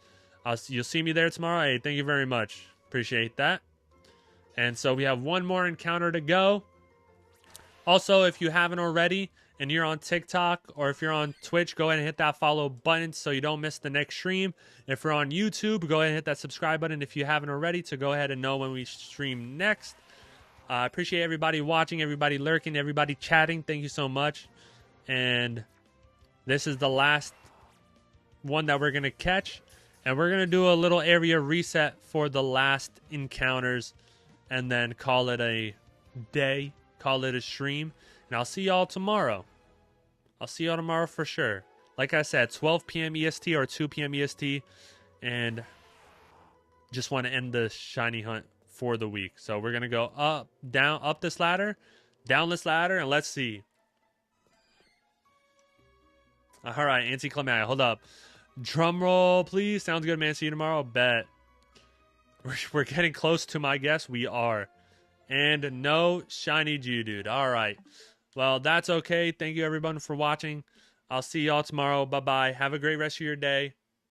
You'll see me there tomorrow. Hey, thank you very much. Appreciate that. And so we have 1 more encounter to go. Also, if you haven't already, and you're on TikTok or if you're on Twitch, go ahead and hit that follow button so you don't miss the next stream. If you're on YouTube, go ahead and hit that subscribe button if you haven't already to go ahead and know when we stream next. I appreciate everybody watching, everybody lurking, everybody chatting. Thank you so much. And this is the last one that we're going to catch. And we're going to do a little area reset for the last encounters and then call it a day, call it a stream. And I'll see y'all tomorrow. I'll see y'all tomorrow for sure. Like I said, 12 p.m. EST or 2 p.m. EST. And just want to end the shiny hunt for the week. So we're going to go up, down, up this ladder, down this ladder, and let's see. All right, anticlimactic. Hold up. Drum roll, please. Sounds good, man. See you tomorrow. Bet. We're getting close to my guess. We are. And no shiny Geodude. All right. Well, that's okay. Thank you, everyone, for watching. I'll see y'all tomorrow. Bye-bye. Have a great rest of your day.